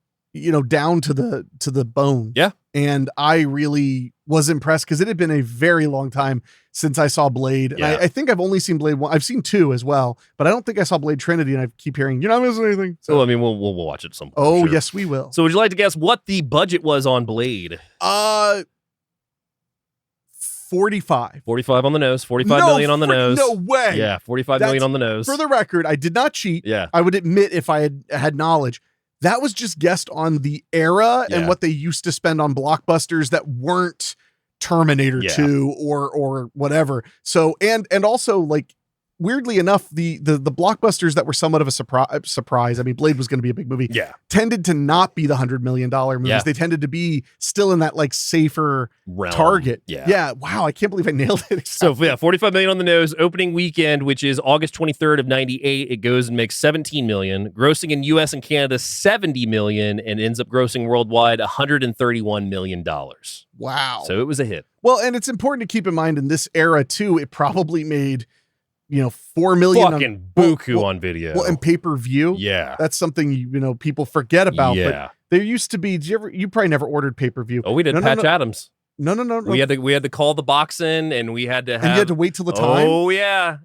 down to the bone.
Yeah.
And I really was impressed because it had been a very long time since I saw Blade. And I think I've only seen Blade 1. I've seen 2 as well, but I don't think I saw Blade Trinity, and I keep hearing, you're not missing anything.
So I mean, we'll watch it some point.
Oh, sure. Yes, we will.
So would you like to guess what the budget was on Blade?
45.
45 on the nose, 45 million on the nose.
No way.
Yeah, 45 million on the nose.
For the record, I did not cheat.
Yeah.
I would admit if I had knowledge. That was just guessed on the era and what they used to spend on blockbusters that weren't Terminator 2 or whatever. So and also, like, weirdly enough, the blockbusters that were somewhat of a surprise. I mean, Blade was going to be a big movie.
Yeah.
Tended to not be the $100 million movies.
Yeah.
They tended to be still in that like safer
realm.
Target.
Yeah.
Yeah. Wow. I can't believe I nailed it.
So 45 million on the nose. Opening weekend, which is August 23rd of 98, it goes and makes 17 million, grossing in US and Canada 70 million, and ends up grossing worldwide $131 million.
Wow.
So it was a hit.
Well, and it's important to keep in mind in this era too, it probably made 4 million
fucking buku on video.
Well, and pay-per-view.
Yeah.
That's something people forget about.
Yeah.
But there used to be, you probably never ordered pay-per-view.
Oh, we did. Patch Adams.
No.
We had to call the box in, and we had to have.
And you had to wait till the time.
Oh yeah.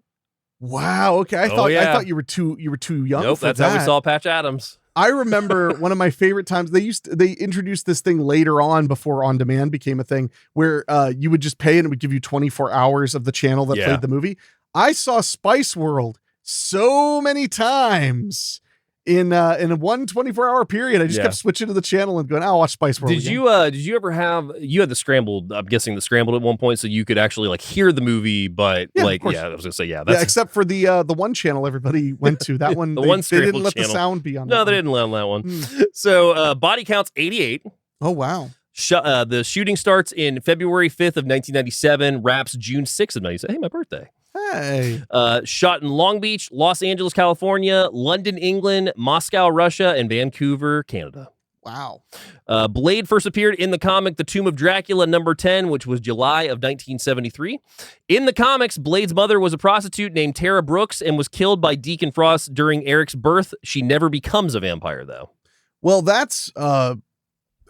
Wow. Okay. I thought you were too young.
Nope.
For
that's
that.
how we saw Patch Adams.
I remember one of my favorite times. They introduced this thing later on before on demand became a thing, where you would just pay and it would give you 24 hours of the channel that played the movie. I saw Spice World so many times in a 24-hour period. I just kept switching to the channel and going, I'll watch Spice World.
Did you ever have, you had the scrambled, I'm guessing the scrambled at one point, so you could actually like hear the movie, but I was gonna say, that's
except for the one channel everybody went to. That one,
the
they
scrambled
didn't let
channel.
the sound be on.
No, they didn't let on that one. So body count's 88.
Oh wow.
The shooting starts in February 5th of 1997, wraps June 6th of 97. Hey, my birthday.
Hey.
Shot in Long Beach, Los Angeles, California, London, England, Moscow, Russia, and Vancouver, Canada.
Wow.
Blade first appeared in the comic The Tomb of Dracula number 10, which was July of 1973. In the comics, Blade's mother was a prostitute named Tara Brooks and was killed by Deacon Frost during Eric's birth. She never becomes a vampire, though.
Well, that's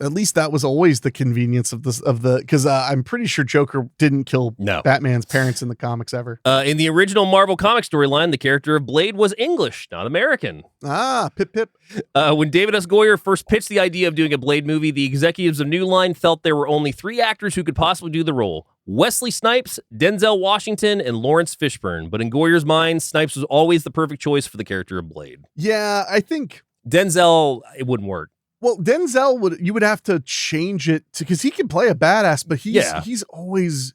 At least that was always the convenience of because I'm pretty sure Joker didn't kill Batman's parents in the comics ever.
In the original Marvel comic storyline, the character of Blade was English, not American.
Pip.
When David S. Goyer first pitched the idea of doing a Blade movie, the executives of New Line felt there were only 3 actors who could possibly do the role: Wesley Snipes, Denzel Washington, and Lawrence Fishburne. But in Goyer's mind, Snipes was always the perfect choice for the character of Blade.
Yeah, I think
Denzel, it wouldn't work.
Well, Denzel you would have to change it because he can play a badass, but he's always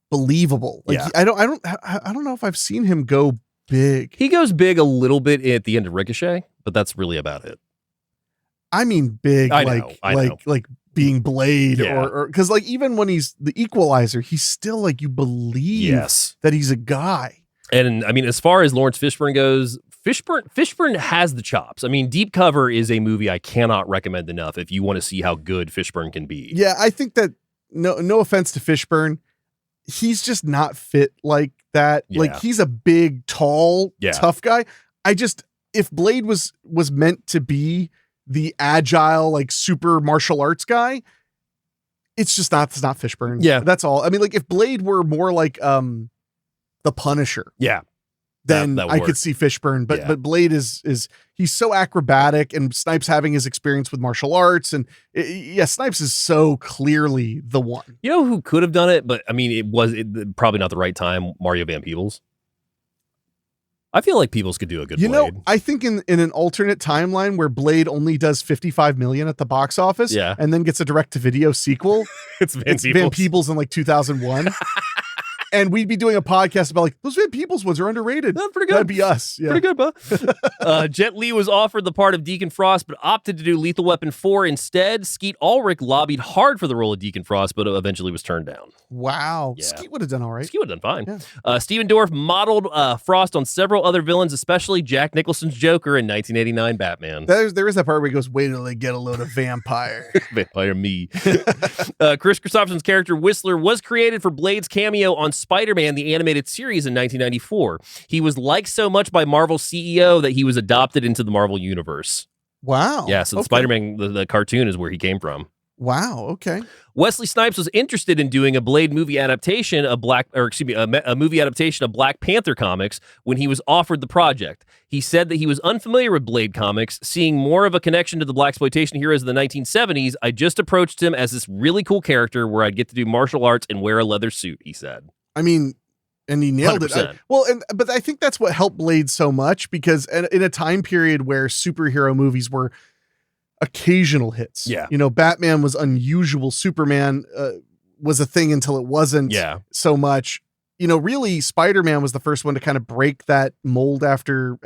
believable. Like I don't know if I've seen him go big.
He goes big a little bit at the end of Ricochet, but that's really about it.
I mean, big,
I know.
like being Blade or because like even when he's the Equalizer, he's still like you believe that he's a guy.
And I mean, as far as Lawrence Fishburne goes, Fishburne has the chops. I mean, Deep Cover is a movie I cannot recommend enough if you want to see how good Fishburne can be.
Yeah, I think that no offense to Fishburne, he's just not fit like that.
Yeah.
Like he's a big, tall, tough guy. If Blade was meant to be the agile, like super martial arts guy, it's just not. It's not Fishburne.
Yeah,
that's all. I mean, like if Blade were more like the Punisher.
Yeah.
Then I could see Fishburne, but Blade is he's so acrobatic, and Snipes having his experience with martial arts, and Snipes is so clearly the one.
You know who could have done it, but I mean, it was probably not the right time. Mario Van Peebles. I feel like Peebles could do a good Blade.
I think in an alternate timeline where Blade only does 55 million at the box office, and then gets a direct-to-video sequel,
it's
Van Peebles in like 2001. And we'd be doing a podcast about like those Van Peebles ones are underrated.
That's pretty good.
That'd be us. Yeah.
Pretty good, bro. Jet Li was offered the part of Deacon Frost, but opted to do Lethal Weapon 4 instead. Skeet Ulrich lobbied hard for the role of Deacon Frost, but eventually was turned down.
Wow.
Yeah.
Skeet would have done all right.
Skeet would have done fine. Yeah. Stephen Dorff modeled Frost on several other villains, especially Jack Nicholson's Joker in 1989 Batman.
There is that part where he goes, wait till they get a load of vampire.
Vampire me. Kris Kristofferson's character Whistler was created for Blade's cameo on Spider-Man, the animated series in 1994. He was liked so much by Marvel's CEO that he was adopted into the Marvel Universe.
Wow.
Yeah, so Spider-Man, the cartoon is where he came from.
Wow, okay.
Wesley Snipes was interested in doing a Blade movie adaptation of a movie adaptation of Black Panther comics when he was offered the project. He said that he was unfamiliar with Blade comics, seeing more of a connection to the blaxploitation heroes of the 1970s. I just approached him as this really cool character where I'd get to do martial arts and wear a leather suit, he said.
I mean, and he nailed
100%.
it. But I think that's what helped Blade so much, because in a time period where superhero movies were occasional hits.
Yeah.
You know, Batman was unusual. Superman was a thing until it wasn't so much. You know, really, Spider-Man was the first one to kind of break that mold after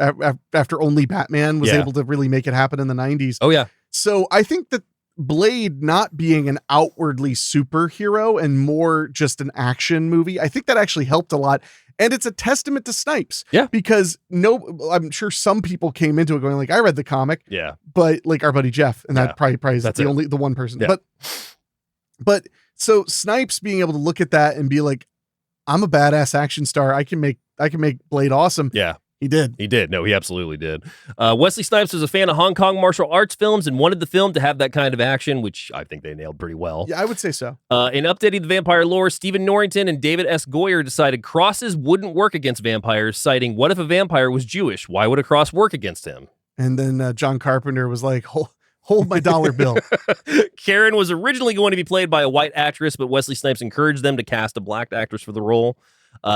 only Batman was able to really make it happen in the 90s.
Oh, yeah.
So I think that Blade not being an outwardly superhero and more just an action movie, I think that actually helped a lot. And it's a testament to Snipes.
Yeah.
Because I'm sure some people came into it going like, I read the comic.
Yeah.
But like our buddy Jeff, and that probably is the one person. Yeah. But so Snipes being able to look at that and be like, I'm a badass action star. I can make Blade awesome.
Yeah.
He did.
He did. No, he absolutely did. Wesley Snipes was a fan of Hong Kong martial arts films and wanted the film to have that kind of action, which I think they nailed pretty well.
Yeah, I would say so.
In updating the vampire lore, Stephen Norrington and David S. Goyer decided crosses wouldn't work against vampires, citing, what if a vampire was Jewish? Why would a cross work against him?
And then John Carpenter was like, hold my dollar bill.
Karen was originally going to be played by a white actress, but Wesley Snipes encouraged them to cast a black actress for the role.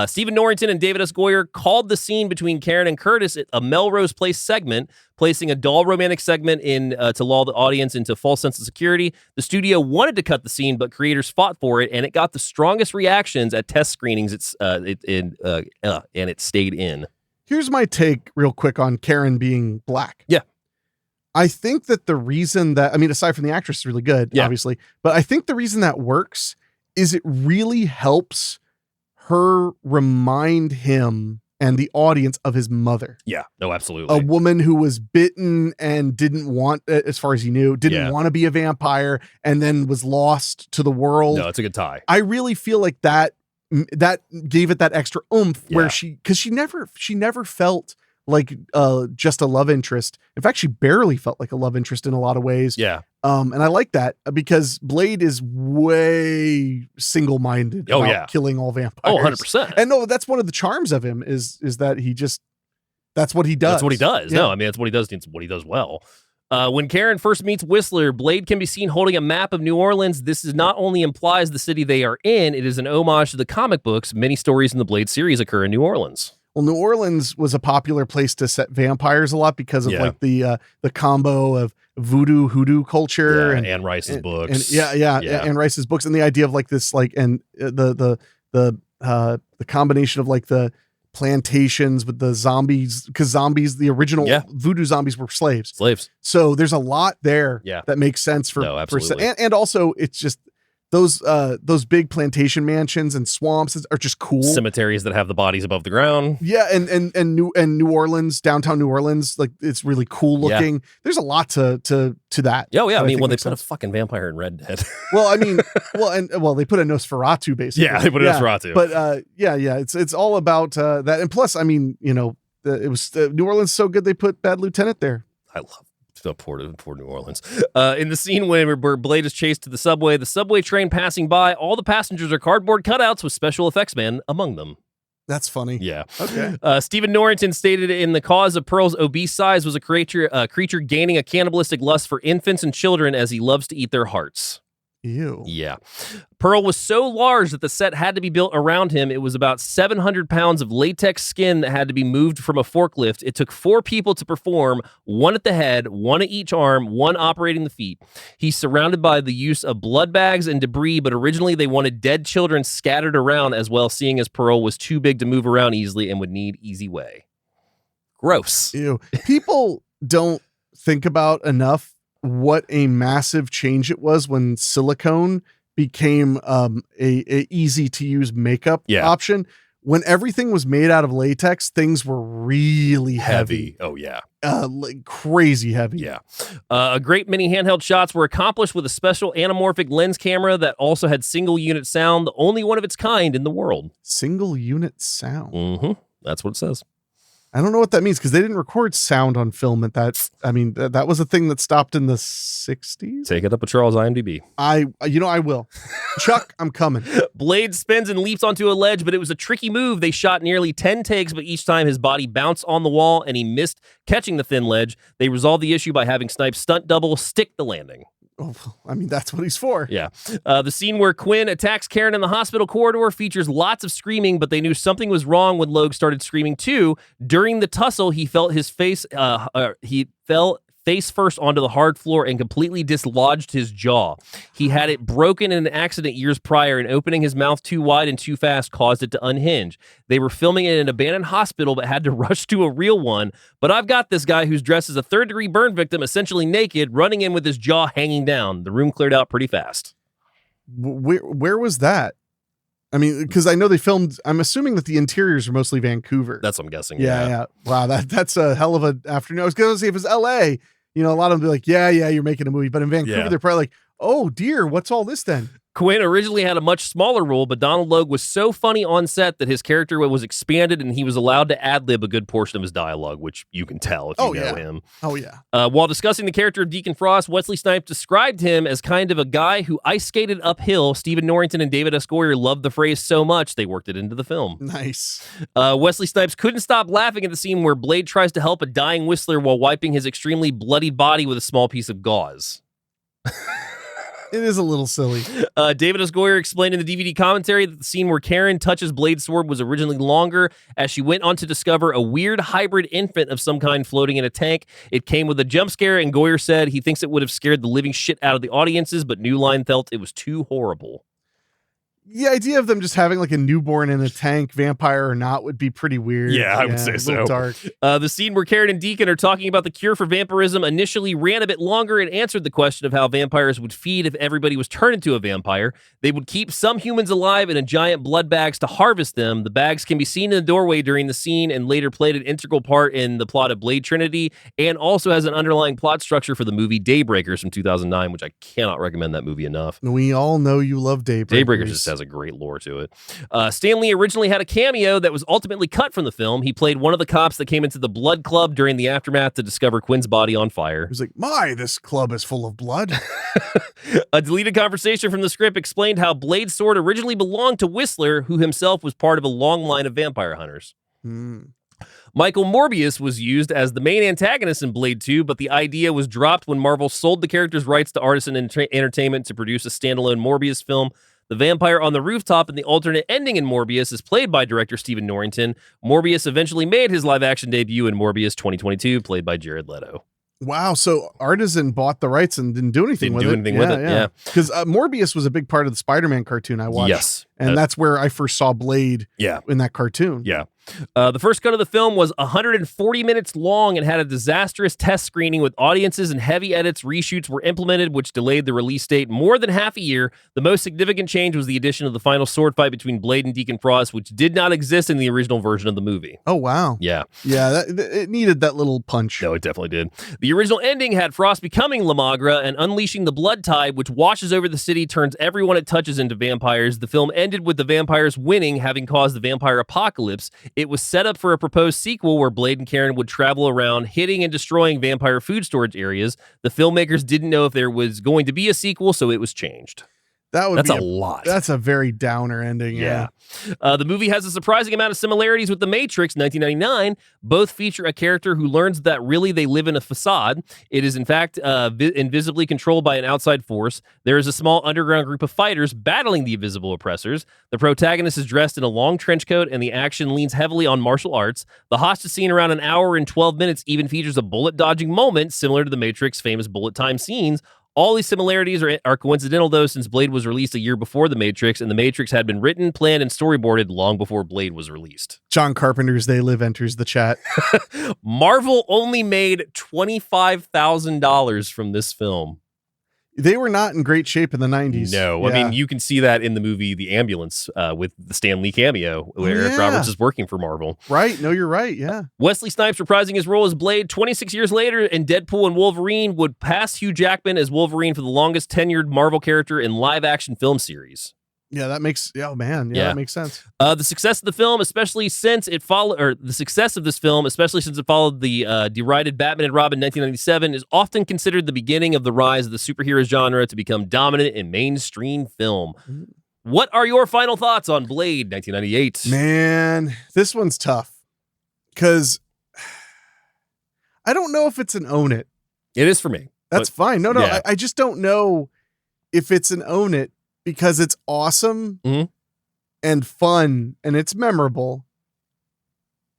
Stephen Norrington and David S. Goyer called the scene between Karen and Curtis a Melrose Place segment, placing a dull romantic segment in to lull the audience into false sense of security. The studio wanted to cut the scene, but creators fought for it, and it got the strongest reactions at test screenings. And it stayed in.
Here's my take real quick on Karen being black.
Yeah.
I think that the reason that, I mean, aside from the actress is really good, obviously, but I think the reason that works is it really helps her remind him and the audience of his mother.
Yeah, no, absolutely.
A woman who was bitten and didn't want, as far as he knew, didn't want to be a vampire and then was lost to the world.
No, it's a good tie.
I really feel like that gave it that extra oomph where because she never felt like just a love interest. In fact, she barely felt like a love interest in a lot of ways.
Yeah.
And I like that because Blade is way single-minded about killing all vampires.
Oh, 100%.
And no, that's one of the charms of him is that he just, that's what he does.
That's what he does.
Yeah.
No, I mean, that's what he does. It's what he does well. When Karen first meets Whistler, Blade can be seen holding a map of New Orleans. This is not only implies the city they are in, it is an homage to the comic books. Many stories in the Blade series occur in New Orleans.
Well, New Orleans was a popular place to set vampires a lot because of like the combo of voodoo, hoodoo culture and
Anne Rice's books.
And Anne Rice's books and the idea of like this, like, and the combination of like the plantations with the zombies, because zombies, the original voodoo zombies were slaves. So there's a lot there that makes sense for, and also it's just those big plantation mansions and swamps are just cool.
Cemeteries that have the bodies above the ground.
Yeah, and New Orleans, downtown New Orleans, like it's really cool looking. Yeah. There's a lot to that.
Oh yeah, I mean, they put a fucking vampire in Red Dead.
Well, I mean, they put a Nosferatu basically.
Yeah, they put a Nosferatu.
But it's all about that. And plus, I mean, you know, it was New Orleans so good they put Bad Lieutenant there.
I love poor New Orleans. In the scene where Blade is chased to the subway train passing by, all the passengers are cardboard cutouts with special effects man among them.
That's funny.
Yeah.
Okay.
Stephen Norrington stated in the cause of Pearl's obese size was a creature gaining a cannibalistic lust for infants and children as he loves to eat their hearts.
Ew.
Yeah. Pearl was so large that the set had to be built around him. It was about 700 pounds of latex skin that had to be moved from a forklift. It took 4 people to perform, 1 at the head, 1 at each arm, 1 operating the feet. He's surrounded by the use of blood bags and debris, but originally they wanted dead children scattered around as well, seeing as Pearl was too big to move around easily and would need easy way. Gross.
Ew. People don't think about enough what a massive change it was when silicone became a easy to use makeup option. When everything was made out of latex, things were really heavy.
Oh yeah.
Like crazy heavy.
Yeah. A great many handheld shots were accomplished with a special anamorphic lens camera that also had single unit sound, the only one of its kind in the world.
Single unit sound.
Mm-hmm. That's what it says.
I don't know what that means because they didn't record sound on film at that. I mean, that was a thing that stopped in the 60s.
Take it up with Charles IMDb.
I will. Chuck, I'm coming.
Blade spins and leaps onto a ledge, but it was a tricky move. They shot nearly 10 takes, but each time his body bounced on the wall and he missed catching the thin ledge. They resolved the issue by having Snipes' stunt double stick the landing.
Oh, I mean, that's what he's for.
Yeah. The scene where Quinn attacks Karen in the hospital corridor features lots of screaming, but they knew something was wrong when Logue started screaming too. During the tussle, he felt his face, he fell face first onto the hard floor and completely dislodged his jaw. He had it broken in an accident years prior, and opening his mouth too wide and too fast caused it to unhinge. They were filming in an abandoned hospital but had to rush to a real one. But I've got this guy who's dressed as a third-degree burn victim, essentially naked, running in with his jaw hanging down. The room cleared out pretty fast.
Where was that? I mean, because I know they filmed, I'm assuming that the interiors are mostly Vancouver.
That's what I'm guessing.
Yeah. Wow, that's a hell of an afternoon. I was going to say if it was LA, you know, a lot of them be like, yeah, you're making a movie. But in Vancouver, they're probably like, oh dear, what's all this then?
Quinn originally had a much smaller role, but Donald Logue was so funny on set that his character was expanded and he was allowed to ad-lib a good portion of his dialogue, which you can tell if you know him.
Oh, yeah.
While discussing the character of Deacon Frost, Wesley Snipes described him as kind of a guy who ice skated uphill. Stephen Norrington and David S. Goyer loved the phrase so much, they worked it into the film.
Nice.
Wesley Snipes couldn't stop laughing at the scene where Blade tries to help a dying Whistler while wiping his extremely bloodied body with a small piece of gauze.
It is a little silly.
David S. Goyer explained in the DVD commentary that the scene where Karen touches Blade's sword was originally longer as she went on to discover a weird hybrid infant of some kind floating in a tank. It came with a jump scare, and Goyer said he thinks it would have scared the living shit out of the audiences, but New Line felt it was too horrible.
The idea of them just having like a newborn in a tank, vampire or not, would be pretty weird.
Yeah, I would say so.
Dark.
The scene where Karen and Deacon are talking about the cure for vampirism initially ran a bit longer and answered the question of how vampires would feed if everybody was turned into a vampire. They would keep some humans alive in a giant blood bags to harvest them. The bags can be seen in the doorway during the scene and later played an integral part in the plot of Blade Trinity, and also has an underlying plot structure for the movie Daybreakers from 2009, which I cannot recommend that movie enough.
We all know you love Daybreakers.
Daybreakers is has a great lore to it. Stan Lee originally had a cameo that was ultimately cut from the film. He played one of the cops that came into the blood club during the aftermath to discover Quinn's body on fire.
He was like, this club is full of blood.
A deleted conversation from the script explained how Blade's sword originally belonged to Whistler, who himself was part of a long line of vampire hunters. Michael Morbius was used as the main antagonist in Blade 2, but the idea was dropped when Marvel sold the character's rights to Artisan Entertainment to produce a standalone Morbius film. The vampire on the rooftop and the alternate ending in Morbius is played by director Stephen Norrington. Morbius eventually made his live-action debut in Morbius 2022, played by Jared Leto.
Wow, so Artisan bought the rights and didn't do anything with it.
Yeah.
Because Morbius was a big part of the Spider-Man cartoon I watched.
Yes.
And that's where I first saw Blade in that cartoon.
Yeah. The first cut of the film was 140 minutes long and had a disastrous test screening with audiences and heavy edits. Reshoots were implemented, which delayed the release date more than half a year. The most significant change was the addition of the final sword fight between Blade and Deacon Frost, which did not exist in the original version of the movie.
Oh, wow.
Yeah.
Yeah, it needed that little punch.
No, it definitely did. The original ending had Frost becoming Lamagra and unleashing the blood tide, which washes over the city, turns everyone it touches into vampires. The film ended with the vampires winning, having caused the vampire apocalypse. It was set up for a proposed sequel where Blade and Karen would travel around hitting and destroying vampire food storage areas. The filmmakers didn't know if there was going to be a sequel, so it was changed. That's a lot.
That's a very downer ending. Yeah.
The movie has a surprising amount of similarities with The Matrix 1999. Both feature a character who learns that really they live in a facade. It is, in fact, invisibly controlled by an outside force. There is a small underground group of fighters battling the invisible oppressors. The protagonist is dressed in a long trench coat, and the action leans heavily on martial arts. The hostage scene, around an hour and 12 minutes, even features a bullet-dodging moment similar to The Matrix famous bullet time scenes. All these similarities are coincidental, though, since Blade was released a year before The Matrix, and The Matrix had been written, planned, and storyboarded long before Blade was released.
John Carpenter's They Live enters the chat.
Marvel only made $25,000 from this film.
They were not in great shape in the 90s.
No, I mean, you can see that in the movie The Ambulance with the Stan Lee cameo, where Eric Roberts is working for Marvel.
Right. No, you're right. Yeah.
Wesley Snipes reprising his role as Blade 26 years later in Deadpool and Wolverine would pass Hugh Jackman as Wolverine for the longest tenured Marvel character in live-action film series.
Yeah, that makes that makes sense.
The success of the film, especially since it followed, or the success of this film, especially since it followed the derided Batman and Robin 1997, is often considered the beginning of the rise of the superhero genre to become dominant in mainstream film. What are your final thoughts on Blade 1998?
Man, this one's tough because I don't know if it's an own it.
It is for me.
That's fine. No, I just don't know if it's an own it. Because it's awesome and fun and it's memorable,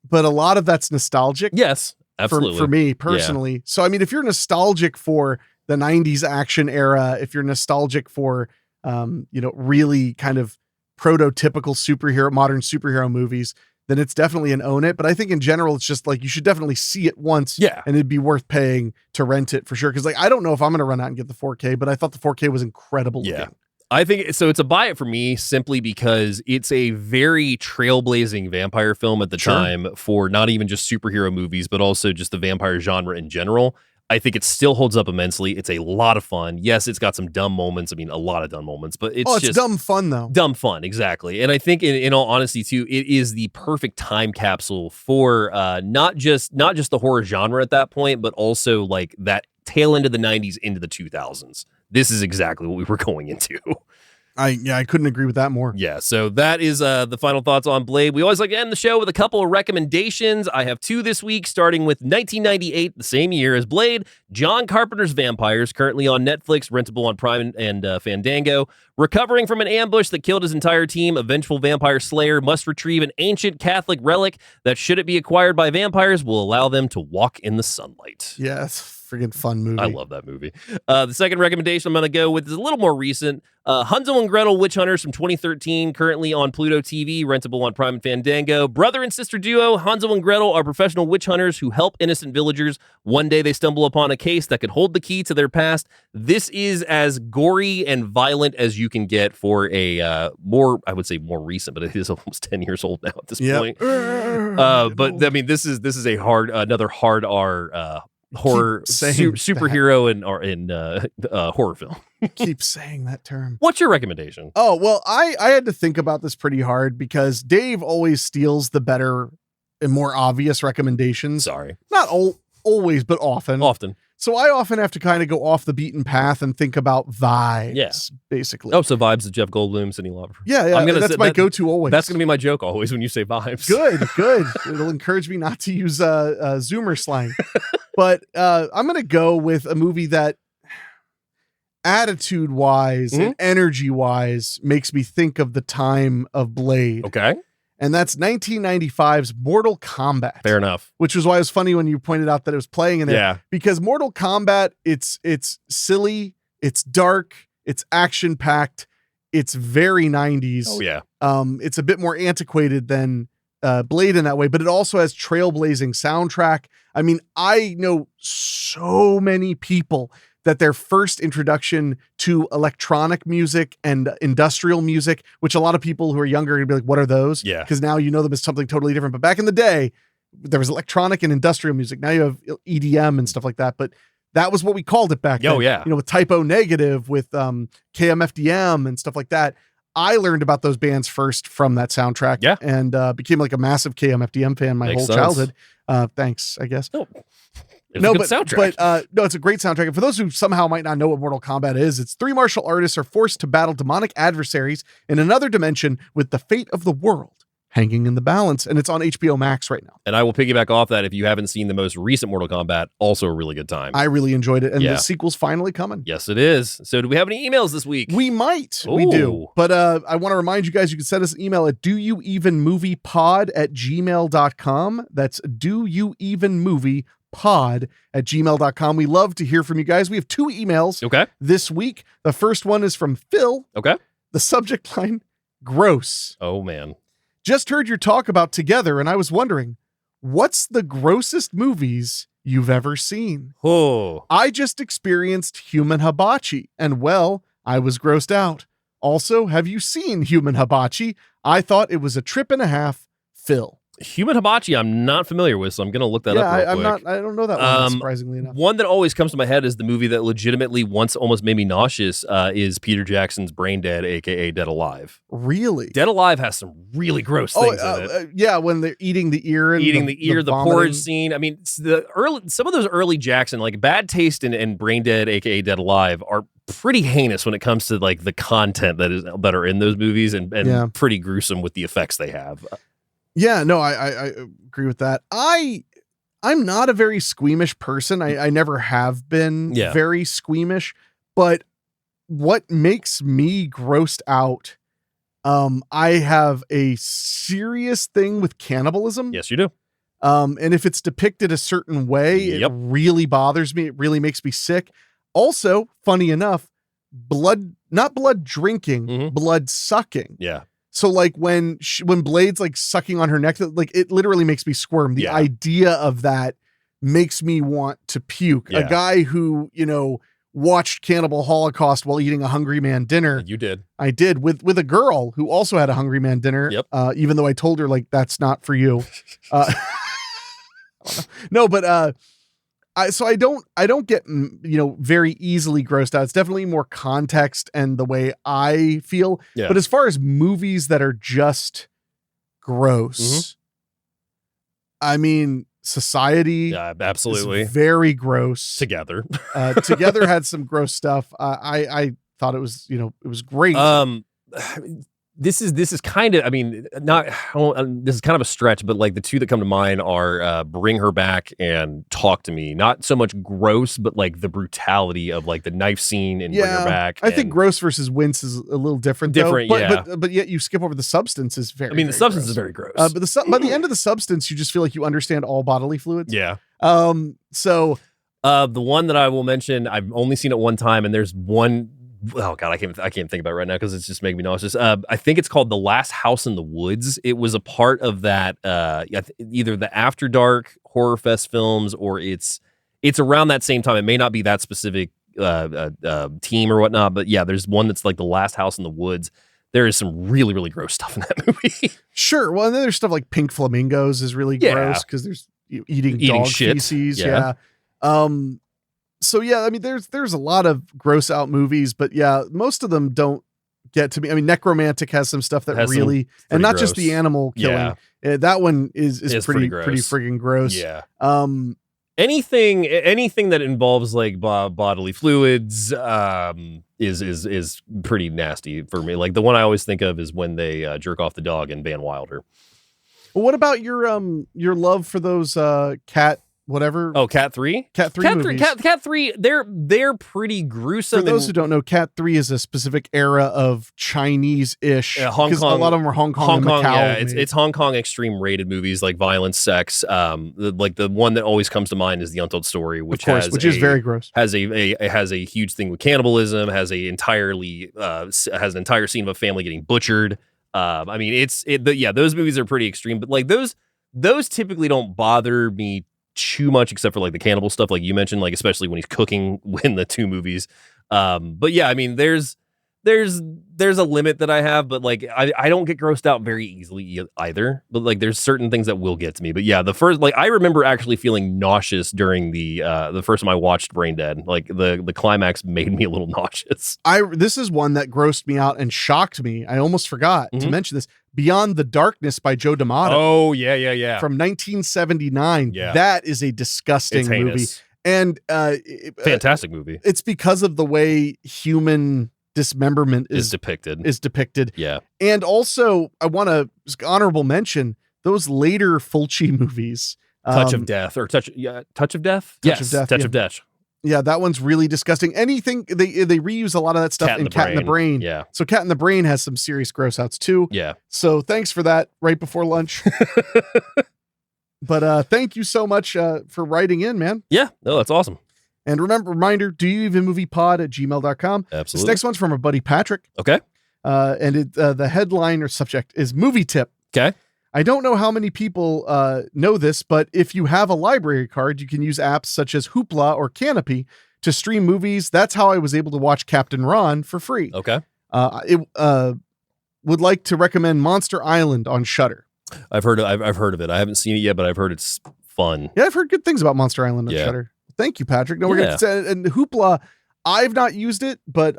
but a lot of that's nostalgic.
Yes, absolutely.
For me personally. Yeah. So, I mean, if you're nostalgic for the 90s action era, if you're nostalgic for, really kind of prototypical modern superhero movies, then it's definitely an own it. But I think in general, it's just like, you should definitely see it once and it'd be worth paying to rent it for sure. Cause like, I don't know if I'm going to run out and get the 4K, but I thought the 4K was incredible.
Yeah. I think so. It's a buy it for me simply because it's a very trailblazing vampire film at the time for not even just superhero movies, but also just the vampire genre in general. I think it still holds up immensely. It's a lot of fun. Yes, it's got some dumb moments. I mean, a lot of dumb moments, but it's just
dumb fun though.
Dumb fun, exactly. And I think in all honesty too, it is the perfect time capsule for not just the horror genre at that point, but also like that tail end of the 90s into the 2000s. This is exactly what we were going into.
I couldn't agree with that more.
Yeah, so that is the final thoughts on Blade. We always like to end the show with a couple of recommendations. I have two this week, starting with 1998, the same year as Blade, John Carpenter's Vampires, currently on Netflix, rentable on Prime and Fandango. Recovering from an ambush that killed his entire team, a vengeful vampire slayer must retrieve an ancient Catholic relic that, should it be acquired by vampires, will allow them to walk in the sunlight.
Yes. Friggin' fun movie.
I love that movie. The second recommendation I'm going to go with is a little more recent. Hansel and Gretel Witch Hunters from 2013, currently on Pluto TV, rentable on Prime and Fandango. Brother and sister duo Hansel and Gretel are professional witch hunters who help innocent villagers. One day they stumble upon a case that could hold the key to their past. This is as gory and violent as you can get for a more recent, but it is almost 10 years old now at this point. But I mean, this is another hard R horror superhero in horror film.
Keep saying that term.
What's your recommendation?
Oh, well, I had to think about this pretty hard because Dave always steals the better and more obvious recommendations.
Sorry.
Not always, but often.
Often.
So I often have to kind of go off the beaten path and think about vibes, basically.
Oh, so vibes of Jeff Goldblum, Cindy Lauper.
Yeah, that's my go-to always.
That's going to be my joke always when you say vibes.
Good. It'll encourage me not to use Zoomer slang. But I'm going to go with a movie that attitude-wise and energy-wise makes me think of the time of Blade.
Okay.
And that's 1995's Mortal Kombat.
Fair enough.
Which was why it was funny when you pointed out that it was playing in there.
Yeah.
Because Mortal Kombat, it's silly, it's dark, it's action-packed, it's very 90s.
Oh, yeah.
It's a bit more antiquated than Blade in that way, but it also has trailblazing soundtrack. I mean, I know so many people that their first introduction to electronic music and industrial music, which a lot of people who are younger are gonna be like, what are those?
Yeah.
Because now you know them as something totally different. But back in the day, there was electronic and industrial music. Now you have EDM and stuff like that. But that was what we called it back then.
Oh, yeah.
You know, with Typo Negative, with KMFDM and stuff like that. I learned about those bands first from that soundtrack.
Yeah.
And became like a massive KMFDM fan my whole childhood. Thanks, I guess.
No. Soundtrack.
But no, it's a great soundtrack. And for those who somehow might not know what Mortal Kombat is, it's three martial artists are forced to battle demonic adversaries in another dimension with the fate of the world hanging in the balance. And it's on HBO Max right now.
And I will piggyback off that. If you haven't seen the most recent Mortal Kombat, also a really good time.
I really enjoyed it. And the sequel's finally coming.
Yes, it is. So do we have any emails this week?
We might.
Ooh.
We do. But I want to remind you guys, you can send us an email at doyouevenmoviepod@gmail.com. That's doyouevenmoviepod@gmail.com. We love to hear from you guys. We have 2 emails this week. The first one is from Phil.
Okay.
The subject line, gross.
Oh, man.
Just heard your talk about Together, and I was wondering, what's the grossest movies you've ever seen?
Oh.
I just experienced Human Hibachi, and well, I was grossed out. Also, have you seen Human Hibachi? I thought it was a trip and a half. Phil.
Human Hibachi, I'm not familiar with, so I'm going to look that up real quick.
I don't know that one, surprisingly enough.
One that always comes to my head is the movie that legitimately once almost made me nauseous is Peter Jackson's Brain Dead, a.k.a. Dead Alive.
Really?
Dead Alive has some really gross things in it.
Yeah, when they're eating the ear. And
the porridge scene. I mean, some of those early Jackson, like Bad Taste and Brain Dead, a.k.a. Dead Alive, are pretty heinous when it comes to like the content that are in those movies and pretty gruesome with the effects they have.
Yeah, no, I agree with that. I'm not a very squeamish person. I never have been very squeamish, but what makes me grossed out, I have a serious thing with cannibalism.
Yes, you do.
And if it's depicted a certain way, it really bothers me. It really makes me sick. Also, funny enough, not blood drinking, blood sucking.
Yeah.
So like when Blade's like sucking on her neck, like it literally makes me squirm. The idea of that makes me want to puke. A guy who, watched Cannibal Holocaust while eating a Hungry Man dinner.
You did. I
did with a girl who also had a Hungry Man dinner.
Yep.
Even though I told her like, that's not for you. No, but, I don't get, very easily grossed out. It's definitely more context and the way I feel.
Yeah.
But as far as movies that are just gross, I mean, Society.
Yeah, absolutely.
Very gross.
Together.
Together had some gross stuff. I thought it was, it was great.
This is kind of, I mean, this is kind of a stretch, but like the 2 that come to mind are Bring Her Back and Talk to Me. Not so much gross, but like the brutality of like the knife scene in Bring Her Back.
I think gross versus wince is a little different. But yet you skip over the substance is very.
I mean, the substance is very gross.
But by the end of the substance, you just feel like you understand all bodily fluids.
Yeah.
So
the one that I will mention, I've only seen it one time, and there's one. Oh God, I can't think about it right now because it's just making me nauseous. I think it's called The Last House in the Woods. It was a part of that either the After Dark Horror Fest films or it's around that same time. It may not be that specific team or whatnot, but yeah, there's one that's like The Last House in the Woods. There is some really, really gross stuff in that movie. Sure.
Well, and then there's stuff like Pink Flamingos is really gross because there's eating dog
shit.
feces. Yeah. So yeah, I mean, there's a lot of gross out movies, but yeah, most of them don't get to me. I mean, Necromantic has some stuff that really, and not just the animal killing.
Yeah.
That one is pretty
gross.
pretty friggin' gross.
Yeah. Anything that involves like bodily fluids is pretty nasty for me. Like the one I always think of is when they jerk off the dog in Van Wilder.
Well, what about your love for those cat whatever?
Oh, Cat 3?
Cat 3 movies.
Cat 3, they're pretty gruesome.
For those who don't know, Cat 3 is a specific era of Chinese-ish.
Hong Kong.
A lot of them are Hong Kong and Macau.
Yeah, it's Hong Kong extreme rated movies like violence, sex. Like the one that always comes to mind is The Untold Story, which
is very gross.
Has a huge thing with cannibalism. Has an entire scene of a family getting butchered. I mean, those movies are pretty extreme, but like those typically don't bother me too much, except for like the cannibal stuff, like you mentioned, like especially when he's cooking in the two movies. But yeah, I mean, there's a limit that I have, but like I don't get grossed out very easily either. But like there's certain things that will get to me. But yeah, the first, like I remember actually feeling nauseous during the first time I watched Brain Dead. Like the climax made me a little nauseous.
This is one that grossed me out and shocked me. I almost forgot to mention this. Beyond the Darkness by Joe D'Amato.
Oh yeah.
From 1979.
Yeah.
That is a disgusting movie. And
fantastic movie.
It's because of the way human dismemberment is depicted.
Yeah.
And also I want to honorable mention those later Fulci movies.
Touch of Death. Touch of Death?
Touch of Death. Yeah, that one's really disgusting. Anything they reuse a lot of that stuff in Cat in the Brain.
Yeah.
So Cat in the Brain has some serious gross outs too.
Yeah.
So thanks for that right before lunch. But thank you so much for writing in, man.
Yeah. No, that's awesome.
And reminder, do you even movie pod@gmail.com.
Absolutely.
This next one's from our buddy Patrick.
Okay.
And the headline or subject is movie tip.
Okay.
I don't know how many people know this, but if you have a library card, you can use apps such as Hoopla or Canopy to stream movies. That's how I was able to watch Captain Ron for free.
Okay.
Would like to recommend Monster Island on Shudder.
I've heard of it. I haven't seen it yet, but I've heard it's fun.
Yeah, I've heard good things about Monster Island on Shudder. Thank you, Patrick. No, we're going to say, and Hoopla, I've not used it, but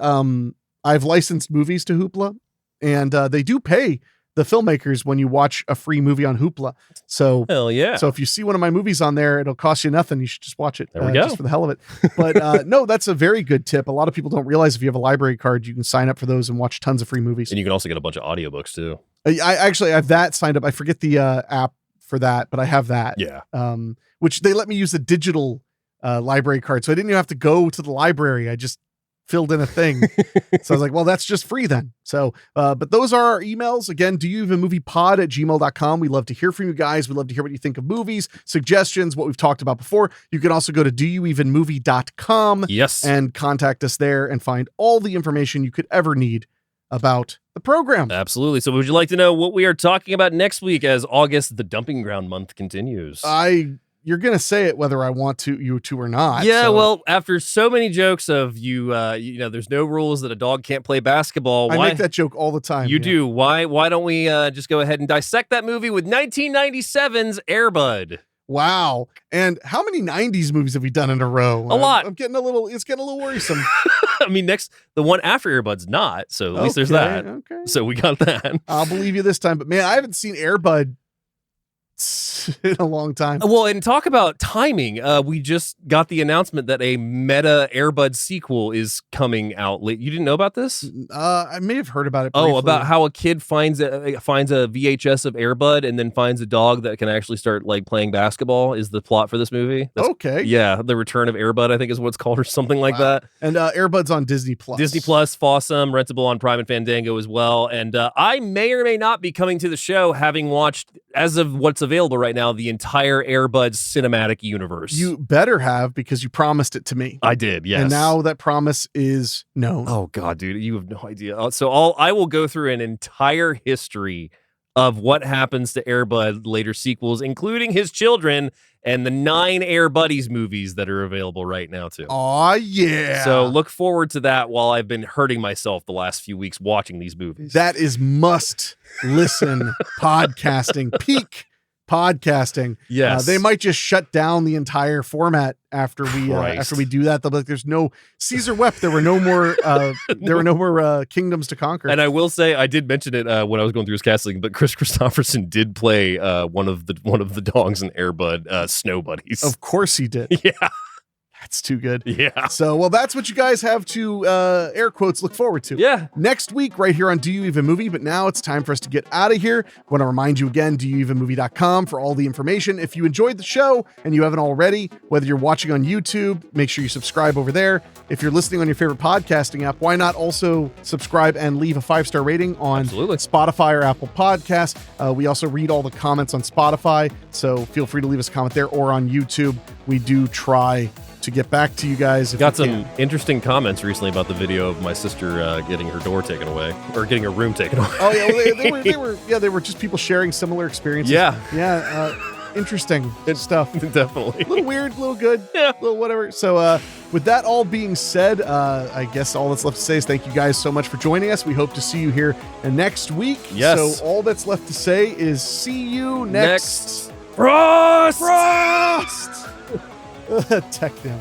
I've licensed movies to Hoopla, and they do pay the filmmakers when you watch a free movie on Hoopla. So
hell yeah.
So if you see one of my movies on there, it'll cost you nothing. You should just watch it.
There we go.
Just for the hell of it. But no, that's a very good tip. A lot of people don't realize if you have a library card, you can sign up for those and watch tons of free movies.
And you can also get a bunch of audiobooks too.
I actually have that signed up. I forget the app for that, but I have that.
Yeah.
Which they let me use the digital library card. So I didn't even have to go to the library. I just filled in a thing. So I was like, well, that's just free then. So, but those are our emails. Again, do you even movie pod@gmail.com. We love to hear from you guys. We love to hear what you think of movies, suggestions, what we've talked about before. You can also go to doyouevenmovie.com.
Yes.
And contact us there and find all the information you could ever need about the program.
Absolutely. So would you like to know what we are talking about next week as August, the dumping ground month, continues?
You're going to say it whether I want you to or not.
Yeah, so. Well, after so many jokes of there's no rules that a dog can't play basketball.
I make that joke all the time.
You do. Why don't we just go ahead and dissect that movie with 1997's Air Bud?
Wow. And how many 90s movies have we done in a row?
A lot.
It's getting a little worrisome.
I mean, the one after Air Bud's not, so at least there's that.
Okay.
So we got that.
I'll believe you this time, but man, I haven't seen Air Bud in a long time.
Well, and talk about timing. We just got the announcement that a meta Air Bud sequel is coming out late. You didn't know about this?
I may have heard about it briefly.
Oh, about how a kid finds a VHS of Air Bud and then finds a dog that can actually start like playing basketball is the plot for this movie.
Okay.
Yeah, The Return of Air Bud, I think is what it's called, or something like that.
And Air Bud's on Disney Plus.
Disney Plus, Fossum, rentable on Prime and Fandango as well. And I may or may not be coming to the show having watched, as of what's available right now, the entire Air Bud cinematic universe.
You better have, because you promised it to me.
I did, yes.
And now that promise is known.
Oh God, dude, you have no idea. So I will go through an entire history of what happens to Air Bud later sequels, including his children and the 9 Air Buddies movies that are available right now too.
Oh yeah.
So look forward to that while I've been hurting myself the last few weeks watching these movies.
That is must listen podcasting, peak podcasting.
Yes.
They might just shut down the entire format after we do that. They'll be like, there's no Caesar wept. There were no more kingdoms to conquer.
And I will say, I did mention it when I was going through his casting, but Kristofferson did play one of the dogs in Air Bud, Snow Buddies.
Of course he did.
Yeah.
That's too good.
Yeah.
So, well, that's what you guys have to, air quotes, look forward to.
Yeah.
Next week, right here on Do You Even Movie, but now it's time for us to get out of here. I want to remind you again, doyouevenmovie.com for all the information. If you enjoyed the show and you haven't already, whether you're watching on YouTube, make sure you subscribe over there. If you're listening on your favorite podcasting app, why not also subscribe and leave a 5-star rating on Spotify or Apple Podcasts? We also read all the comments on Spotify, so feel free to leave us a comment there, or on YouTube. We do try to get back to you guys.
Got some interesting comments recently about the video of my sister getting her door taken away, or getting her room taken away.
Oh yeah, they were just people sharing similar experiences.
Yeah.
Interesting stuff.
Definitely.
A little weird, a little good, a little whatever. So with that all being said, I guess all that's left to say is thank you guys so much for joining us. We hope to see you here next week.
Yes.
So all that's left to say is see you next
Frost!
Techno.